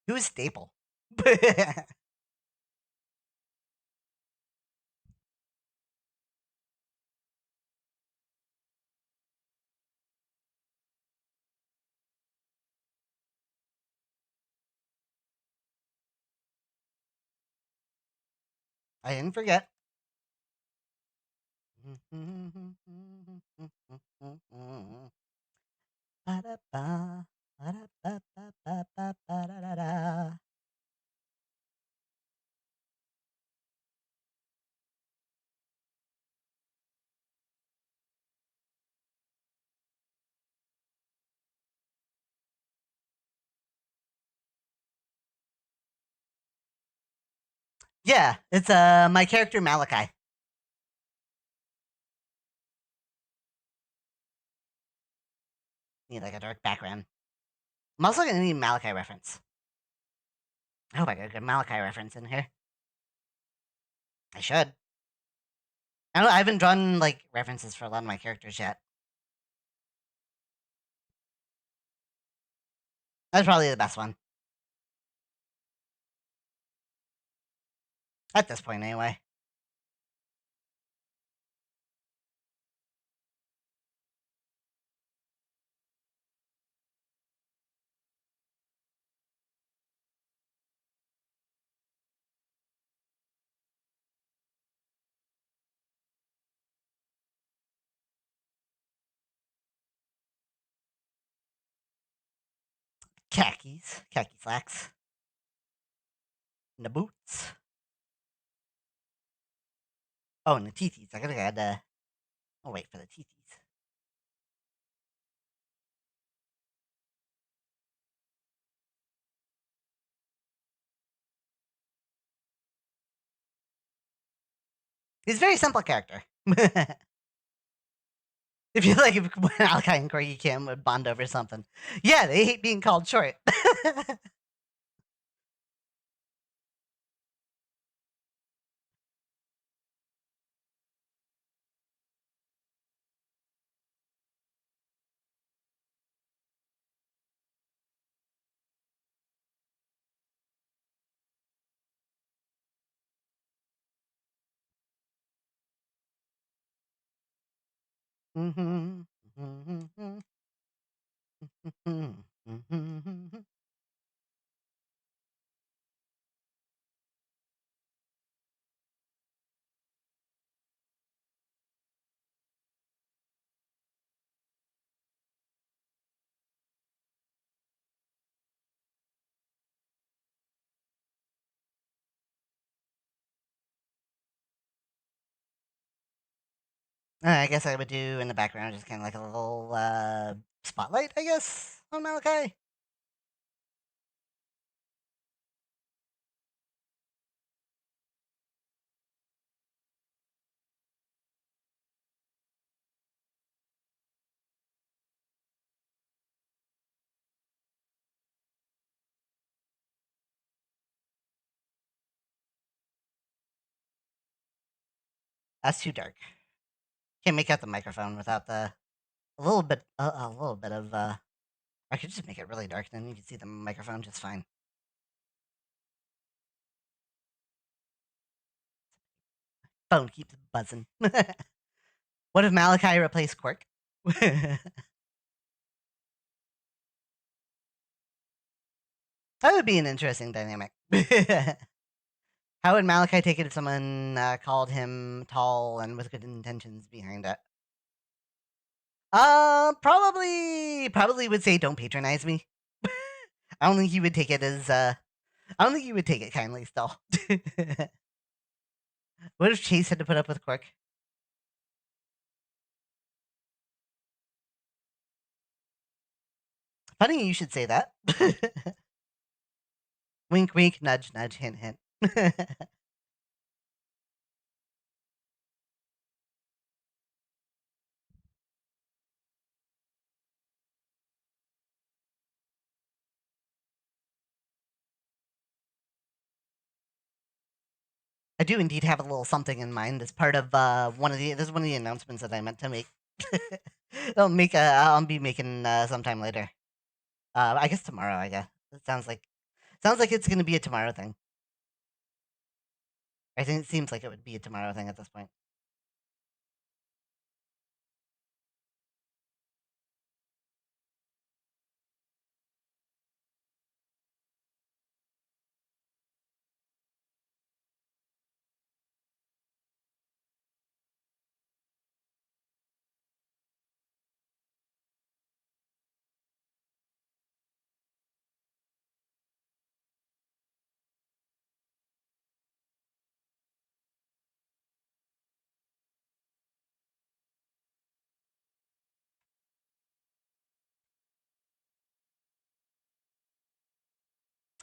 Who's Staple? I didn't forget. Ba-da-ba, ba-da-ba-ba-ba-ba-ba-da-da-da. Yeah, it's my character Malachi. Need like a dark background. I'm also gonna need a Malachi reference. I hope I got a good Malachi reference in here. I should. I haven't drawn like references for a lot of my characters yet. That's probably the best one at this point, anyway. Khaki slacks, and the boots. Oh, and the TTs. I gotta add. I'll wait for the TTs. He's a very simple character. If you like, if when Malachi and Corgi Kim would bond over something, yeah, they hate being called short. I guess I would do in the background just kind of like a little spotlight, I guess, on Malachi. That's too dark. Can't make out the microphone without the a little bit of. I could just make it really dark, then you can see the microphone just fine. Phone keeps buzzing. What if Malachi replaced Quirk? That would be an interesting dynamic. How would Malachi take it if someone called him tall and with good intentions behind it? Probably would say, "Don't patronize me." I don't think he would take it as. I don't think he would take it kindly. Still, what if Chase had to put up with Quirk? Funny you should say that. Wink, wink, nudge, nudge, hint, hint. I do indeed have a little something in mind as part of one of the. This is one of the announcements that I meant to make. I'll be making sometime later. I guess tomorrow. I guess it sounds like it's gonna be a tomorrow thing. I think it seems like it would be a tomorrow thing at this point.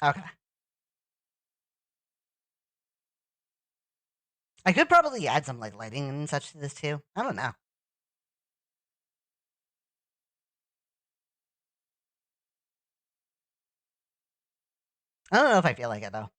Okay. I could probably add some like lighting and such to this too. I don't know. I don't know if I feel like it though.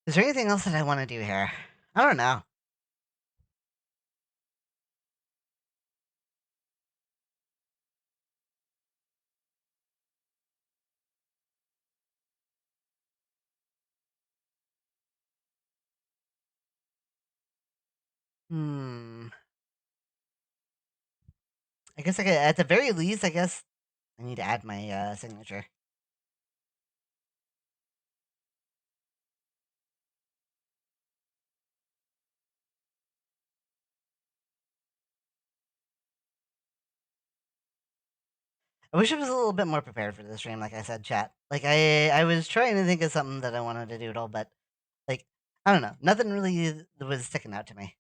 Is there anything else that I want to do here? I don't know. Hmm. I guess I could, at the very least, I guess I need to add my signature. I wish I was a little bit more prepared for this stream, like I said, chat. Like I was trying to think of something that I wanted to doodle, but like I don't know, nothing really was sticking out to me.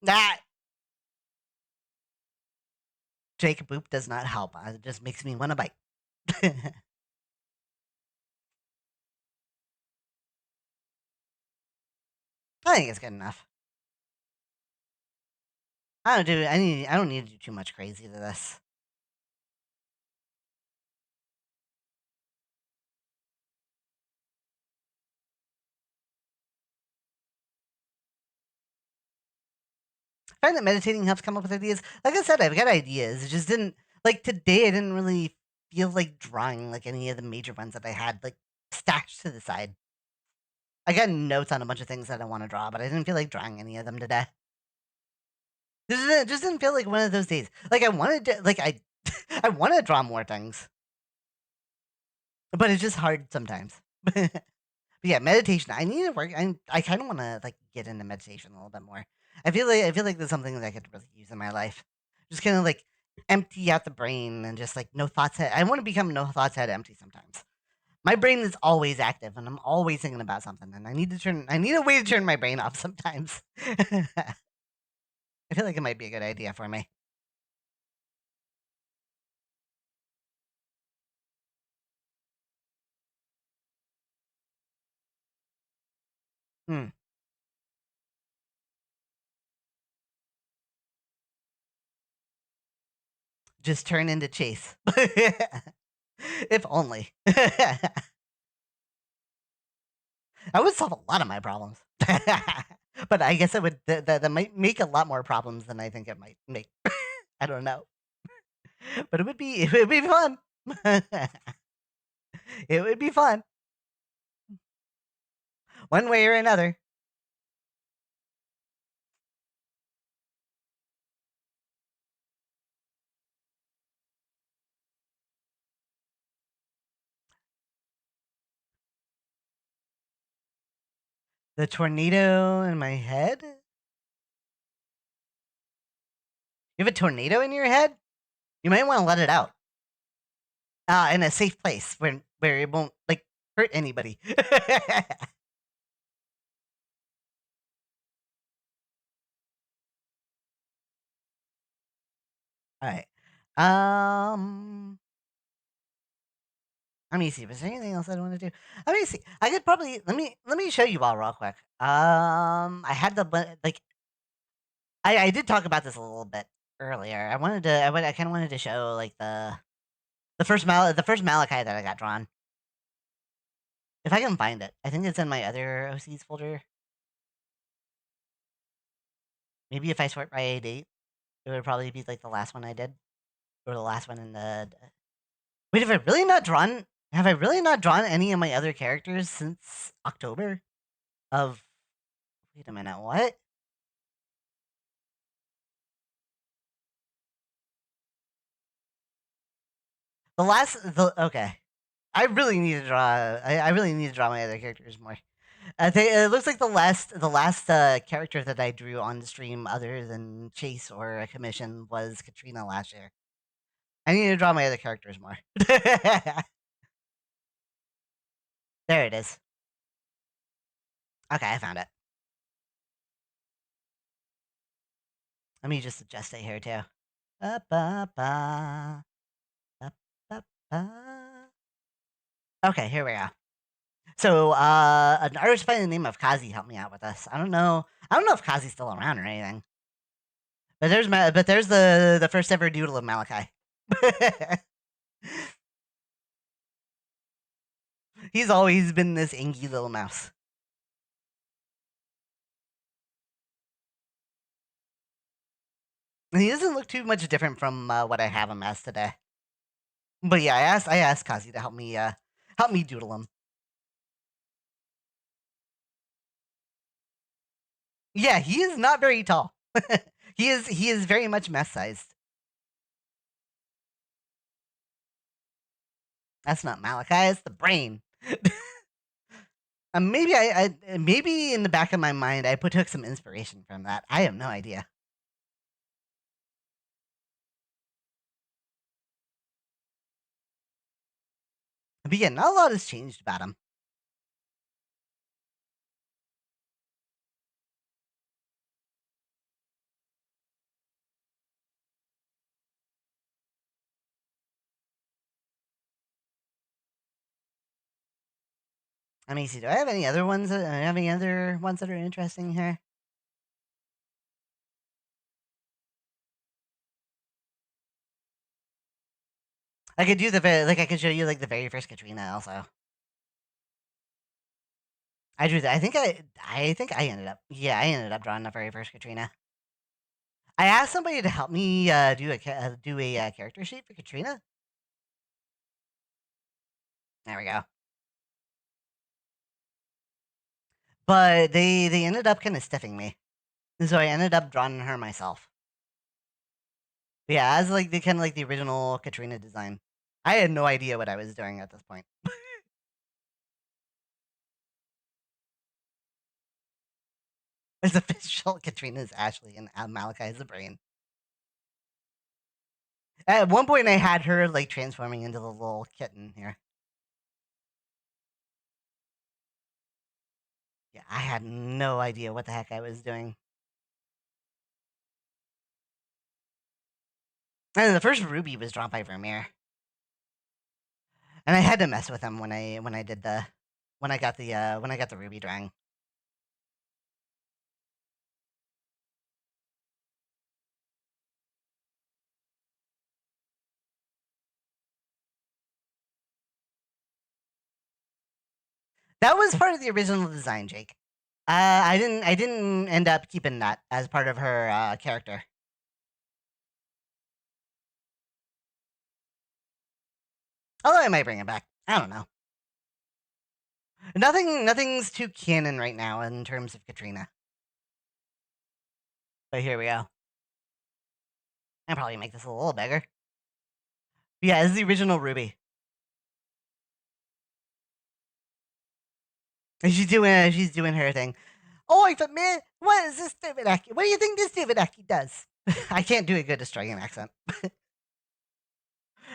That Jacob Boop does not help. It just makes me want to bite. I think it's good enough. I don't need to do too much crazy to this. I find that meditating helps come up with ideas. Like I said, I've got ideas. It just didn't like today. I didn't really feel like drawing like any of the major ones that I had like stashed to the side. I got notes on a bunch of things that I want to draw, but I didn't feel like drawing any of them today. Just didn't feel like one of those days. Like I wanted to, like I want to draw more things, but it's just hard sometimes. But yeah, meditation. I need to work. I kind of want to like get into meditation a little bit more. I feel like there's something that I could really use in my life. Just kind of like empty out the brain and just like no thoughts. I want to become no thoughts head empty sometimes. My brain is always active and I'm always thinking about something and I need a way to turn my brain off sometimes. I feel like it might be a good idea for me. Hmm. Just turn into Chase. If only. I would solve a lot of my problems. But I guess it would that might make a lot more problems than I think it might make. I don't know. But it would be fun. It would be fun. One way or another. The tornado in my head? You have a tornado in your head? You might want to let it out. In a safe place where it won't like hurt anybody. All right. Let me see. Was there anything else I want to do? Let me see. I could probably let me show you all real quick. I had like I did talk about this a little bit earlier. I kind of wanted to show like the first Malachi that I got drawn. If I can find it, I think it's in my other OCs folder. Maybe if I sort by a date, it would probably be like the last one I did, or the last one in the. Wait, Have I really not drawn any of my other characters since October? Of wait a minute, what? The okay. I really need to draw. I really need to draw my other characters more. I think it looks like the last character that I drew on the stream, other than Chase or a commission, was Katrina last year. I need to draw my other characters more. There it is. Okay, I found it. Let me just adjust it here too. Ba, ba, ba, ba, ba, ba. Okay, here we go. So, an artist by the name of Kazi helped me out with this. I don't know. I don't know if Kazi's still around or anything. But there's the first ever doodle of Malachi. He's always been this inky little mouse. He doesn't look too much different from what I have him as today. But yeah, I asked Kazi to help me doodle him. Yeah, he is not very tall. He is very much mess sized. That's not Malachi, it's the brain. Maybe in the back of my mind I took some inspiration from that. I have no idea. But yeah, not a lot has changed about him. Let me see. Do I have any other ones? Have any other ones that are interesting here? I could do I could show you like the very first Katrina also. I drew that. I think I ended up yeah, I ended up drawing the very first Katrina. I asked somebody to help me do a character sheet for Katrina. There we go. But they ended up kind of stiffing me, so I ended up drawing her myself. But yeah, as like the kind of like the original Katrina design. I had no idea what I was doing at this point. It's official. Katrina's Ashley and Malachi's the brain. At one point, I had her like transforming into the little kitten here. Yeah, I had no idea what the heck I was doing. And the first Ruby was drawn by Vermeer, and I had to mess with him when I did the when I got the Ruby drawing. That was part of the original design, Jake. I didn't end up keeping that as part of her character. Although I might bring it back. I don't know. Nothing's too canon right now in terms of Katrina. But here we go. I'll probably make this a little bigger. But yeah, this is the original Ruby. And she's doing her thing. Oi, but man, what is this stupid Aki? What do you think this stupid Aki does? I can't do a good Australian accent.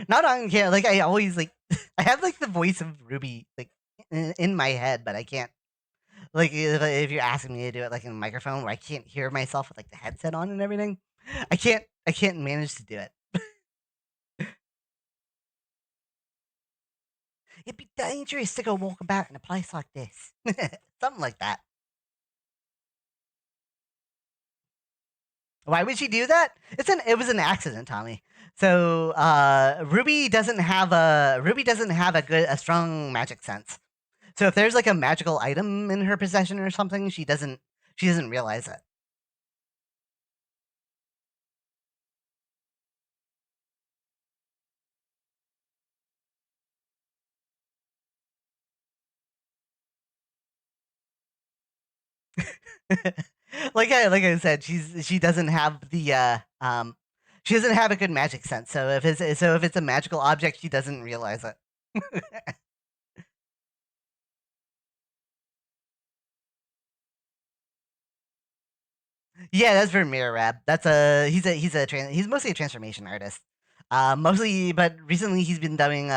Not on camera. Like I always like, I have like the voice of Ruby like in my head, but I can't. Like if you're asking me to do it like in a microphone where I can't hear myself with like the headset on and everything, I can't manage to do it. It'd be dangerous to go walk about in a place like this. Something like that. Why would she do that? It was an accident, Tommy. So Ruby doesn't have a strong magic sense. So if there's like a magical item in her possession or something, she doesn't realize it. Like I said, she doesn't have the she doesn't have a good magic sense. So if it's a magical object, she doesn't realize it. Yeah, that's Vermeer Rab. That's a he's mostly a transformation artist. Mostly, but recently he's been doing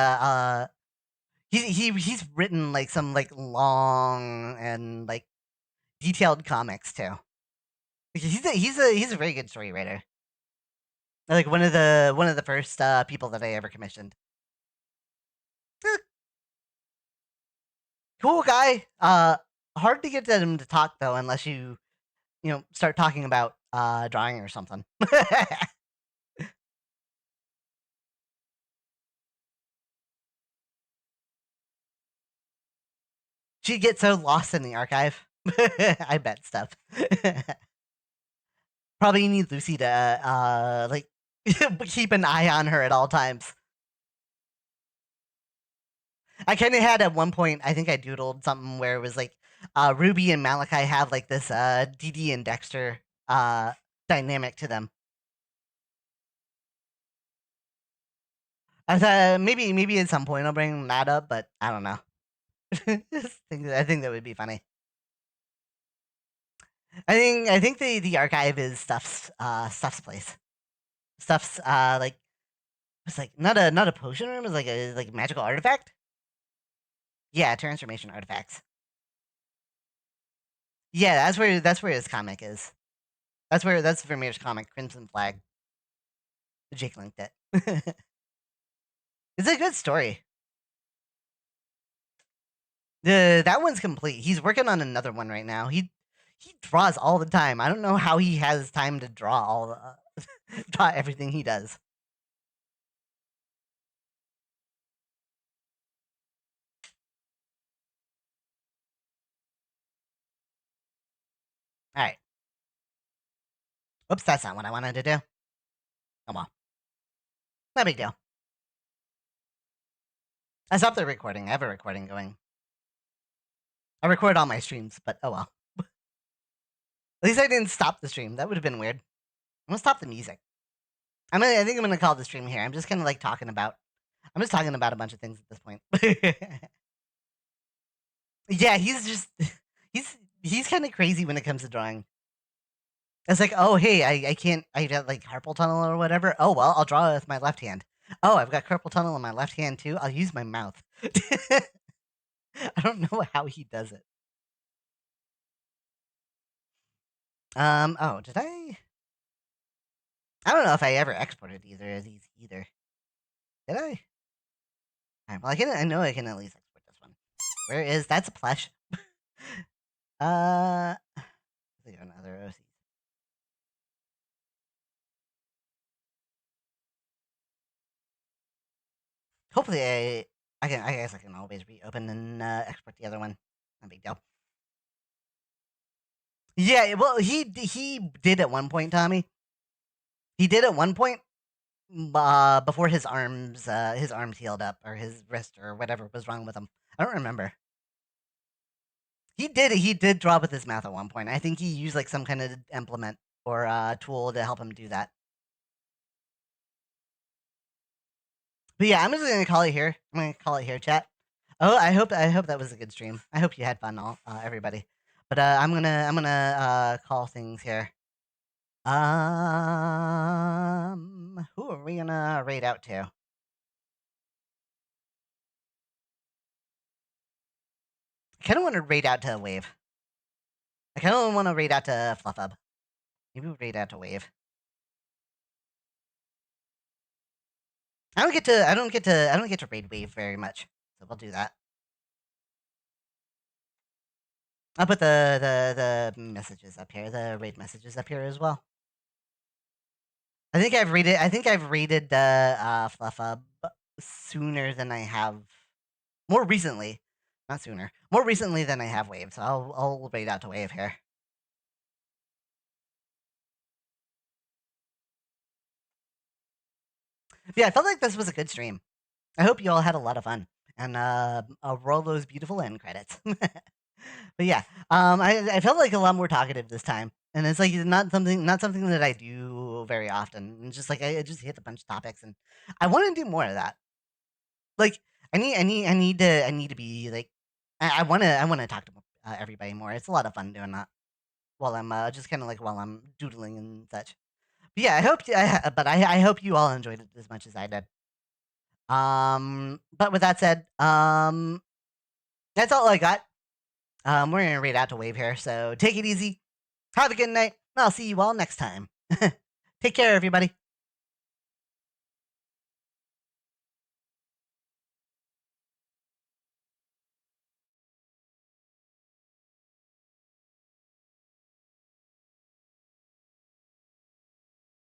he's written like some like long and like detailed comics too. He's a very good story writer. Like one of the first people that I ever commissioned. Eh, cool guy. Hard to get him to talk though, unless you know start talking about drawing or something. She'd get so lost in the archive. I bet stuff. Probably need Lucy to like keep an eye on her at all times. I kind of had at one point. I think I doodled something where it was like Ruby and Malachi have like this DD and Dexter dynamic to them. I thought maybe at some point I'll bring that up, but I don't know. I think that would be funny. I think the archive is stuff's place. Stuff's like it's like not a potion room. It's like a like magical artifact. Yeah, transformation artifacts. Yeah, that's where his comic is. That's Vermeer's comic, Crimson Flag. Jake linked it. It's a good story. The that one's complete. He's working on another one right now. He draws all the time. I don't know how he has time to draw all draw everything he does. All right. Oops, that's not what I wanted to do. Oh well. No big deal. I stopped the recording. I have a recording going. I record all my streams, but oh well. At least I didn't stop the stream. That would have been weird. I'm gonna stop the music. I think I'm gonna call the stream here. I'm just kind of like talking about. I'm just talking about a bunch of things at this point. Yeah, he's just he's kind of crazy when it comes to drawing. It's like, oh hey, I can't I got like carpal tunnel or whatever. Oh well, I'll draw with my left hand. Oh, I've got carpal tunnel in my left hand too. I'll use my mouth. I don't know how he does it. Oh, did I? I don't know if I ever exported either of these either. Did I? Alright, well, I know I can at least export this one. Where is that's a plush? Let's see on other OCs. Hopefully, I guess I can always reopen and export the other one. No big deal. Yeah, well, he did at one point, Tommy. He did at one point before his arms healed up, or his wrist, or whatever was wrong with him. I don't remember. He did draw with his mouth at one point. I think he used like some kind of implement or tool to help him do that. But yeah, I'm just gonna call it here. I'm gonna call it here, chat. Oh, I hope that was a good stream. I hope you had fun, all everybody. But I'm gonna call things here. Who are we gonna raid out to? I kind of want to raid out to Wave. I kind of want to raid out to Fluffub. Maybe we'll raid out to Wave. I don't get to raid Wave very much, so we'll do that. I'll put the messages up here, the raid messages up here as well. I think I've raided Fluffub sooner than I have, more recently, not sooner, more recently than I have Wave. So I'll raid out to Wave here. Yeah, I felt like this was a good stream. I hope you all had a lot of fun, and I'll roll those beautiful end credits. But yeah, I felt like a lot more talkative this time, and it's like not something that I do very often. It's just like I just hit a bunch of topics, and I want to do more of that. Like I need to be like I want to talk to everybody more. It's a lot of fun doing that while I'm just kind of like while I'm doodling and such. But yeah, I hope you all enjoyed it as much as I did. But with that said, that's all I got. We're gonna read out to Wave here, so take it easy. Have a good night. And I'll see you all next time. Take care, everybody.